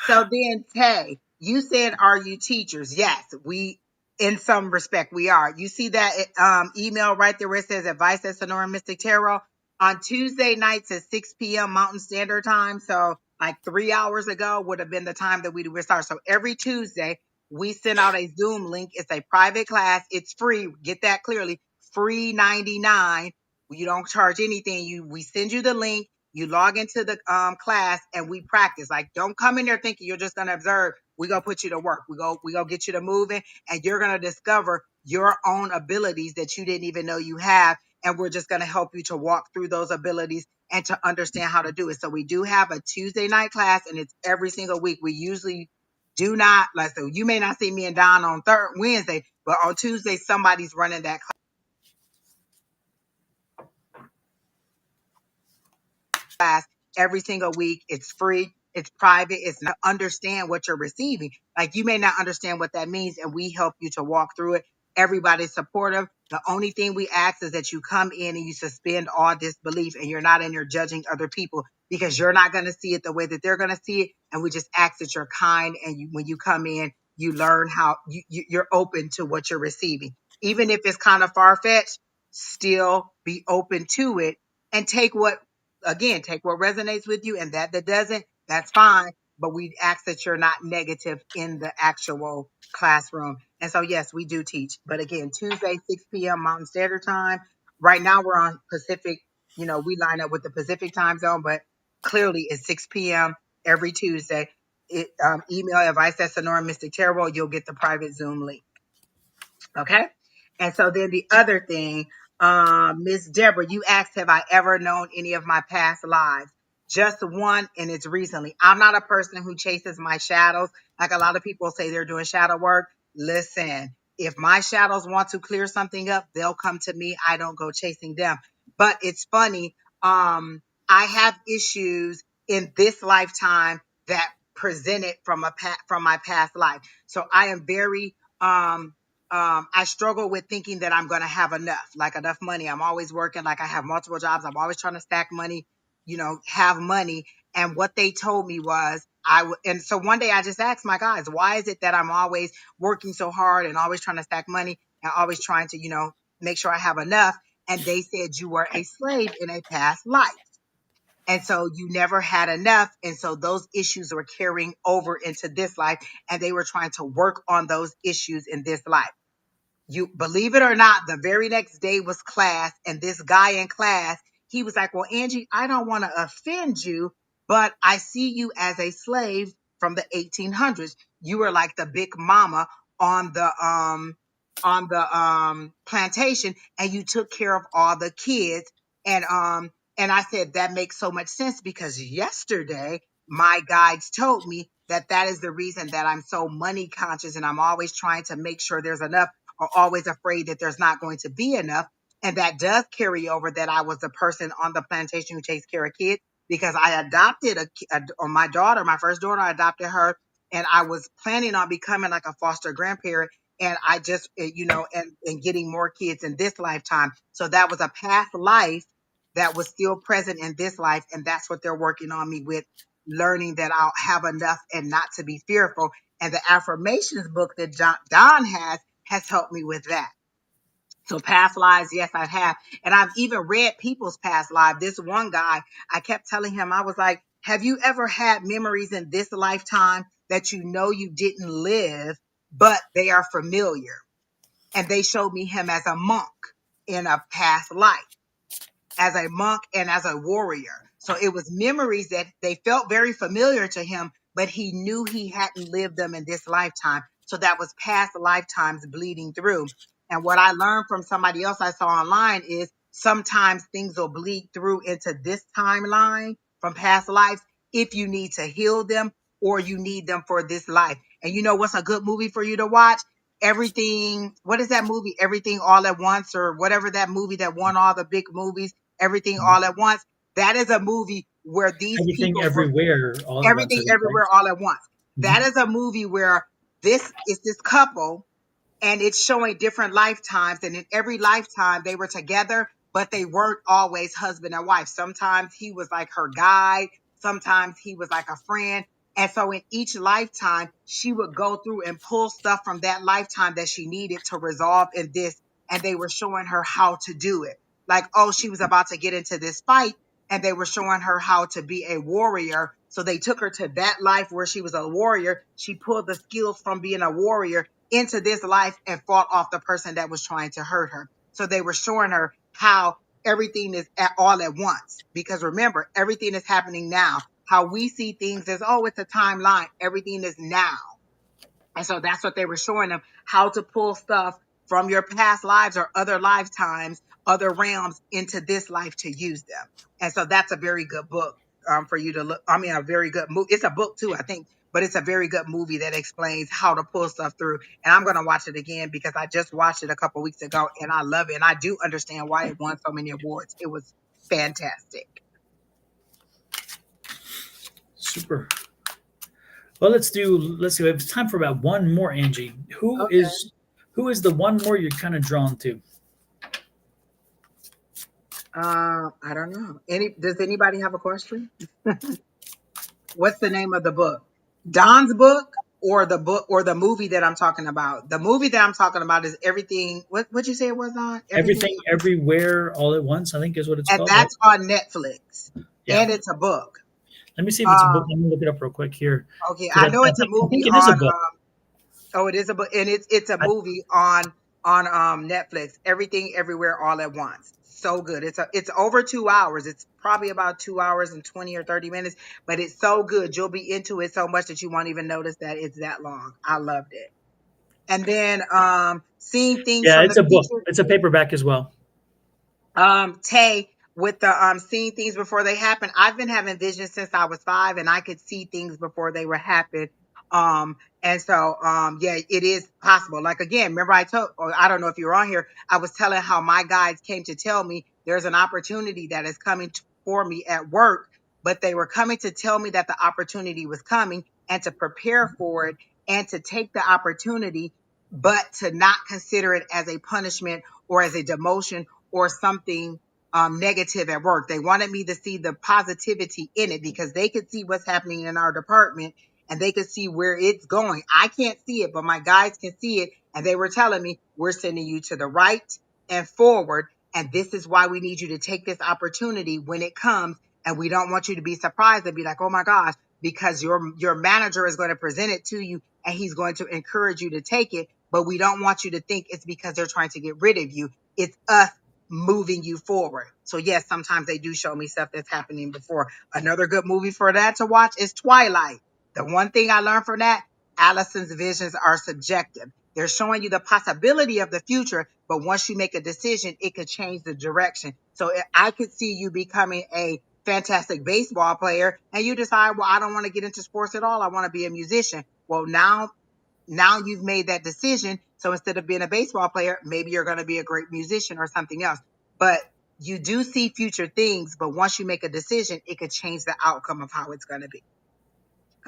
So then, Tay, you said, are you teachers? Yes, we, in some respect, we are. You see that email right there where it says advice at Sonoran Mystic Tarot? On Tuesday nights at 6 p.m. Mountain Standard Time. So like 3 hours ago would have been the time that we would start. So every Tuesday, we send out a Zoom link. It's a private class. It's free. Get that clearly. Free 99. You don't charge anything. We send you the link. You log into the class and we practice. Like, don't come in there thinking you're just gonna observe. We gonna put you to work. We go get you to moving, and you're gonna discover your own abilities that you didn't even know you have. And we're just gonna help you to walk through those abilities and to understand how to do it. So we do have a Tuesday night class, and it's every single week. We usually do not, like, so you may not see me and Don on Wednesday, but on Tuesday somebody's running that class every single week. It's free. It's private. It's not understand what you're receiving. Like, you may not understand what that means, and we help you to walk through it. Everybody's supportive. The only thing we ask is that you come in and you suspend all disbelief, and you're not in there judging other people, because you're not going to see it the way that they're going to see it. And we just ask that you're kind, and when you come in, you learn how you're open to what you're receiving. Even if it's kind of far-fetched, still be open to it and take what resonates with you, and that doesn't, that's fine. But we ask that you're not negative in the actual classroom. And so, yes, we do teach. But again, Tuesday, 6 p.m. Mountain Standard Time. Right now we're on Pacific. We line up with the Pacific time zone, but clearly it's 6 p.m. every Tuesday. Email advice at Sonoran Mystic Tarot. You'll get the private Zoom link. Okay. And so then the other thing, Miss Deborah, you asked, have I ever known any of my past lives? Just one, and it's recently. I'm not a person who chases my shadows. Like a lot of people say they're doing shadow work. Listen, if my shadows want to clear something up, they'll come to me. I don't go chasing them. But it's funny. I have issues in this lifetime that presented from my past life. So I am very I struggle with thinking that I'm going to have enough money. I'm always working, like I have multiple jobs. I'm always trying to stack money, have money. And what they told me was and so one day I just asked my guys, why is it that I'm always working so hard and always trying to stack money and always trying to, make sure I have enough? And they said, you were a slave in a past life. And so you never had enough. And so those issues were carrying over into this life, and they were trying to work on those issues in this life. You believe it or not, the very next day was class, and this guy in class, he was like, well, Angie, I don't want to offend you, but I see you as a slave from the 1800s. You were like the big mama on the plantation, and you took care of all the kids. And I said, that makes so much sense, because yesterday my guides told me that that is the reason that I'm so money conscious, and I'm always trying to make sure there's enough, or always afraid that there's not going to be enough. And that does carry over, that I was the person on the plantation who takes care of kids, because I adopted my daughter, my first daughter, I adopted her, and I was planning on becoming like a foster grandparent. And I just, and getting more kids in this lifetime. So that was a past life that was still present in this life. And that's what they're working on me with, learning that I'll have enough and not to be fearful. And the affirmations book that Don has helped me with that. So past lives, yes, I have. And I've even read people's past lives. This one guy, I kept telling him, I was like, have you ever had memories in this lifetime that you didn't live, but they are familiar? And they showed me him as a monk in a past life, as a monk and as a warrior. So it was memories that they felt very familiar to him, but he knew he hadn't lived them in this lifetime. So that was past lifetimes bleeding through. And what I learned from somebody else I saw online is sometimes things will bleed through into this timeline from past lives if you need to heal them, or you need them for this life. And you know what's a good movie for you to watch? Everything, what is that movie? Everything All at Once, or whatever, that movie that won all the big movies. Everything All at Once. That is a movie where these Everything, people were everywhere, all at once. everything everywhere all at once. That Mm-hmm. is a movie where this couple, and it's showing different lifetimes. And in every lifetime, they were together, but they weren't always husband and wife. Sometimes he was like her guide, sometimes he was like a friend. And so in each lifetime, she would go through and pull stuff from that lifetime that she needed to resolve in this. And they were showing her how to do it. Like, oh, she was about to get into this fight, and they were showing her how to be a warrior. So they took her to that life where she was a warrior. She pulled the skills from being a warrior into this life and fought off the person that was trying to hurt her. So they were showing her how everything is all at once. Because remember, everything is happening now. How we see things as, oh, it's a timeline. Everything is now. And so that's what they were showing them, how to pull stuff from your past lives or other lifetimes, other realms, into this life to use them. And so that's a very good book for you to look. I mean, a very good movie. It's a book too, I think, but it's a very good movie that explains how to pull stuff through. And I'm going to watch it again, because I just watched it a couple weeks ago and I love it. And I do understand why it won so many awards. It was fantastic. Super. Well, let's see. We have time for about one more, Angie. Okay. Who is the one more you're kind of drawn to? I don't know. Does anybody have a question? What's the name of the book? Don's book, or the book, or the movie that I'm talking about? The movie that I'm talking about is Everything. What you say it was on? Everything. Everything, everywhere, all at once. I think is what it's And called, right? that's on Netflix. Yeah. And it's a book. Let me see if it's a book. Um, Let me look it up real quick here, okay, because I know it's a I movie think it is a on book. oh, it is a book, and it's a I, movie on Netflix. Everything Everywhere All at Once. So good. It's over 2 hours. It's probably about 2 hours and 20 or 30 minutes, but it's so good. You'll be into it so much that you won't even notice that it's that long. I loved it. And then Seeing Things yeah, from the it's a book. Future. It's a paperback as well. Tay, with the Seeing Things Before They Happen. I've been having visions since I was 5, and I could see things before they were happen. And so, yeah, it is possible. Like, again, remember or I don't know if you were on here, I was telling how my guides came to tell me there's an opportunity that is coming for me at work, but they were coming to tell me that the opportunity was coming and to prepare for it and to take the opportunity, but to not consider it as a punishment or as a demotion or something negative at work. They wanted me to see the positivity in it because they could see what's happening in our department and they could see where it's going. I can't see it, but my guides can see it. And they were telling me, we're sending you to the right and forward. And this is why we need you to take this opportunity when it comes. And we don't want you to be surprised and be like, oh my gosh, because your manager is going to present it to you and he's going to encourage you to take it. But we don't want you to think it's because they're trying to get rid of you. It's us moving you forward. So yes, sometimes they do show me stuff that's happening before. Another good movie for that to watch is Twilight. The one thing I learned from that, Allison's visions are subjective. They're showing you the possibility of the future, but once you make a decision, it could change the direction. So I could see you becoming a fantastic baseball player and you decide, well, I don't want to get into sports at all. I want to be a musician. Well, now you've made that decision. So instead of being a baseball player, maybe you're going to be a great musician or something else. But you do see future things, but once you make a decision, it could change the outcome of how it's going to be.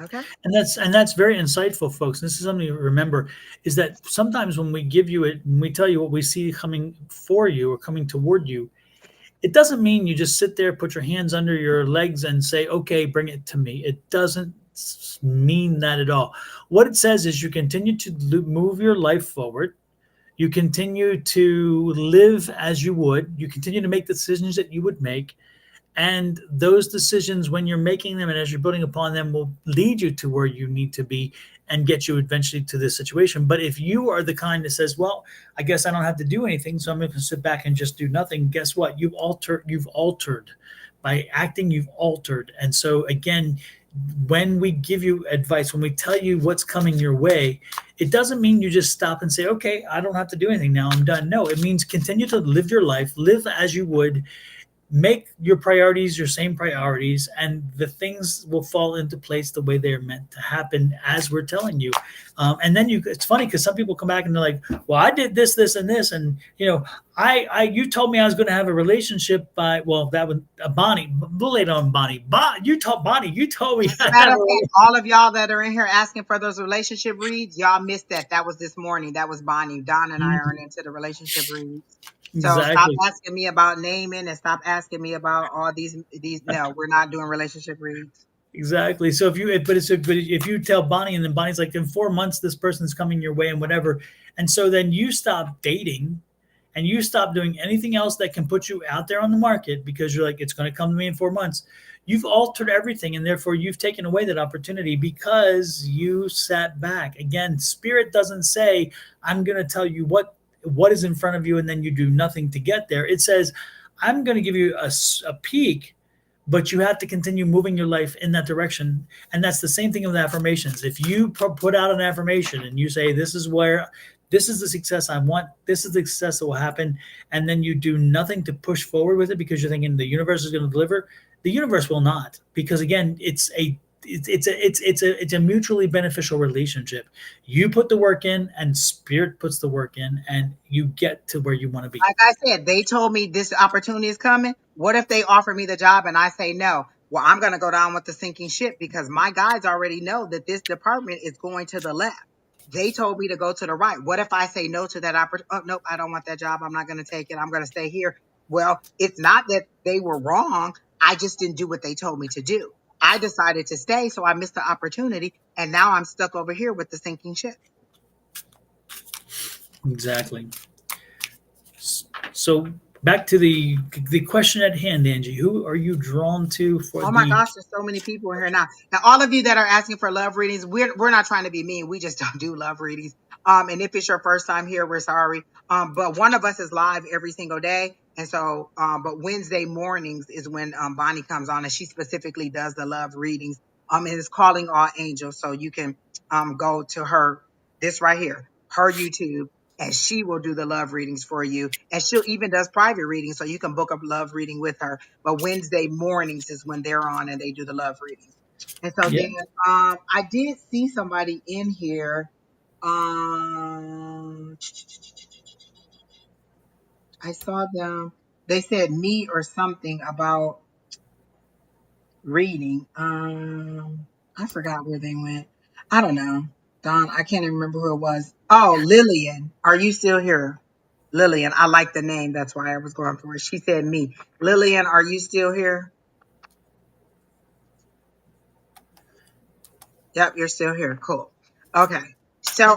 Okay. And that's very insightful, folks. This is something to remember: is that sometimes when we give you it, when we tell you what we see coming for you or coming toward you, it doesn't mean you just sit there, put your hands under your legs, and say, "Okay, bring it to me." It doesn't mean that at all. What it says is you continue to move your life forward. You continue to live as you would. You continue to make the decisions that you would make. And those decisions, when you're making them and as you're building upon them, will lead you to where you need to be and get you eventually to this situation. But if you are the kind that says, well, I guess I don't have to do anything, so I'm going to sit back and just do nothing, guess what? You've altered. By acting, you've altered. And so again, when we give you advice, when we tell you what's coming your way, it doesn't mean you just stop and say, okay, I don't have to do anything now, I'm done. No, it means continue to live your life, live as you would, make your priorities your same priorities, and the things will fall into place the way they're meant to happen as we're telling you. And then it's funny because some people come back and they're like, well, I did this and this, and you told me I was going to have a relationship by, well, that was Bonnie, bullied on Bonnie. You told Bonnie, you told me As a matter of fact, all of y'all that are in here asking for those relationship reads, y'all missed that. That was this morning. That was Bonnie. Don and I are into the relationship reads. So stop exactly. asking me about naming and stop asking me about all these. No, we're not doing relationship reads. Exactly. So but if you tell Bonnie and then Bonnie's like, in 4 months this person's coming your way and whatever, and so then you stop dating, and you stop doing anything else that can put you out there on the market because you're like, it's going to come to me in 4 months. You've altered everything, and therefore you've taken away that opportunity because you sat back. Again, spirit doesn't say, I'm going to tell you what is in front of you and then you do nothing to get there. It says, I'm going to give you a peek, but you have to continue moving your life in that direction. And that's the same thing with affirmations. If you put out an affirmation and you say, this is the success I want, this is the success that will happen, and then you do nothing to push forward with it because you're thinking the universe is going to deliver, the universe will not. Because again, it's a mutually beneficial relationship. You put the work in and spirit puts the work in, and you get to where you want to be. Like I said, they told me this opportunity is coming. What if they offer me the job and I say no? Well, I'm going to go down with the sinking ship because my guys already know that this department is going to the left. They told me to go to the right. What if I say no to that opportunity? Oh, nope, I don't want that job. I'm not going to take it. I'm going to stay here. Well, it's not that they were wrong. I just didn't do what they told me to do. I decided to stay, so I missed the opportunity. And now I'm stuck over here with the sinking ship. Exactly. So back to the question at hand, Angie. Who are you drawn to for Oh my the? gosh, there's so many people in here now. Now, all of you that are asking for love readings, we're not trying to be mean. We just don't do love readings. And if it's your first time here, we're sorry. But one of us is live every single day. And so, but Wednesday mornings is when Bonnie comes on and she specifically does the love readings. And it's calling all angels. So you can go to her, this right here, her YouTube, and she will do the love readings for you. And she'll even does private readings. So you can book a love reading with her. But Wednesday mornings is when they're on and they do the love readings. And so Yeah. then I did see somebody in here. Um I saw them. They said me or something about reading. I forgot where they went. I don't know. Don, I can't even remember who it was. Oh, Lillian. Are you still here? Lillian. I like the name. That's why I was going for it. She said me. Lillian, are you still here? Yep, you're still here. Cool. Okay. So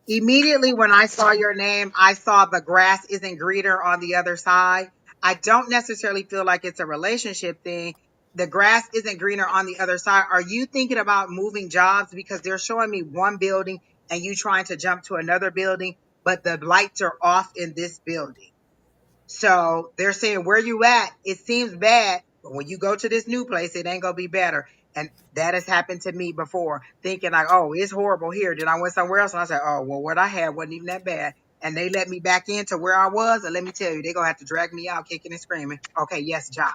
immediately when I saw your name, I saw the grass isn't greener on the other side. I don't necessarily feel like it's a relationship thing. The grass isn't greener on the other side. Are you thinking about moving jobs? Because they're showing me one building and you trying to jump to another building, but the lights are off in this building. So they're saying where you at, it seems bad, but when you go to this new place, it ain't gonna be better. And that has happened to me before, thinking like, oh, it's horrible here. Then I went somewhere else and I said, oh, well, what I had wasn't even that bad. And they let me back into where I was. And let me tell you, they're gonna have to drag me out kicking and screaming. Okay, yes, job.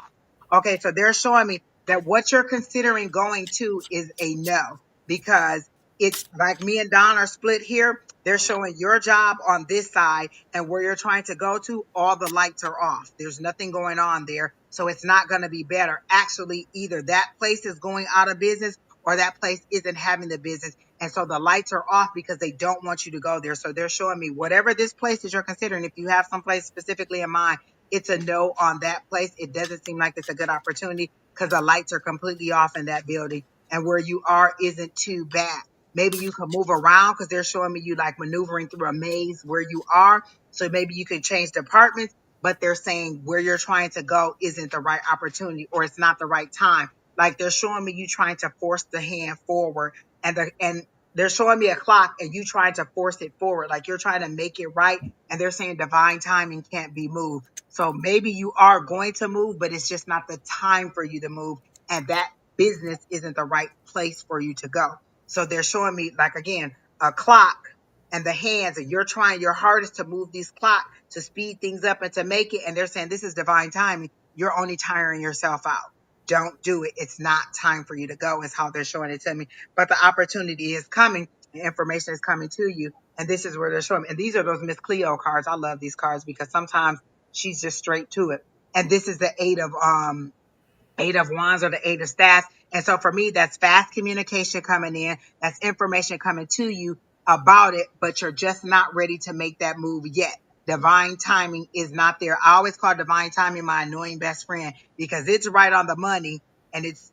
Okay, so they're showing me that what you're considering going to is a no, because it's like me and Don are split here. They're showing your job on this side, and where you're trying to go to, all the lights are off. There's nothing going on there. So it's not going to be better. Actually, either that place is going out of business or that place isn't having the business. And so the lights are off because they don't want you to go there. So they're showing me whatever this place is you're considering, if you have some place specifically in mind, it's a no on that place. It doesn't seem like it's a good opportunity because the lights are completely off in that building. And where you are isn't too bad. Maybe you can move around because they're showing me you like maneuvering through a maze where you are. So maybe you can change departments, but they're saying where you're trying to go isn't the right opportunity or it's not the right time. Like they're showing me you trying to force the hand forward and they're showing me a clock and you trying to force it forward. Like you're trying to make it right. And they're saying divine timing can't be moved. So maybe you are going to move, but it's just not the time for you to move. And that business isn't the right place for you to go. So they're showing me, like, again, a clock and the hands, and you're trying your hardest to move these clock to speed things up and to make it. And they're saying this is divine timing. You're only tiring yourself out. Don't do it. It's not time for you to go, is how they're showing it to me. But the opportunity is coming. The information is coming to you. And this is where they're showing me. And these are those Miss Cleo cards. I love these cards because sometimes she's just straight to it. And this is the eight of wands or the eight of staffs. And so for me, that's fast communication coming in. That's information coming to you about it, but you're just not ready to make that move yet. Divine timing is not there. I always call divine timing my annoying best friend because it's right on the money and it's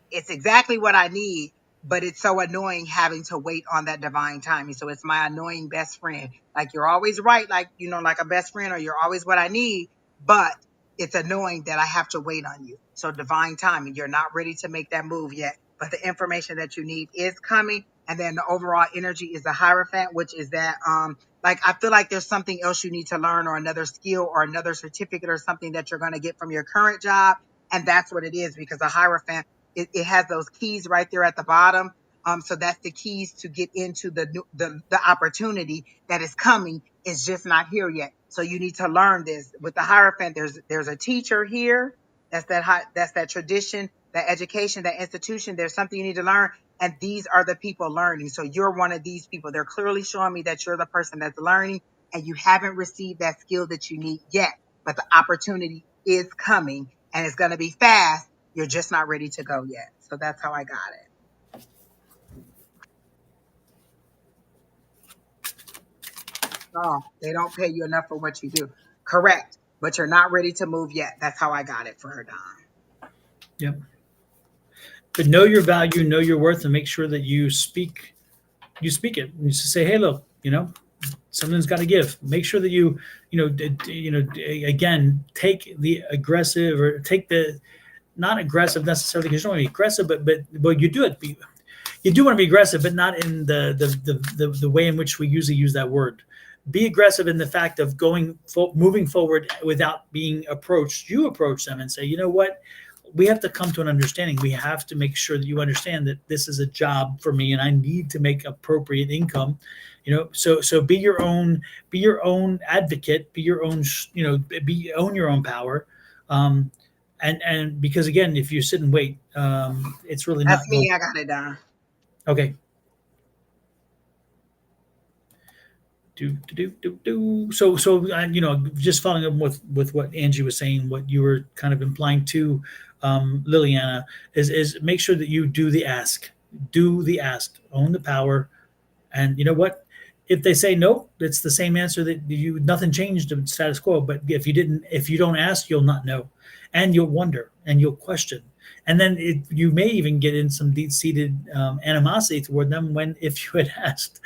exactly what I need, but it's so annoying having to wait on that divine timing. So it's my annoying best friend. Like you're always right, like, like a best friend, or you're always what I need, but it's annoying that I have to wait on you. So divine timing, you're not ready to make that move yet, but the information that you need is coming. And then the overall energy is the Hierophant, which is that, like, I feel like there's something else you need to learn or another skill or another certificate or something that you're going to get from your current job. And that's what it is because the Hierophant, it has those keys right there at the bottom. So that's the keys to get into the opportunity that is coming. Is just not here yet. So you need to learn this. With the Hierophant, there's a teacher here. That's that tradition, that education, that institution. There's something you need to learn. And these are the people learning. So you're one of these people. They're clearly showing me that you're the person that's learning and you haven't received that skill that you need yet. But the opportunity is coming and it's going to be fast. You're just not ready to go yet. So that's how I got it. Oh, they don't pay you enough for what you do. Correct. But you're not ready to move yet. That's how I got it for her, Don. Yep. But know your value, know your worth, and make sure that you speak it. You just say, hey, look, something's got to give. Make sure that again, take the aggressive or take the not aggressive necessarily because you don't want to be aggressive, but you do it. You do want to be aggressive, but not in the way in which we usually use that word. Be aggressive in the fact of moving forward without being approached. You approach them and say, you know what? We have to come to an understanding. We have to make sure that you understand that this is a job for me and I need to make appropriate income. So be your own advocate, be your own, own your own power. And because again, if you sit and wait, it's really That's not going. me. I got it down. Okay. So just following up with what Angie was saying, what you were kind of implying to Liliana is make sure that you do the ask, own the power, and you know what? If they say no, it's the same answer that you nothing changed in status quo. But if you don't ask, you'll not know, and you'll wonder and you'll question, and then you may even get in some deep-seated animosity toward them when if you had asked,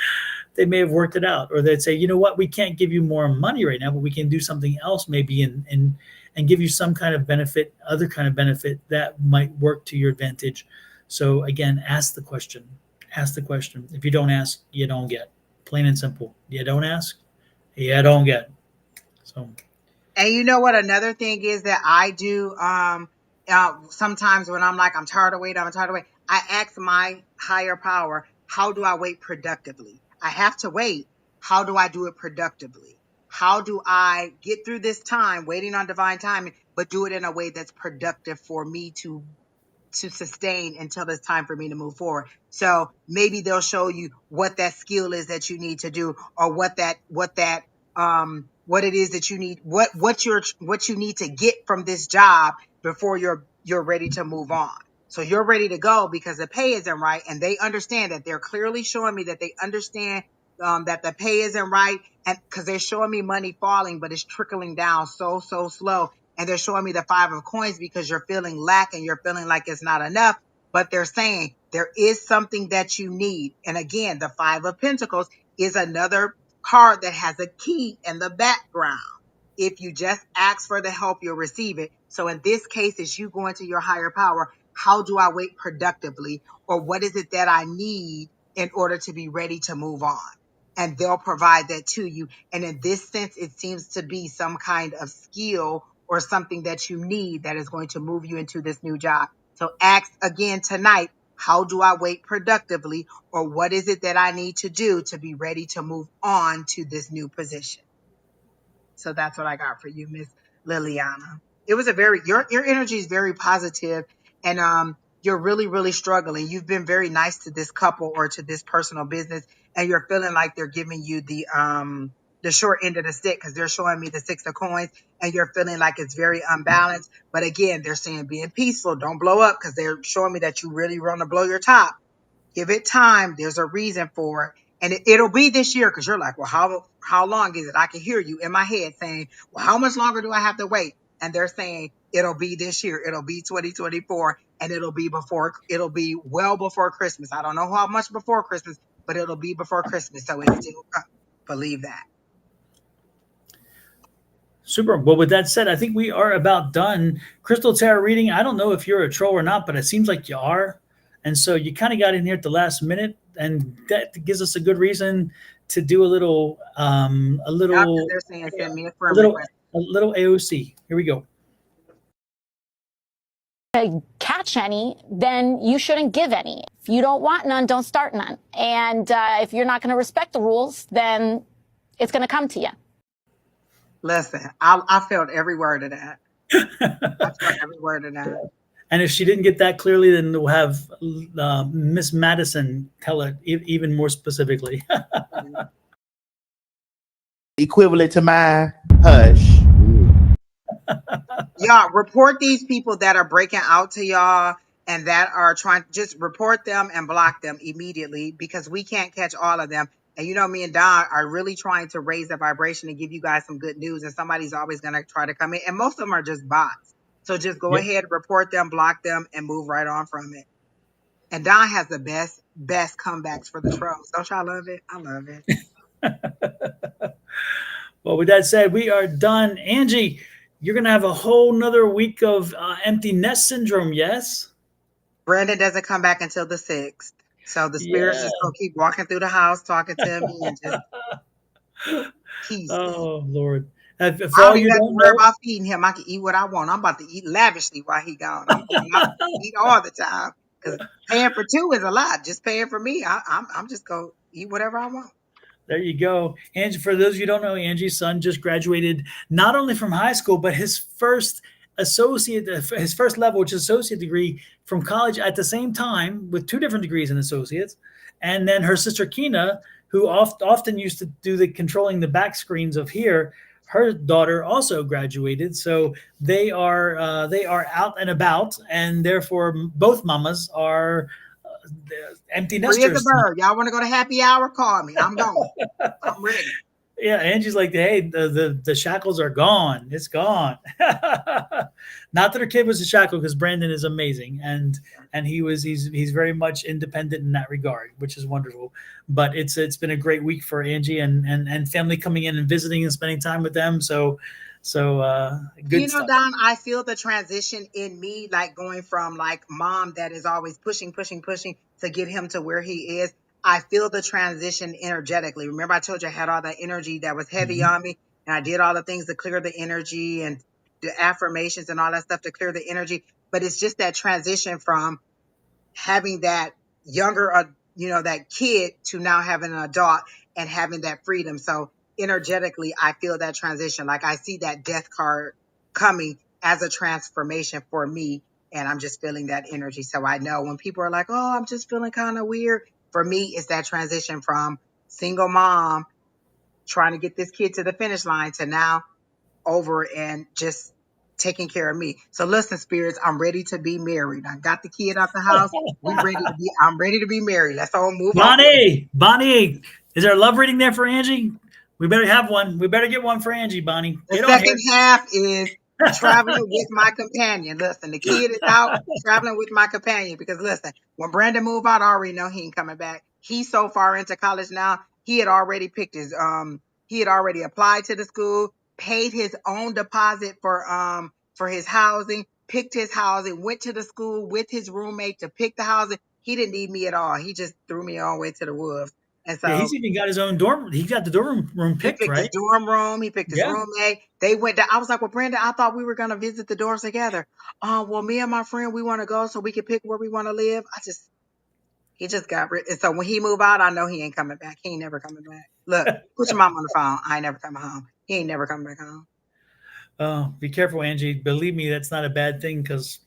they may have worked it out, or they'd say, you know what, we can't give you more money right now, but we can do something else maybe and give you some kind of benefit, other kind of benefit that might work to your advantage. So again, ask the question. Ask the question. If you don't ask, you don't get. Plain and simple. You don't ask, you don't get. So And you know what? Another thing is that I do. Sometimes when I'm like, I'm tired of waiting, I'm tired of waiting. I ask my higher power, how do I wait productively? I have to wait. How do I do it productively? How do I get through this time waiting on divine timing, but do it in a way that's productive for me to sustain until it's time for me to move forward. So maybe they'll show you what that skill is that you need to do, or what it is that you need, what you need to get from this job before you're ready to move on. So you're ready to go because the pay isn't right, and they understand that. They're clearly showing me that they understand that the pay isn't right, and because they're showing me money falling, but it's trickling down so slow. And they're showing me the 5 of coins because you're feeling lack and you're feeling like it's not enough. But they're saying there is something that you need. And again, the 5 of pentacles is another card that has a key in the background. If you just ask for the help, you'll receive it. So in this case, it's you going to your higher power. How do I wait productively? Or what is it that I need in order to be ready to move on? And they'll provide that to you. And in this sense, it seems to be some kind of skill or something that you need that is going to move you into this new job. So ask again tonight, how do I wait productively? Or what is it that I need to do to be ready to move on to this new position? So that's what I got for you, Miss Liliana. It was a very your energy is very positive, and you're really struggling. You've been very nice to this couple or to this personal business, and you're feeling like they're giving you the short end of the stick because they're showing me the 6 of coins, and you're feeling like it's very unbalanced. But again, they're saying being peaceful, don't blow up, because they're showing me that you really want to blow your top. Give it time. There's a reason for it. And it'll be this year, because you're like, well, how long is it? I can hear you in my head saying, well, how much longer do I have to wait? And they're saying it'll be this year. It'll be 2024, and it'll be well before Christmas. I don't know how much before Christmas, but it'll be before Christmas. So it's still coming. Believe that. super. Well, with that said, I think we are about done. Crystal Tarot reading. I don't know if you're a troll or not, but it seems like you are. And so you kind of got in here at the last minute, and that gives us a good reason to do Yeah, because they're saying send me a a friend little, request. a little AOC. Here we go. Catch any, then you shouldn't give any. If you don't want none, don't start none. And if you're not going to respect the rules, then it's going to come to you. Listen, I felt every word of that. I felt every word of that. And if she didn't get that clearly, then we'll have Miss Madison tell it even more specifically. Equivalent to my hush. Y'all report these people that are breaking out to y'all and that are trying, just report them and block them immediately, because we can't catch all of them. And you know, me and Don are really trying to raise the vibration and give you guys some good news. And somebody's always going to try to come in. And most of them are just bots. So just go Yep. ahead, report them, block them, and move right on from it. And Don has the best comebacks for the trolls. Don't y'all love it? I love it. Well, with that said, we are done. Angie, you're going to have a whole nother week of empty nest syndrome, yes? Brandon doesn't come back until the 6th. So the spirits Yeah. just gonna keep walking through the house, talking to me, and just peace. Oh, Lord. For I all don't even you have to don't worry know, about feeding him. I can eat what I want. I'm about to eat lavishly while he gone. I'm not eat all the time, because paying for two is a lot. Just paying for me, I'm just gonna eat whatever I want. there you go. Angie, for those of you who don't know, Angie's son just graduated not only from high school, but his first associate, his first level, which is associate degree from college at the same time with 2 different degrees in associates. And then her sister Kina, who often used to do the controlling the back screens of here, her daughter also graduated. So they are out and about, and therefore both mamas are empty Free as a nesters. bird. Y'all want to go to happy hour? Call me. I'm going. I'm ready. Yeah, Angie's like, hey, the shackles are gone. It's gone. Not that her kid was a shackle, because Brandon is amazing, and he's very much independent in that regard, which is wonderful. But it's been a great week for Angie and family coming in and visiting and spending time with them. So good stuff. Don, I feel the transition in me, like going from like mom that is always pushing to get him to where he is. I feel the transition energetically. Remember, I told you I had all that energy that was heavy on me, and I did all the things to clear the energy and the affirmations and all that stuff to clear the energy. But it's just that transition from having that younger, that kid to now having an adult and having that freedom. So energetically, I feel that transition. Like I see that death card coming as a transformation for me. And I'm just feeling that energy. So I know when people are like, oh, I'm just feeling kind of weird. For me, it's that transition from single mom trying to get this kid to the finish line to now over and just taking care of me. So listen, spirits, I'm ready to be married. I got the kid out the house. I'm ready to be married. Let's all move on. Bonnie, is there a love reading there for Angie? We better have one. We better get one for Angie, Bonnie. The Get on second here. half is traveling with my companion. Listen, the kid is out traveling with my companion because listen, when Brandon moved out, I already know he ain't coming back. He's so far into college now. He had already he had already applied to the school, paid his own deposit for his housing, picked his housing, went to the school with his roommate to pick the housing. He didn't need me at all. He just threw me all the way to the wolves. And Yeah, so he's even got his own dorm. He got the dorm room he picked, picked his right? dorm room. He picked his Yeah. roommate. They went down. I was like, well, Brandon, I thought we were going to visit the dorms together. Well, me and my friend, we want to go so we can pick where we want to live. He just got rid. And so when he move out, I know he ain't coming back. He ain't never coming back. Look, put your mom on the phone. I ain't never coming home. He ain't never coming back home. Oh, be careful, Angie. Believe me, that's not a bad thing, because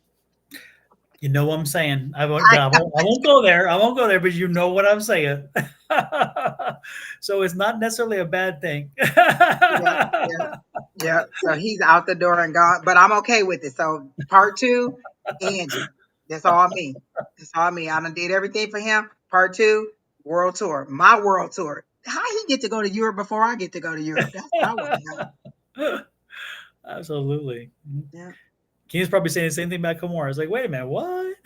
you know what I'm saying. I won't go there. I won't go there, but you know what I'm saying. So it's not necessarily a bad thing. Yeah, yeah, yeah. So he's out the door and gone, but I'm okay with it. So part 2, Angie. That's all me. That's all me. I done did everything for him. Part 2, world tour. My world tour. How he get to go to Europe before I get to go to Europe? That's what I want to know. Absolutely. Yeah, Keen's probably saying the same thing about Kamora. It's like, wait a minute, what?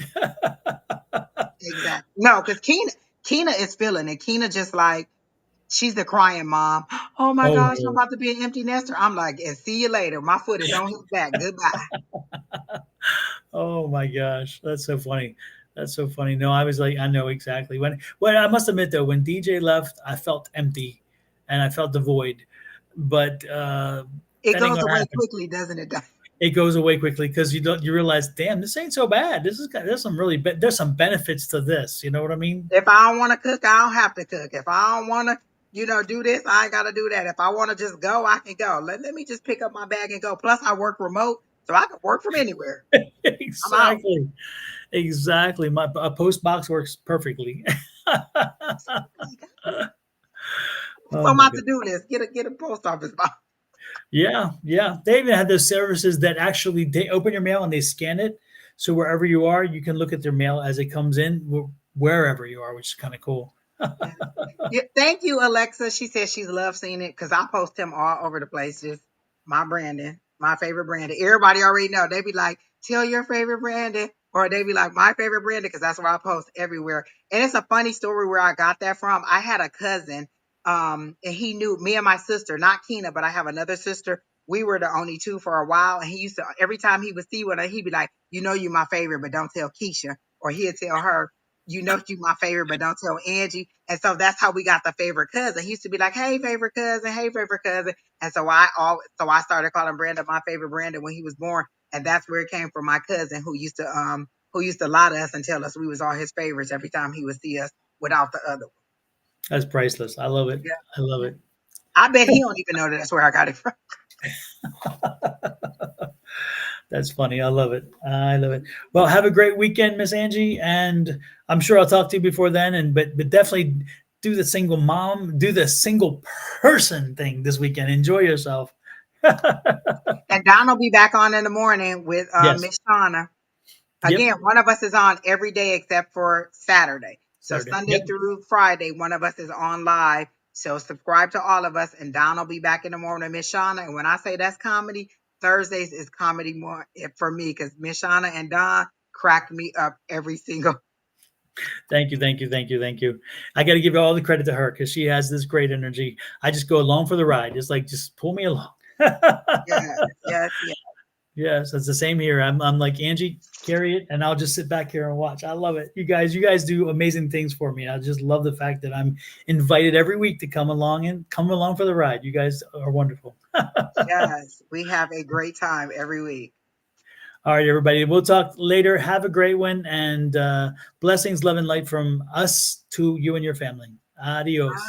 exactly. No, because Keena is feeling it. Keena just like, she's the crying mom. Oh my gosh, I'm Oh, about to be an empty nester. I'm like, and see you later. My foot is on his back. Goodbye. oh my gosh, that's so funny. That's so funny. No, I was like, I know exactly when I must admit though, when DJ left, I felt empty, and I felt the void. But It that ain't goes gonna away happen. quickly, doesn't it? It goes away quickly, because you realize, damn, this ain't so bad. There's some really there's some benefits to this. You know what I mean? If I don't want to cook, I don't have to cook. If I don't want to, do this, I ain't got to do that. If I want to just go, I can go. Let me just pick up my bag and go. Plus, I work remote, so I can work from anywhere. I'm out. Exactly. Exactly. My a post box works perfectly. What's Oh on my my god. to-do list? Get a post office box. Yeah, yeah. They even have those services that actually they open your mail and they scan it. So wherever you are, you can look at their mail as it comes in, wherever you are, which is kind of cool. Yeah. Yeah, thank you, Alexa. She says she's loved seeing it because I post him all over the place. Just my Brandon, my favorite Brandon. Everybody already know. They be like, tell your favorite Brandon. Or they be like, my favorite Brandon, because that's where I post everywhere. And it's a funny story where I got that from. I had a cousin, and he knew me and my sister, not Keena, but I have another sister. We were the only two for a while. And he used to, every time he would see one, he'd be like, you my favorite, but don't tell Keisha. Or he'd tell her, you my favorite, but don't tell Angie. And so that's how we got the favorite cousin. He used to be like, hey, favorite cousin, hey, favorite cousin. And so I started calling Brandon my favorite Brandon when he was born. And that's where it came from, my cousin who used to lie to us and tell us we was all his favorites every time he would see us without the other one. That's priceless. I love it. Yeah. I love Yeah. it. I bet he don't even know that that's where I got it from. That's funny. I love it. I love it. Well, have a great weekend, Miss Angie, and I'm sure I'll talk to you before then. And but definitely do the single mom, do the single person thing this weekend. Enjoy yourself. And Don will be back on in the morning with Yes. Miss Shawna. Yep. Again, one of us is on every day except for Saturday. So Saturday. Sunday Yep. through Friday, one of us is on live. So subscribe to all of us, and Don will be back in the morning with Miss Shawna. And when I say that's comedy, Thursdays is comedy more for me because Miss Shawna and Don crack me up every single. Thank you. Thank you. Thank you. Thank you. I got to give all the credit to her because she has this great energy. I just go along for the ride. It's like, just pull me along. Yes, yes, yes. Yes, it's the same here. I'm like, Angie, carry it, and I'll just sit back here and watch. I love it. You guys do amazing things for me. I just love the fact that I'm invited every week to come along for the ride. You guys are wonderful. Yes, we have a great time every week. All right, everybody. We'll talk later. Have a great one, and blessings, love, and light from us to you and your family. Adios.